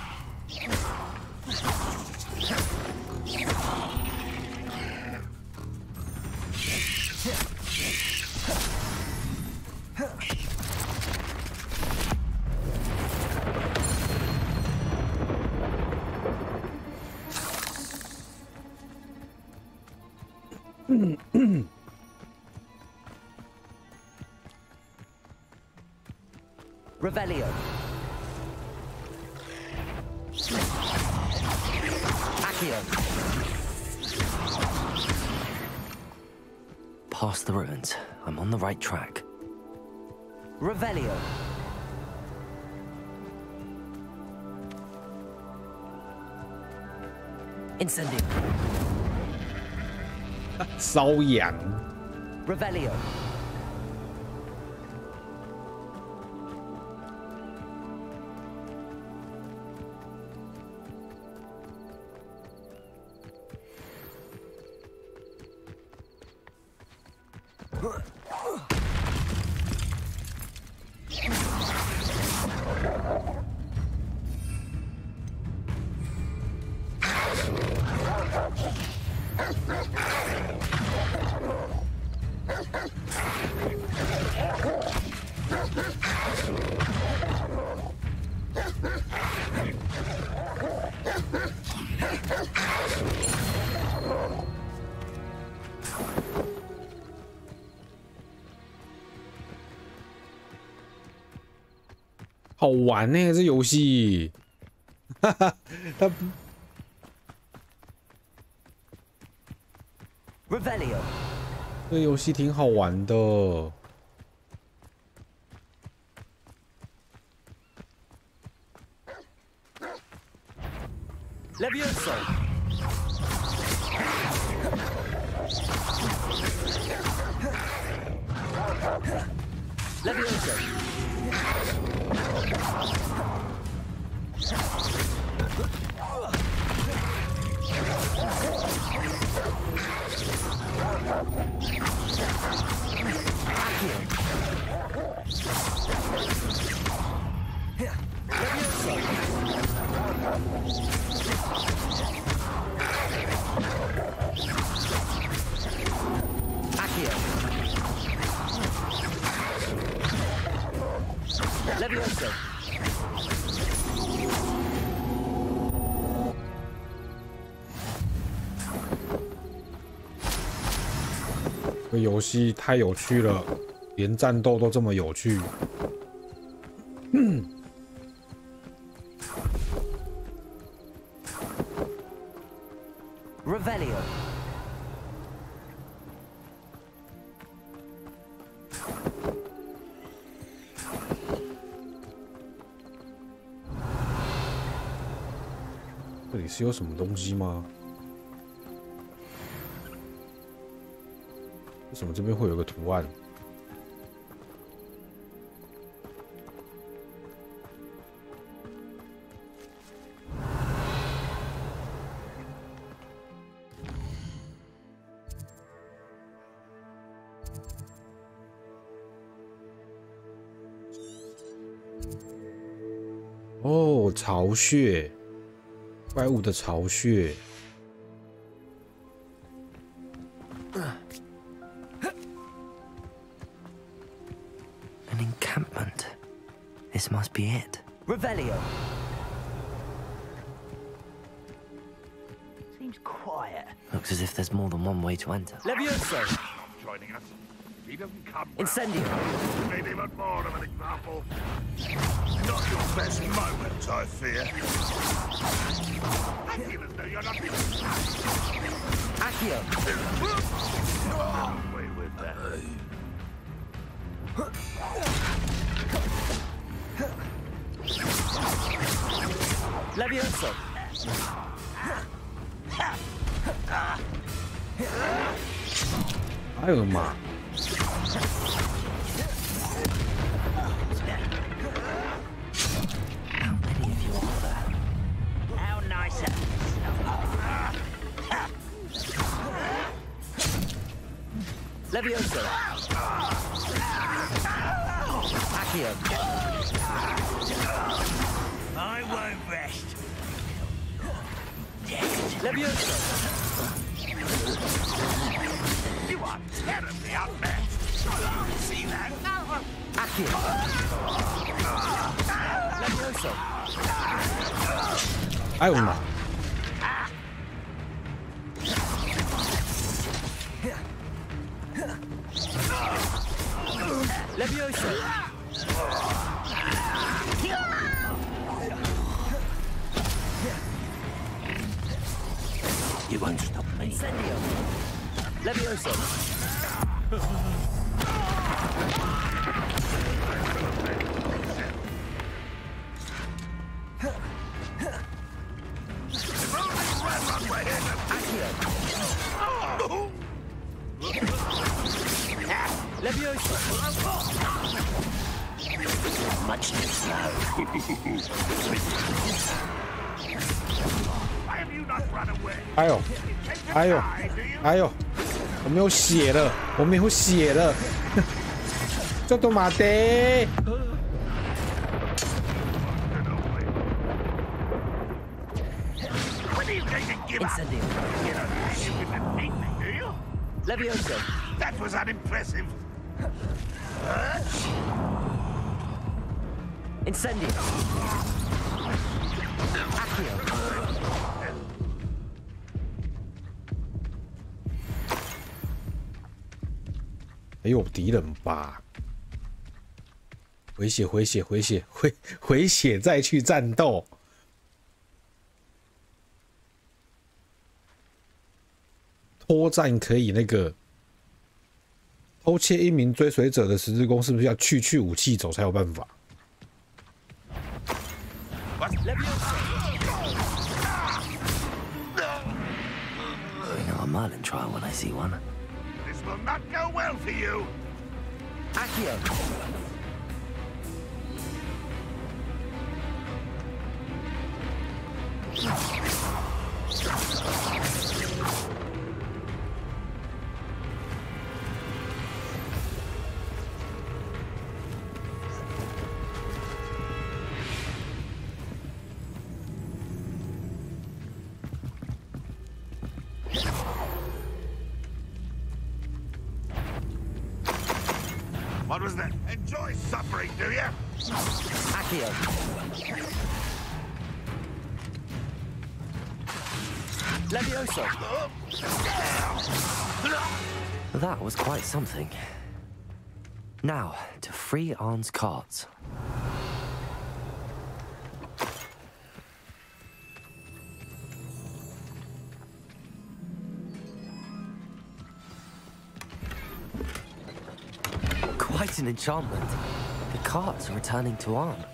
Revelio. Accio. Past the ruins. I'm on the right track. Revelio. Incendio. 瘙痒。Revelio.好玩呢、这游戏，哈哈，它 Revelio. 这游戏挺好玩的。Levioso. Levioso. Levioso。这游戏太有趣了，连战斗都这么有趣。Revelio。这里是有什么东西吗？为什么这边会有个图案？哦，巢穴，怪物的巢穴。An encampment. This must be it. Revelio. Seems quiet. Looks as if there's more than one way to enter. Levioso. Joining us. He doesn't come. Incendio. Made even more of an example. Not your best moment, I fear. I feel as though you're not being. Accio. Away with that. Levioso. 哎呦我的妈！ How nice. Levioso. Accio. I won't rest. Levioso. You are terribly outmatched. See that? Accio. Levioso. 哎呦我的妈！ Levioso. You won't stop me. Incendio. Levioso. Levioso. Much too slow. Why have you not run away? 哎呦，哎呦，哎呦，我没有血了，我没有血了，这都马得。 Incendio. You don't shoot and hate me, do you? Levioso. That was unimpressive. Incendio. Accio. 没有敌人吧？回血，回血，回血，回血，再去战斗。脱战可以那个偷窃一名追随者的十字弓，是不是要去武器走才有办法？ You know, I might try when I see one. This will not go well for you. Accio. What was that? Enjoy suffering, do you? Accio. Levioso. That was quite something. Now, to free Arn's carts. Quite an enchantment. The carts are returning to Arn.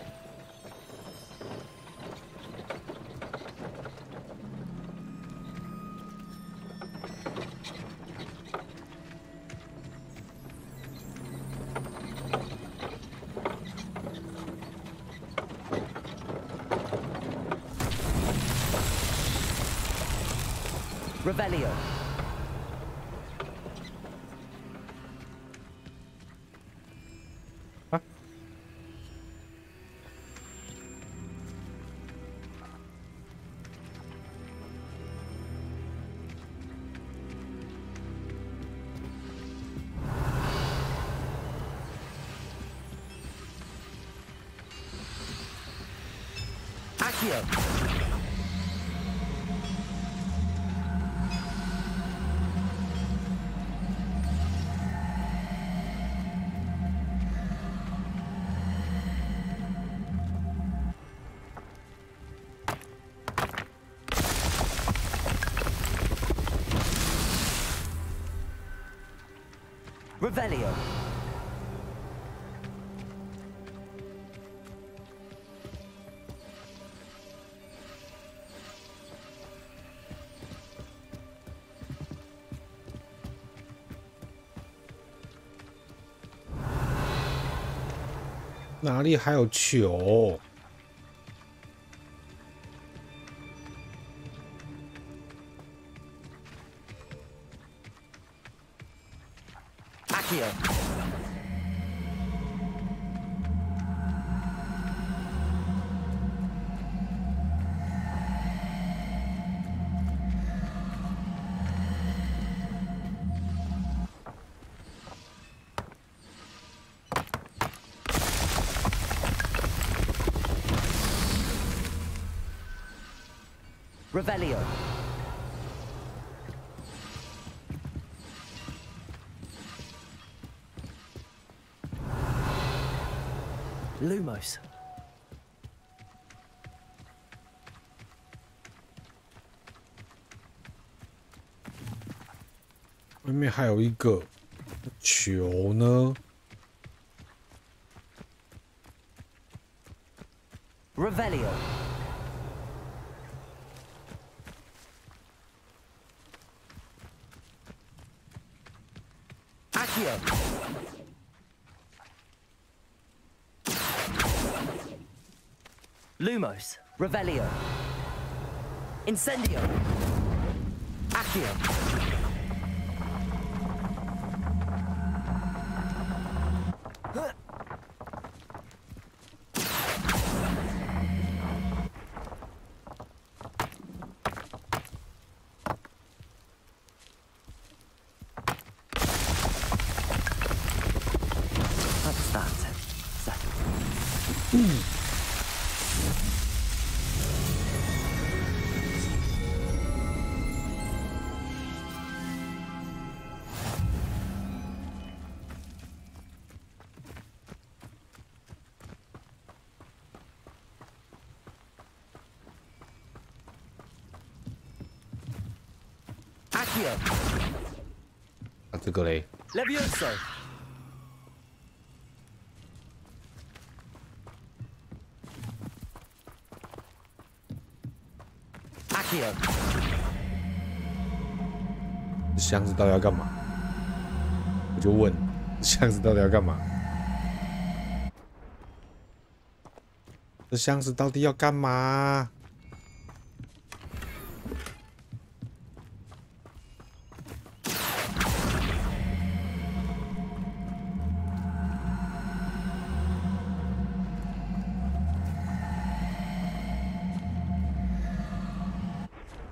Revelio. Accio. Revelio. Accio. 哪里还有球？Accio. Revelio. Lumos. 外面还有一个球呢。Revelio. Accio. Lumos. Revelio. Incendio. Accio. That's that. Settled. Accio. 啊，这个嘞 Levioso. Accio. 这箱子到底要干嘛？我就问，这箱子到底要干嘛？这箱子到底要干嘛？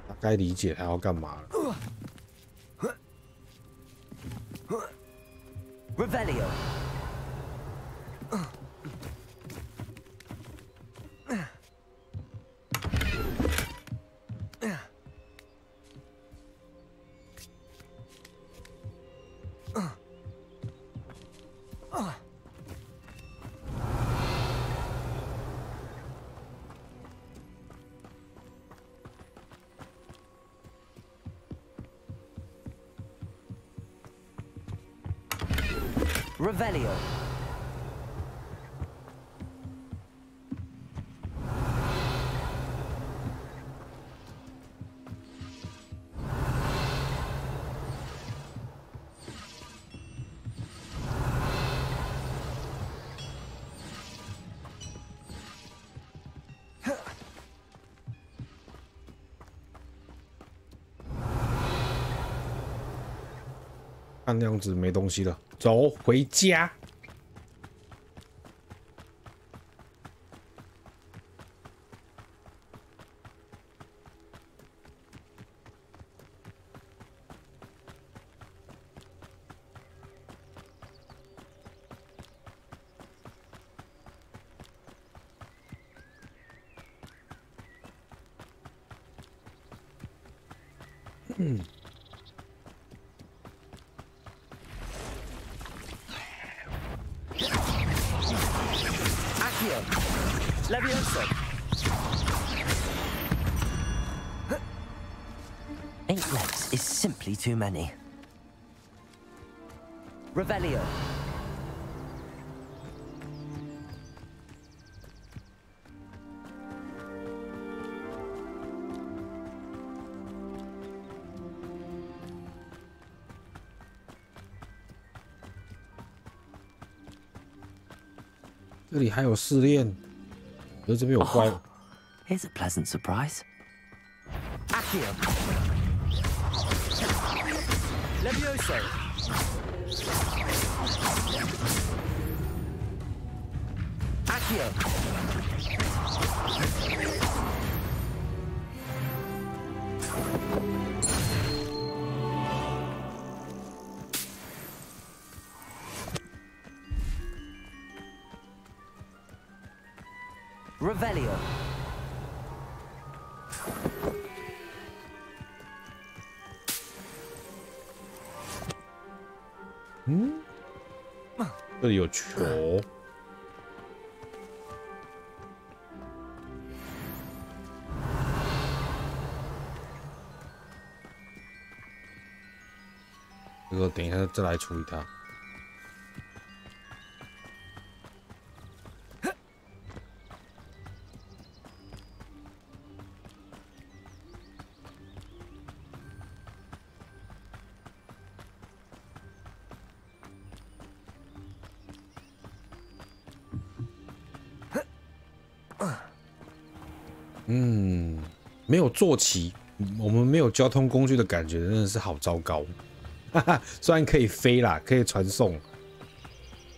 大概理解他要干嘛了。 Revelio. Revelio.看那样子没东西了，走回家。Levioso. 8 legs is simply too many. Revelio.这里还有试炼，可是这边有怪。Here's a pleasant surprise. Accio. Levioso. Accio. Revelio. Hmm? 这里有球。这个等一下再来处理它。没有坐骑，我们没有交通工具的感觉，真的是好糟糕。哈哈，虽然可以飞啦，可以传送，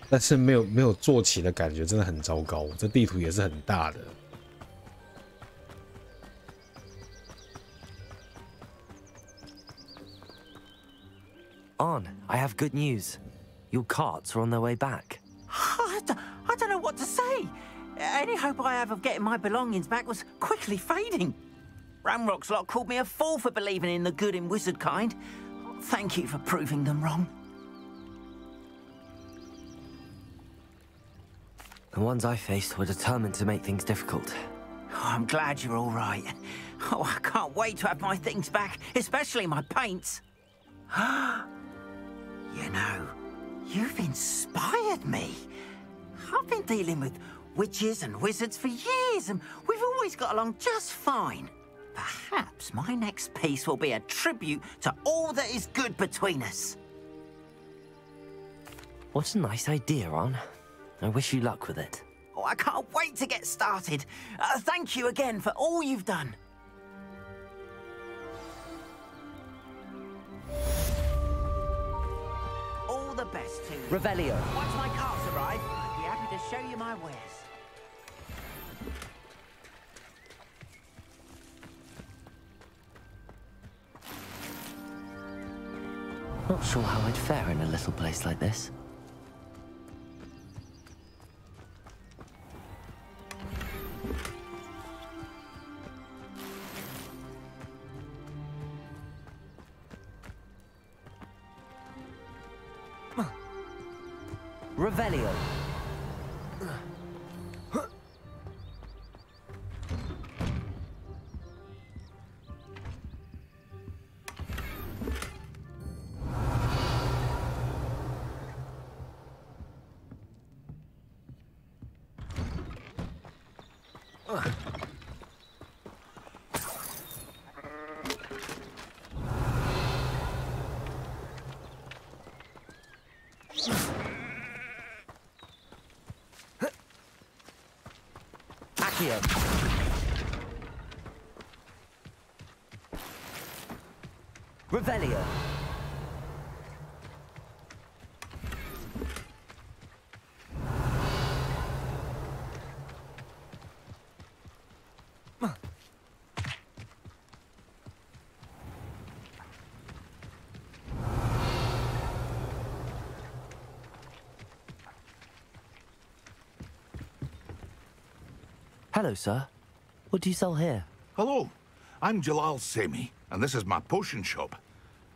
但是没有坐骑的感觉，真的很糟糕。这地图也是很大的。On, I have good news. Your carts are on their way back. I don't know what to say. Any hope I have of getting my belongings back was quickly fading. Ramrock's lot called me a fool for believing in the good in wizard kind. Thank you for proving them wrong. The ones I faced were determined to make things difficult. Oh, I'm glad you're all right. Oh, I can't wait to have my things back, especially my paints. You know, you've inspired me. I've been dealing with witches and wizards for years, and we've always got along just fine. Perhaps my next piece will be a tribute to all that is good between us. What a nice idea, Ron. I wish you luck with it. Oh, I can't wait to get started. Thank you again for all you've done. All the best to you. Revelio. Once my carts arrive, I'd be happy to show you my wares. Not sure how I'd fare in a little place like this. Revelio. Accio. Revelio. Hello, sir. What do you sell here? Hello, I'm Jalal Semi, and this is my potion shop.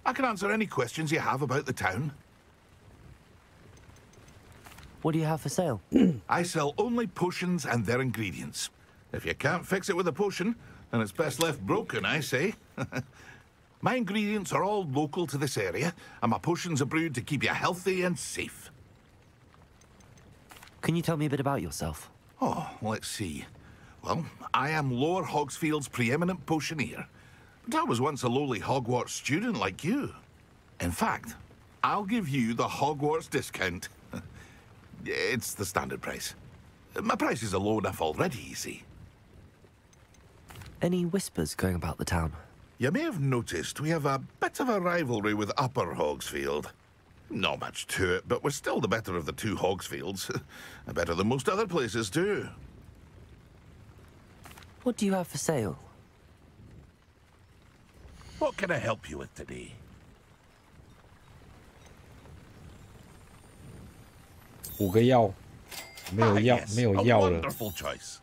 I can answer any questions you have about the town. What do you have for sale? I sell only potions and their ingredients. If you can't fix it with a potion, then it's best left broken, I say. My ingredients are all local to this area, and my potions are brewed to keep you healthy and safe. Can you tell me a bit about yourself? Oh, let's see. Well, I am Lower Hogsfield's preeminent potioneer. But I was once a lowly Hogwarts student like you. In fact, I'll give you the Hogwarts discount. It's the standard price. My prices are low enough already, you see. Any whispers going about the town? You may have noticed we have a bit of a rivalry with Upper Hogsfield. Not much to it, but we're still the better of the two Hogsfields. Better than most other places, too. What do you have for sale? What can I help you with today? 5个药，没有药， yes, 没有 a 药了。 wonderful choice.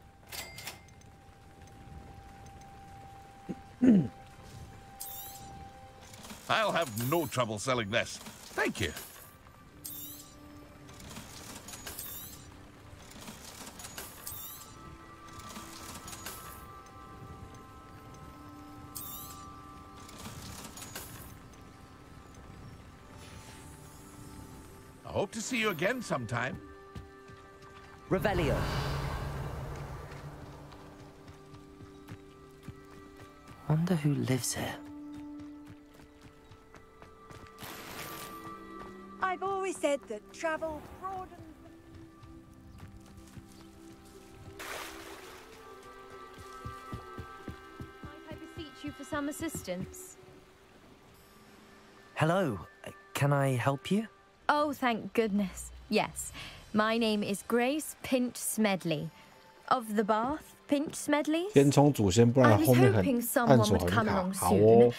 I'll have no trouble selling this. Thank you. I hope to see you again sometime. Revelio. Wonder who lives here. I've always said that travel broadens. Might I beseech you for some assistance? Hello. Can I help you? Oh, thank goodness. Yes. My name is Grace Pinch Smedley. Of the Bath Pinch Smedleys? 先冲祖先，不 I 然 was 后面很 hoping 暗 someone 锁 would 很 come 卡。 along 好 soon. 哦。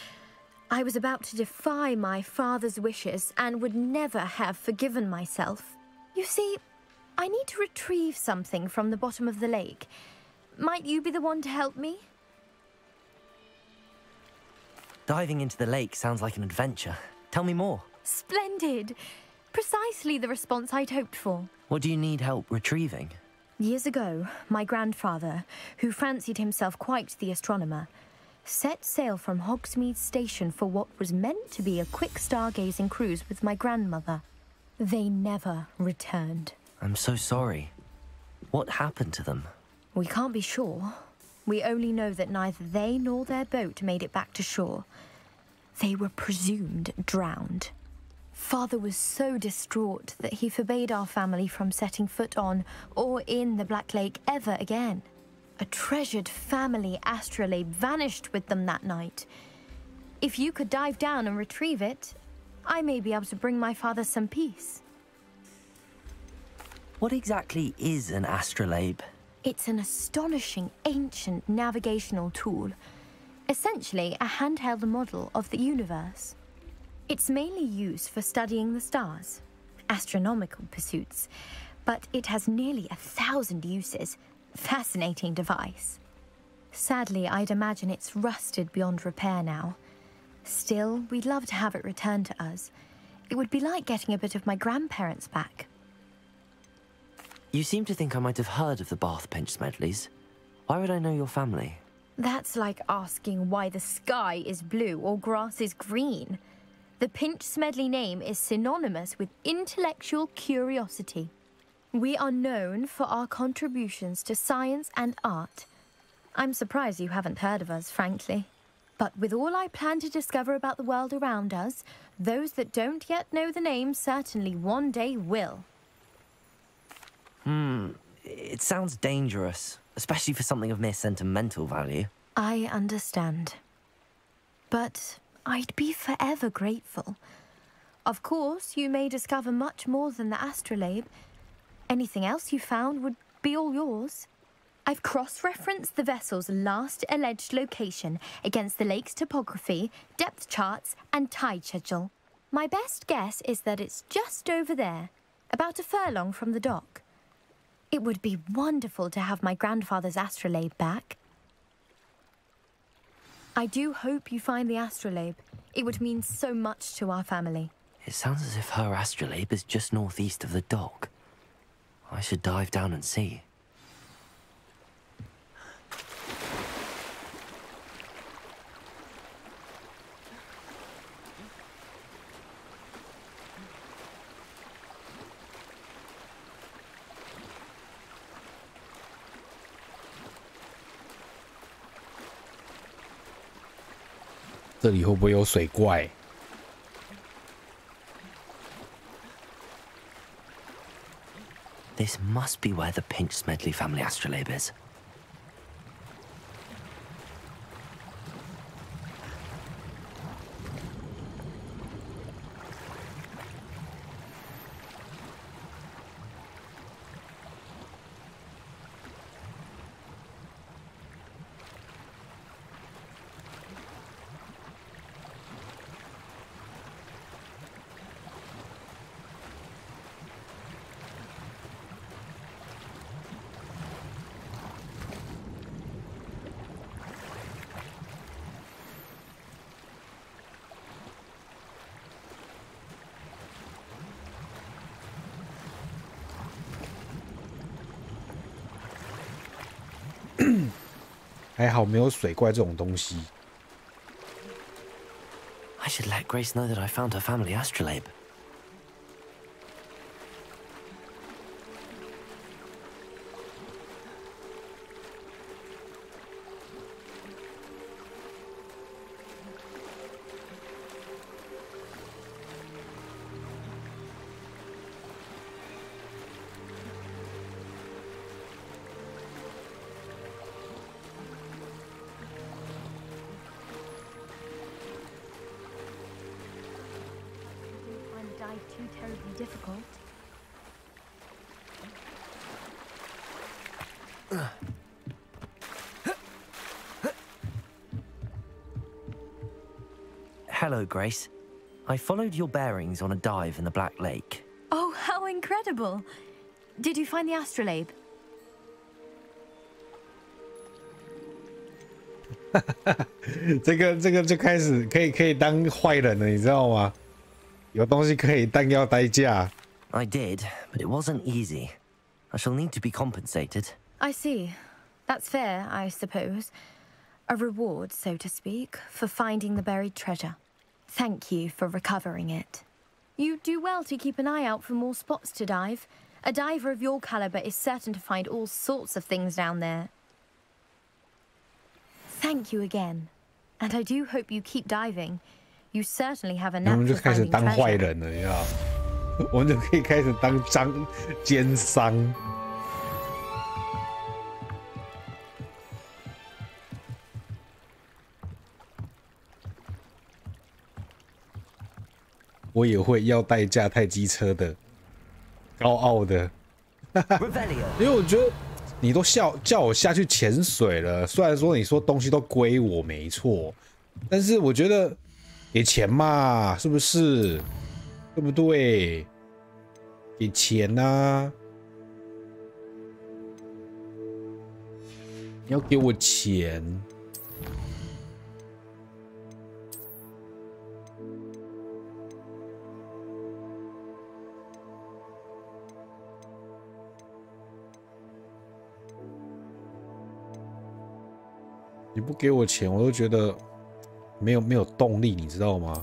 I was about to defy my father's wishes and would never have forgiven myself. You see, I need to retrieve something from the bottom of the lake. Might you be the one to help me? Diving into the lake sounds like an adventure. Tell me more. Splendid! Precisely the response I'd hoped for. What do you need help retrieving? Years ago, my grandfather, who fancied himself quite the astronomer, set sail from Hogsmeade Station for what was meant to be a quick stargazing cruise with my grandmother. They never returned. I'm so sorry. What happened to them? We can't be sure. We only know that neither they nor their boat made it back to shore. They were presumed drowned. Father was so distraught that he forbade our family from setting foot on or in the Black Lake ever again. A treasured family astrolabe vanished with them that night. If you could dive down and retrieve it, I may be able to bring my father some peace. What exactly is an astrolabe? It's an astonishing ancient navigational tool. Essentially, a handheld model of the universe. It's mainly used for studying the stars, astronomical pursuits, but it has nearly 1,000 uses. Fascinating device. Sadly, I'd imagine it's rusted beyond repair now. Still, we'd love to have it returned to us. It would be like getting a bit of my grandparents back. You seem to think I might have heard of the Bath Pinch Smedleys. Why would I know your family? That's like asking why the sky is blue or grass is green. The Pinch Smedley name is synonymous with intellectual curiosity. We are known for our contributions to science and art. I'm surprised you haven't heard of us, frankly. But with all I plan to discover about the world around us, those that don't yet know the name certainly one day will. It sounds dangerous, especially for something of mere sentimental value. I understand. But I'd be forever grateful. Of course, you may discover much more than the astrolabe. Anything else you found would be all yours. I've cross-referenced the vessel's last alleged location against the lake's topography, depth charts, and tide schedule. My best guess is that it's just over there, about a furlong from the dock. It would be wonderful to have my grandfather's astrolabe back. I do hope you find the astrolabe. It would mean so much to our family. It sounds as if her astrolabe is just northeast of the dock. I should dive down and see. 这里会不会有水怪？ This must be where the Pinch Smedley family astrolabe is.还好没有水怪这种东西。 I should let Grace know that I found her family astrolabe. Too terribly difficult. Hello, Grace. I followed your bearings on a dive in the Black Lake. Oh, how incredible! Did you find the astrolabe? 这个就开始可以当坏人了，你知道吗？ 有东西可以但要代价。 I did, but it wasn't easy. I shall need to be compensated. I see. That's fair, I suppose. A reward, so to speak, for finding the buried treasure. Thank you for recovering it. You do well to keep an eye out for more spots to dive. A diver of your caliber is certain to find all sorts of things down there. Thank you again. And I do hope you keep diving. You certainly have a knack for finding treasure. 我们就开始当坏人了，你知道？我们就可以开始当奸商。我也会要代驾太机车的，高傲的。因为我觉得你都叫我下去潜水了，虽然说你说东西都归我没错，但是我觉得。 给钱嘛，是不是？对不对？给钱啊！你要给我钱。你不给我钱，我都觉得没有动力，你知道吗？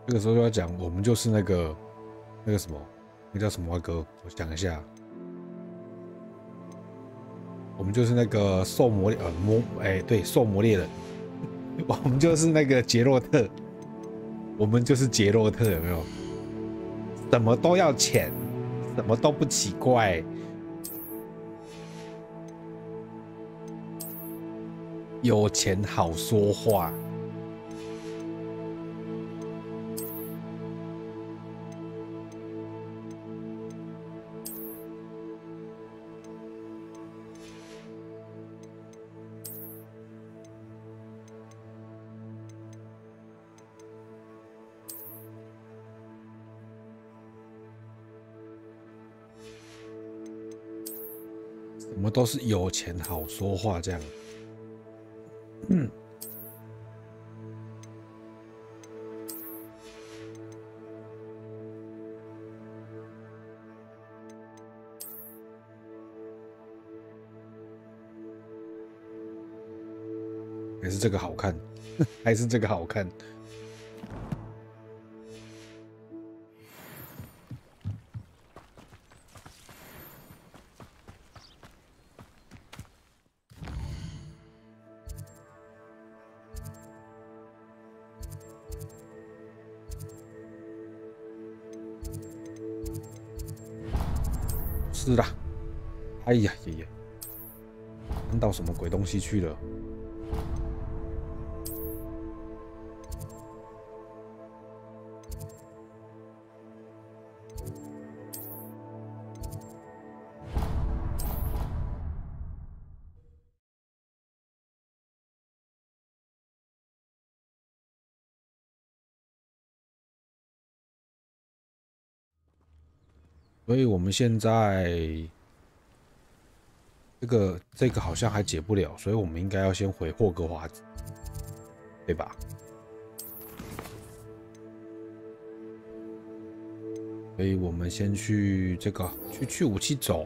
这个时候就要讲，我们就是那个什么，那叫什么歌？我想一下，我们就是那个兽魔对，兽魔猎人，我们就是那个杰洛特，我们就是杰洛特，有没有？什么都要钱，什么都不奇怪，有钱好说话。什么都是有钱好说话这样。还是这个好看，还是这个好看。是啦，哎呀爷爷，看到什么鬼东西去了？所以我们现在这个好像还解不了，所以我们应该要先回霍格华兹，对吧？所以我们先去这个去武器走。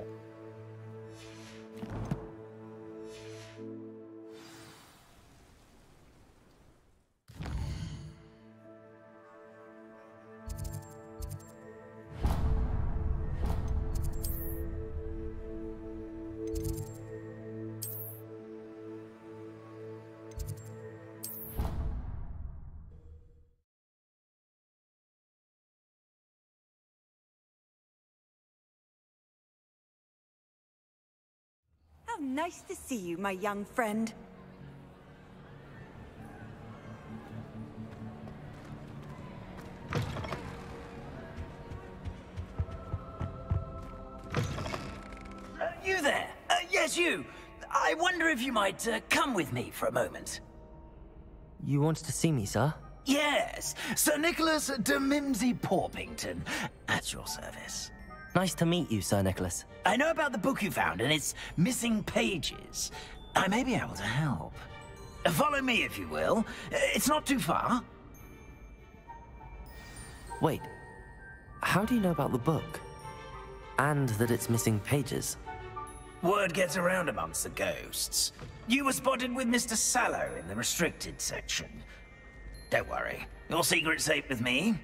How nice to see you, my young friend. You there? Yes, you. I wonder if you might come with me for a moment. You wanted to see me, sir? Yes, Sir Nicholas de Mimsy Porpington, at your service. Nice to meet you, Sir Nicholas. I know about the book you found and its missing pages. I may be able to help. Follow me, if you will. It's not too far. Wait, how do you know about the book? And that it's missing pages? Word gets around amongst the ghosts. You were spotted with Mr. Sallow in the restricted section. Don't worry, your secret's safe with me.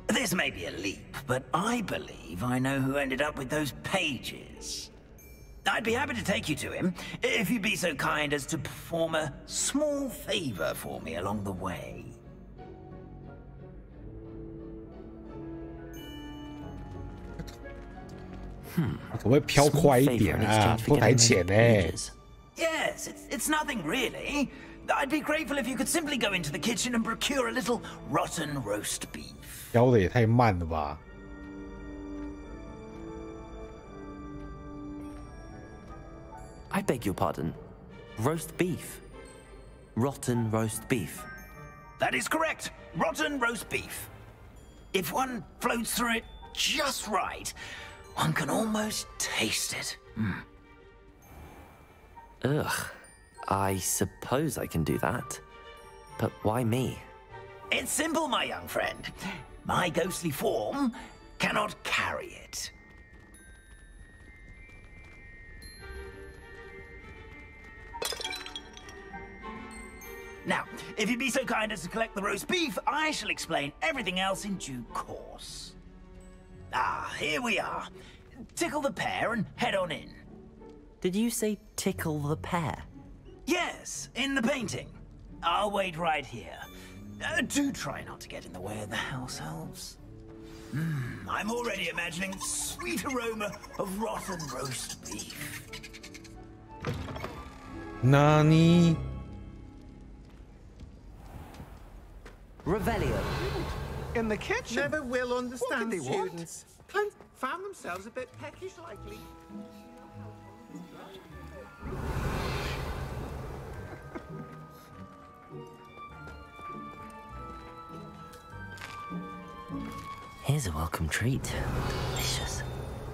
This may be a leap, but I believe I know who ended up with those pages. I'd be happy to take you to him, if you'd be so kind as to perform a small favor for me along the way. 可不可以飘快一点啊？不台前呢。Yes, it's nothing really. I'd be grateful if you could simply go into the kitchen and procure a little rotten roast beef. 飘的也太慢了吧 I beg your pardon. Roast beef. Rotten roast beef. That is correct. Rotten roast beef. If one floats through it just right, one can almost taste it. Ugh. I suppose I can do that. But why me? It's simple, my young friend. My ghostly form cannot carry it. Now, if you'd be so kind as to collect the roast beef, I shall explain everything else in due course. Ah, here we are. Tickle the pear and head on in. Did you say tickle the pear? Yes, in the painting. I'll wait right here. Do try not to get in the way of the house elves. I'm already imagining the sweet aroma of rotten roast beef. Nani? Revelio. In the kitchen? Never will understand What did they students. Found themselves a bit peckish lately. Here's a welcome treat. Delicious.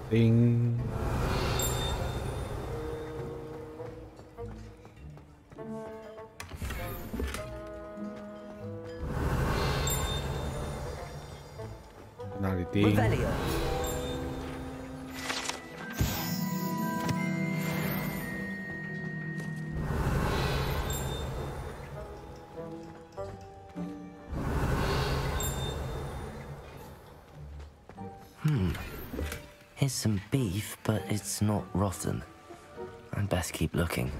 Bing. Revelio. Here's some beef, but it's not rotten. I'd best keep looking.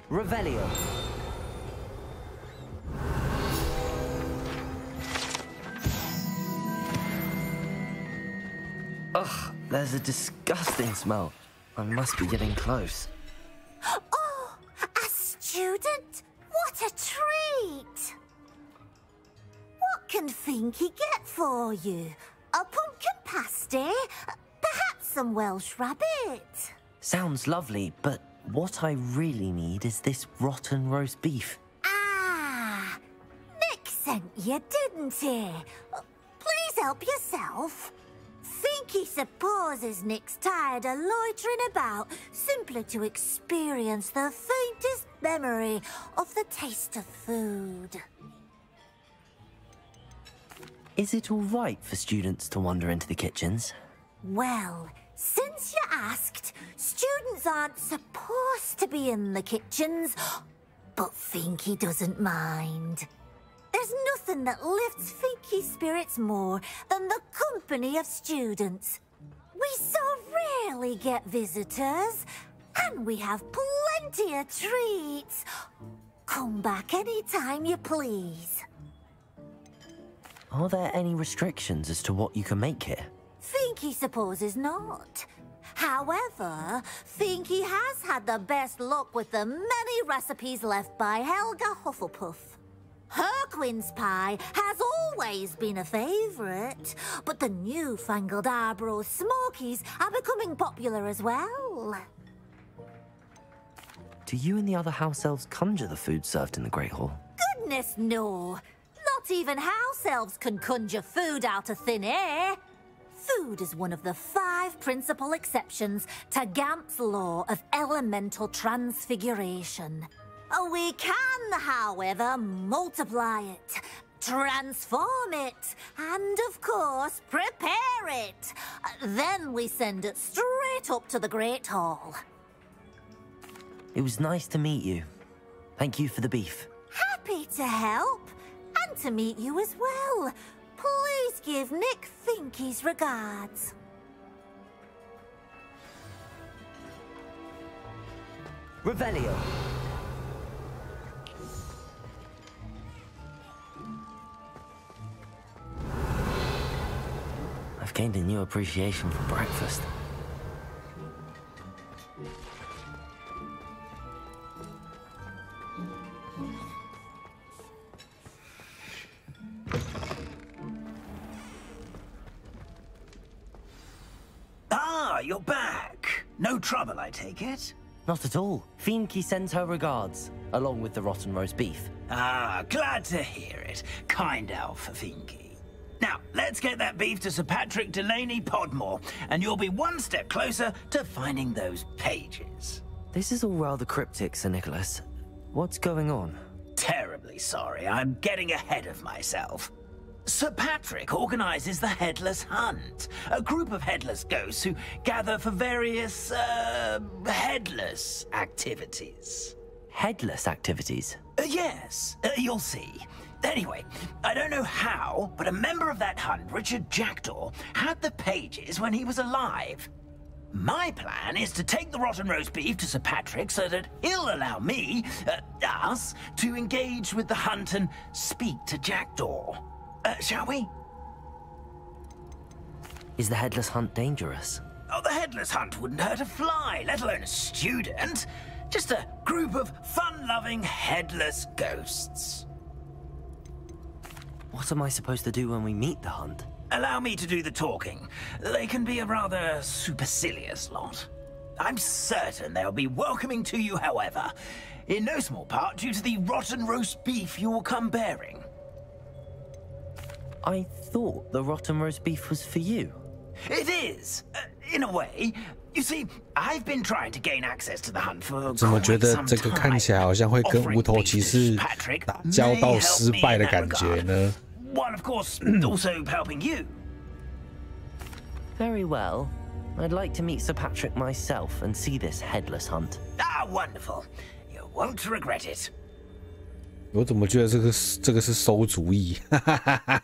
Revelio. Ugh, there's a disgusting smell. I must be getting close. Oh, a student? What a treat! What can Finky get for you? A pumpkin pasty? Perhaps some Welsh rabbit? Sounds lovely, but what I really need is this rotten roast beef. Ah, Nick sent you, didn't he? Please help yourself. Finky supposes Nick's tired of loitering about simply to experience the faintest memory of the taste of food. Is it all right for students to wander into the kitchens? Well, since you asked, students aren't supposed to be in the kitchens, but Finky doesn't mind. There's nothing that lifts Finky's spirits more than the company of students. We so rarely get visitors, and we have plenty of treats. Come back anytime you please. Are there any restrictions as to what you can make here? Finky supposes not. However, Finky has had the best luck with the many recipes left by Helga Hufflepuff. Her quince pie has always been a favourite, but the newfangled Arborough Smokies are becoming popular as well. Do you and the other house elves conjure the food served in the Great Hall? Goodness no! Not even house elves can conjure food out of thin air. Food is one of the 5 principal exceptions to Gamp's law of elemental transfiguration. We can, however, multiply it, transform it, and, of course, prepare it. Then we send it straight up to the Great Hall. It was nice to meet you. Thank you for the beef. Happy to help, and to meet you as well. Please give Nick Finky's regards. Revelio. I've gained a new appreciation for breakfast. Ah, you're back. No trouble, I take it? Not at all. Fienke sends her regards, along with the rotten roast beef. Ah, glad to hear it. Kind elf, Fienke. Now, let's get that beef to Sir Patrick Delaney Podmore, and you'll be one step closer to finding those pages. This is all rather cryptic, Sir Nicholas. What's going on? Terribly sorry, I'm getting ahead of myself. Sir Patrick organizes the Headless Hunt, a group of headless ghosts who gather for various, headless activities. Headless activities? Yes, you'll see. Anyway, I don't know how, but a member of that hunt, Richard Jackdaw, had the pages when he was alive. My plan is to take the rotten roast beef to Sir Patrick so that he'll allow me, us, to engage with the hunt and speak to Jackdaw. Shall we? Is the Headless Hunt dangerous? Oh, the Headless Hunt wouldn't hurt a fly, let alone a student. Just a group of fun-loving headless ghosts. What am I supposed to do when we meet the hunt? Allow me to do the talking. They can be a rather supercilious lot. I'm certain they'll be welcoming to you, however, in no small part due to the rotten roast beef you will come bearing. I thought the rotten roast beef was for you. It is, in a way. You see, I've been trying to gain access to the hunt for 怎么觉得这个看起来好像会跟无头骑士打交道失败的感觉呢？ One, of course, also helping you. Very well. I'd like to meet Sir Patrick myself and see this headless hunt. Ah, wonderful. You won't regret it. 我怎么觉得这个是馊主意？哈哈哈哈。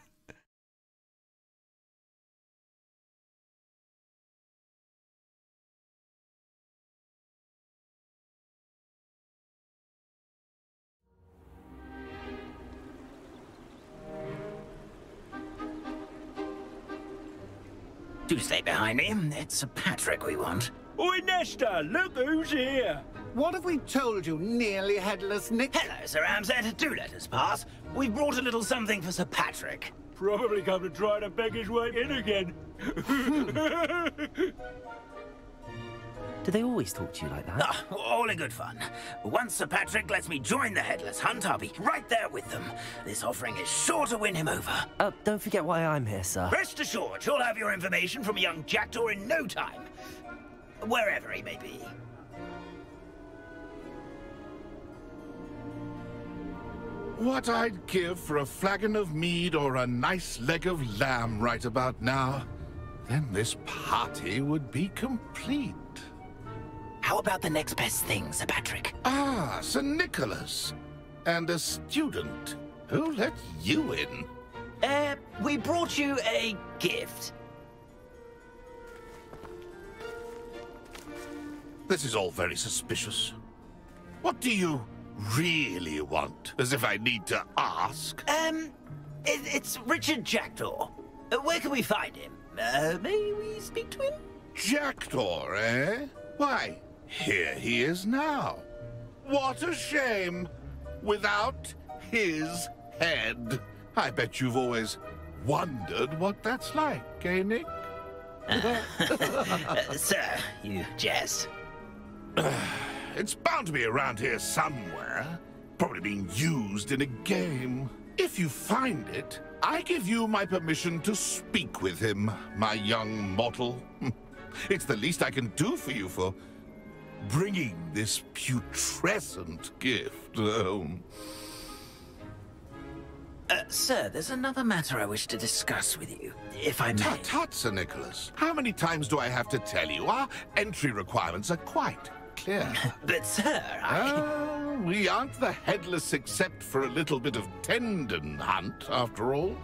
Do stay behind me. It's Sir Patrick we want. Oi, Nesta, look who's here. What have we told you, nearly headless Nick? Hello, Sir Ramsett. Do let us pass. We've brought a little something for Sir Patrick. Probably come to try to beg his way in again. Do they always talk to you like that? Oh, all in good fun. Once Sir Patrick lets me join the Headless Hunt, I'll be right there with them. This offering is sure to win him over. Don't forget why I'm here, sir. Rest assured, you'll have your information from a young Jackdaw in no time. Wherever he may be. What I'd give for a flagon of mead or a nice leg of lamb right about now. Then this party would be complete. How about the next best thing, Sir Patrick? Ah, Sir Nicholas. And a student. Who let you in? We brought you a gift. This is all very suspicious. What do you really want? As if I need to ask. It's Richard Jackdaw. Where can we find him? May we speak to him? Jackdaw, eh? Why, here he is now. What a shame. Without his head. I bet you've always wondered what that's like, eh, Nick? Sir, you jest. It's bound to be around here somewhere. Probably being used in a game. If you find it, I give you my permission to speak with him, my young mortal. It's the least I can do for you for bringing this putrescent gift home. Sir, there's another matter I wish to discuss with you, if I may. Tut, Sir Nicholas. How many times do I have to tell you? Our entry requirements are quite clear. But, sir, we aren't the headless except for a little bit of tendon hunt, after all.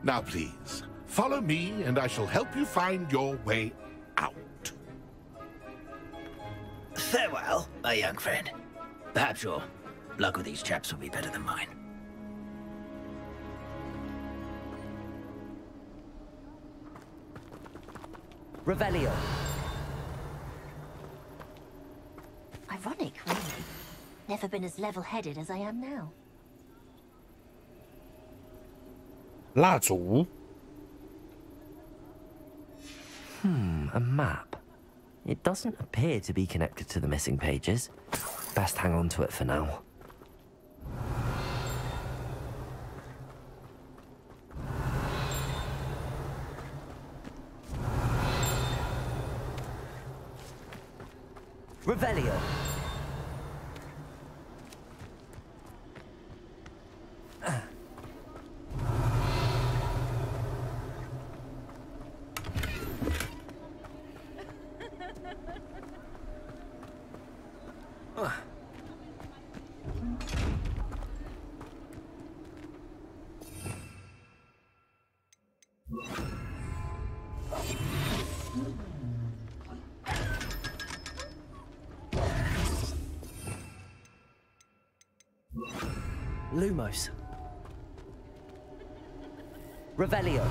Now, please, follow me, and I shall help you find your way out. Farewell, my young friend. Perhaps your luck with these chaps will be better than mine. Revelio. Ironic, really. Never been as level-headed as I am now. 蜡烛。A map. It doesn't appear to be connected to the missing pages. Best hang on to it for now. Revelio. Lumos. Revelio.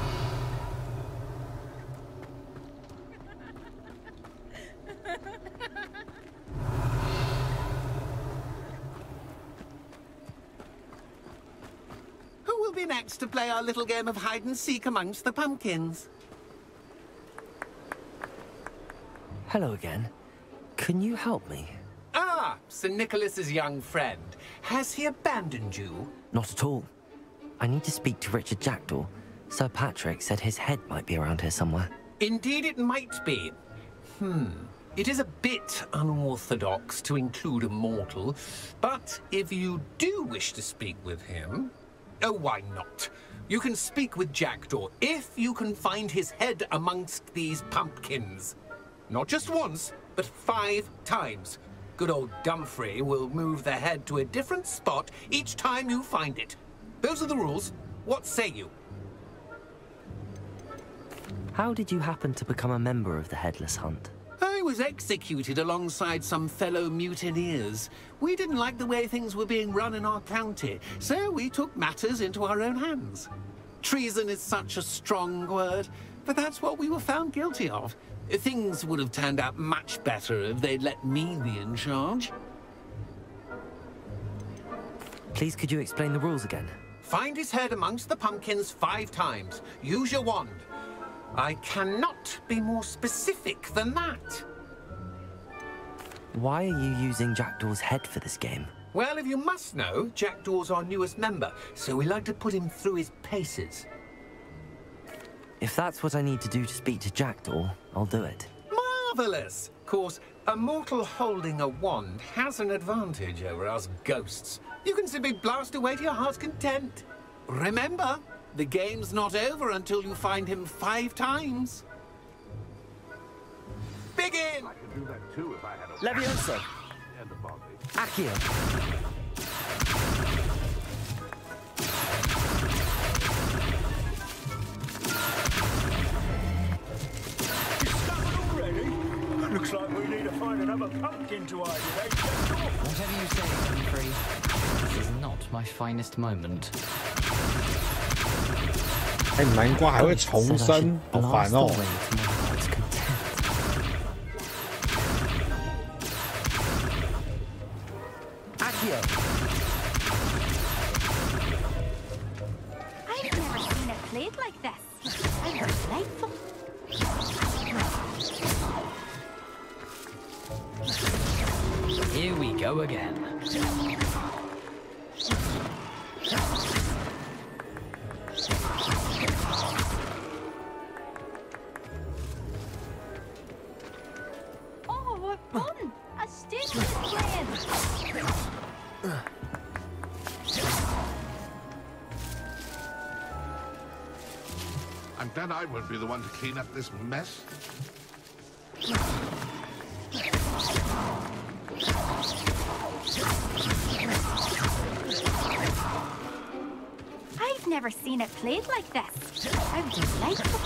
Who will be next to play our little game of hide and seek amongst the pumpkins? Hello again. Can you help me? Ah, Sir Nicholas's young friend. Has he abandoned you? Not at all. I need to speak to Richard Jackdaw. Sir Patrick said his head might be around here somewhere. Indeed it might be. It is a bit unorthodox to include a mortal, but if you do wish to speak with him, oh, why not? You can speak with Jackdaw if you can find his head amongst these pumpkins. Not just once, but 5 times. Good old Dumfrey will move the head to a different spot each time you find it. Those are the rules. What say you? How did you happen to become a member of the Headless Hunt? I was executed alongside some fellow mutineers. We didn't like the way things were being run in our county, so we took matters into our own hands. Treason is such a strong word, but that's what we were found guilty of. Things would have turned out much better if they'd let me be in charge. Please, could you explain the rules again? Find his head amongst the pumpkins 5 times. Use your wand. I cannot be more specific than that. Why are you using Jackdaw's head for this game? Well, if you must know, Jackdaw's our newest member, so we like to put him through his paces. If that's what I need to do to speak to Jackdaw, I'll do it. Marvelous! Of course, a mortal holding a wand has an advantage over us ghosts. You can simply blast away to your heart's content. Remember, the game's not over until you find him 5 times. Begin! I could do that too if I had a... Leviosa! And the body. Accio! Looks like we need to find another pumpkin to hide in, eh? Whatever you say, Humphrey. This is not my finest moment. 哎，南瓜还会重生，好烦哦！ I've never seen it played like this. How delightful. Here we go again. Oh, what fun! A student is playing. I'm glad I won't be the one to clean up this mess. I've never seen it played like this. How delightful.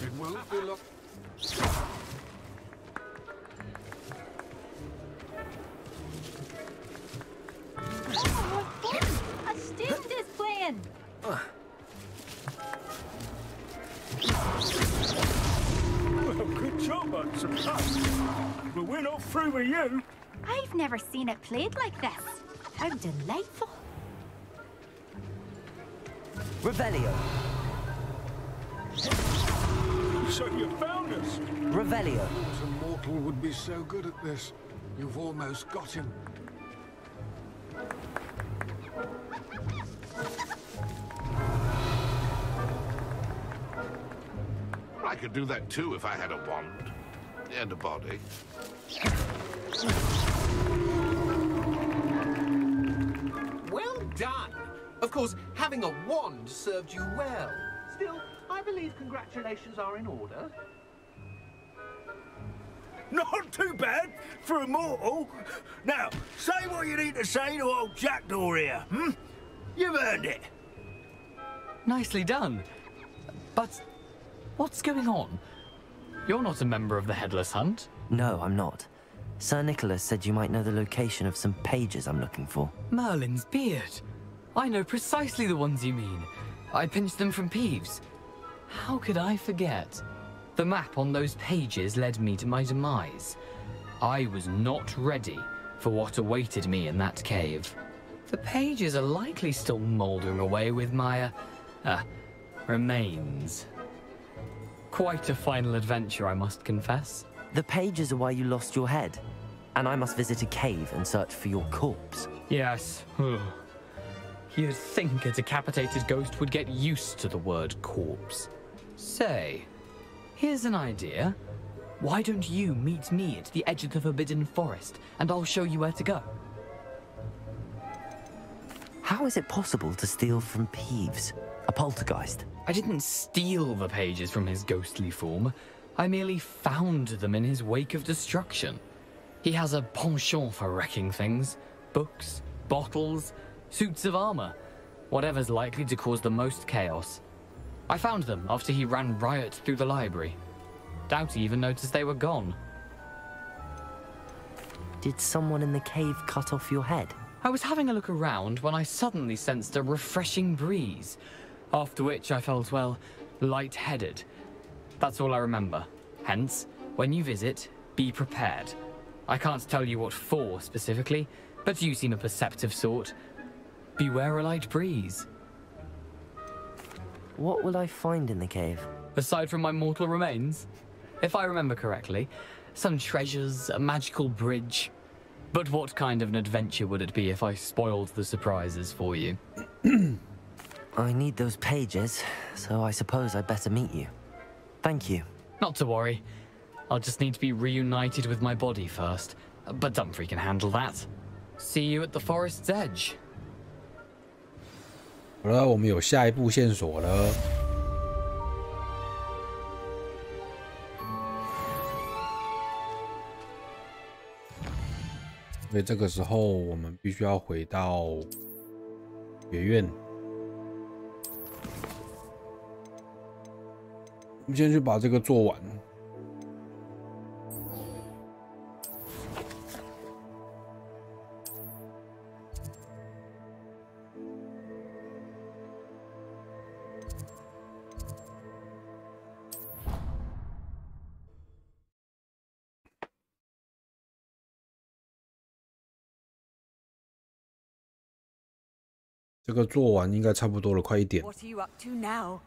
It won't be long. Oh, what fun! A student is playing. Well, good job, I'm surprised. But we're not through with you. I've never seen it played like this. How delightful. Revelio. So you found us. Revelio. What a mortal would be so good at this? You've almost got him. I could do that too if I had a wand. And a body. Well done! Of course, having a wand served you well. Still, I believe congratulations are in order. Not too bad for a mortal. Now, say what you need to say to old Jackdaw here, hmm? You've earned it. Nicely done. But what's going on? You're not a member of the Headless Hunt. No, I'm not. Sir Nicholas said you might know the location of some pages I'm looking for. Merlin's beard. I know precisely the ones you mean. I pinched them from Peeves. How could I forget? The map on those pages led me to my demise. I was not ready for what awaited me in that cave. The pages are likely still mouldering away with my, remains. Quite a final adventure, I must confess. The pages are why you lost your head, and I must visit a cave and search for your corpse. Yes. You'd think a decapitated ghost would get used to the word corpse. Say, here's an idea. Why don't you meet me at the edge of the Forbidden Forest, and I'll show you where to go? How is it possible to steal from Peeves, a poltergeist? I didn't steal the pages from his ghostly form. I merely found them in his wake of destruction. He has a penchant for wrecking things. Books, bottles, suits of armor. Whatever's likely to cause the most chaos. I found them after he ran riot through the library. Doubt he even noticed they were gone. Did someone in the cave cut off your head? I was having a look around when I suddenly sensed a refreshing breeze. After which I felt, well, lightheaded. That's all I remember. Hence, when you visit, be prepared. I can't tell you what for specifically, but you seem a perceptive sort. Beware a light breeze. What will I find in the cave? Aside from my mortal remains? If I remember correctly, some treasures, a magical bridge. But what kind of an adventure would it be if I spoiled the surprises for you? I need those pages, so I suppose I better meet you. Thank you. Not to worry. I'll just need to be reunited with my body first. But Dumfries can handle that. See you at the forest's edge. 好了，我们有下一步线索了。所以这个时候我们必须要回到学院。我们先去把这个做完。这个做完应该差不多了，快一点。 What are you up to now?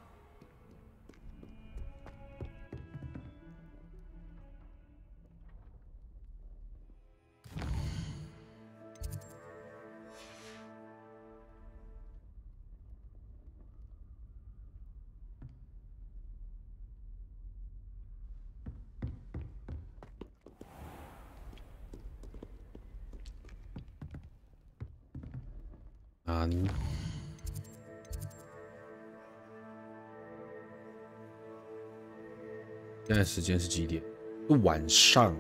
现在时间是几点？是晚上。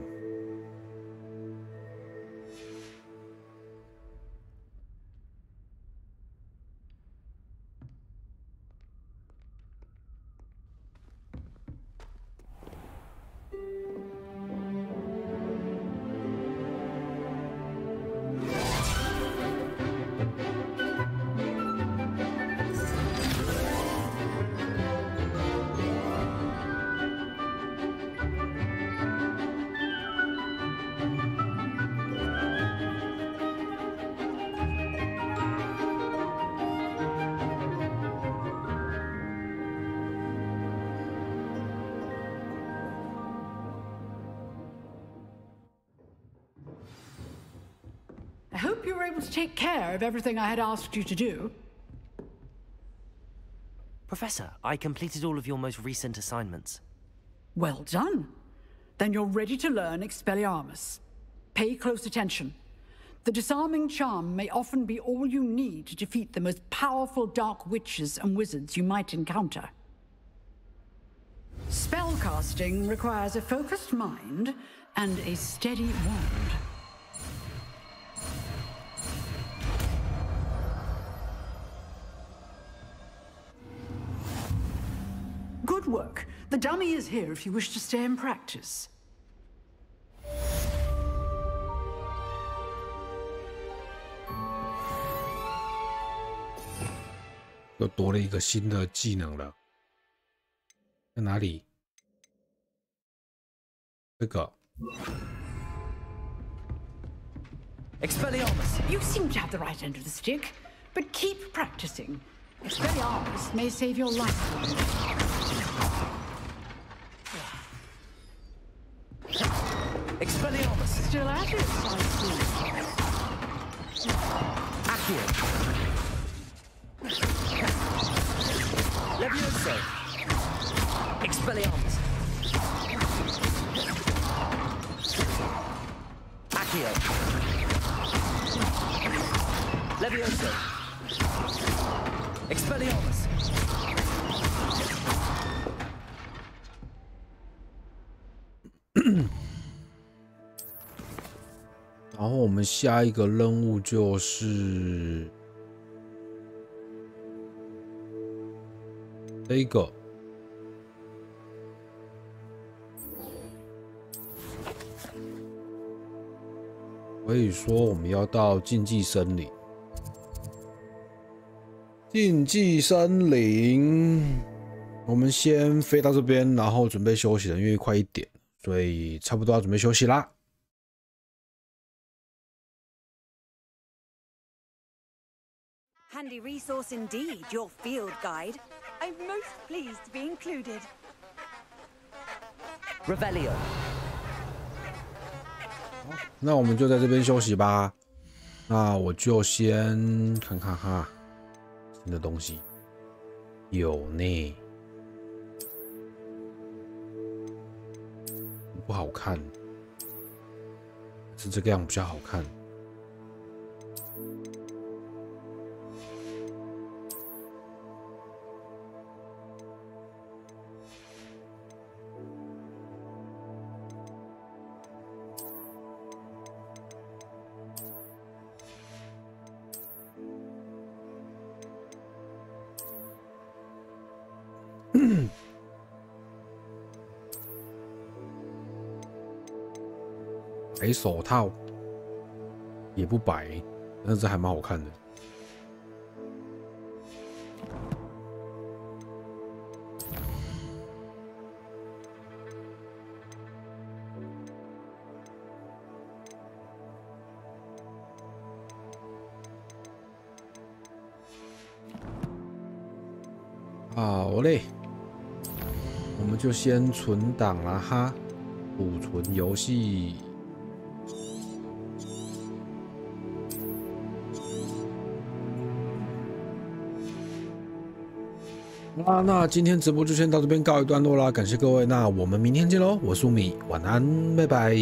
hope you were able to take care of everything I had asked you to do. Professor, I completed all of your most recent assignments. Well done. Then you're ready to learn Expelliarmus. Pay close attention. The disarming charm may often be all you need to defeat the most powerful dark witches and wizards you might encounter. Spellcasting requires a focused mind and a steady wand. Good work. The dummy is here if you wish to stay and practice. 又多了一个新的技能了，在哪里？这个。Expelliarmus, you seem to have the right end of the stick, but keep practicing. Expelliarmus may save your life. Expelliarmus. Still at it, I see. Accio. Levioso. Expelliarmus. Accio. Levioso. Expelliarmus. 然后我们下一个任务就是这个，可以说我们要到禁忌森林。禁忌森林，我们先飞到这边，然后准备休息了，因为快1点，所以差不多要准备休息啦。 Handy resource indeed, your field guide. I'm most pleased to be included. Revelio. 那我们就在这边休息吧。那我就先看看哈，新的东西有呢，不好看，是这个样比较好看。 白手套也不白，但是还蛮好看的。好嘞，我们就先存档了哈，储存游戏。 那今天直播就先到这边告一段落啦，感谢各位，那我们明天见喽，我是米，晚安，拜拜。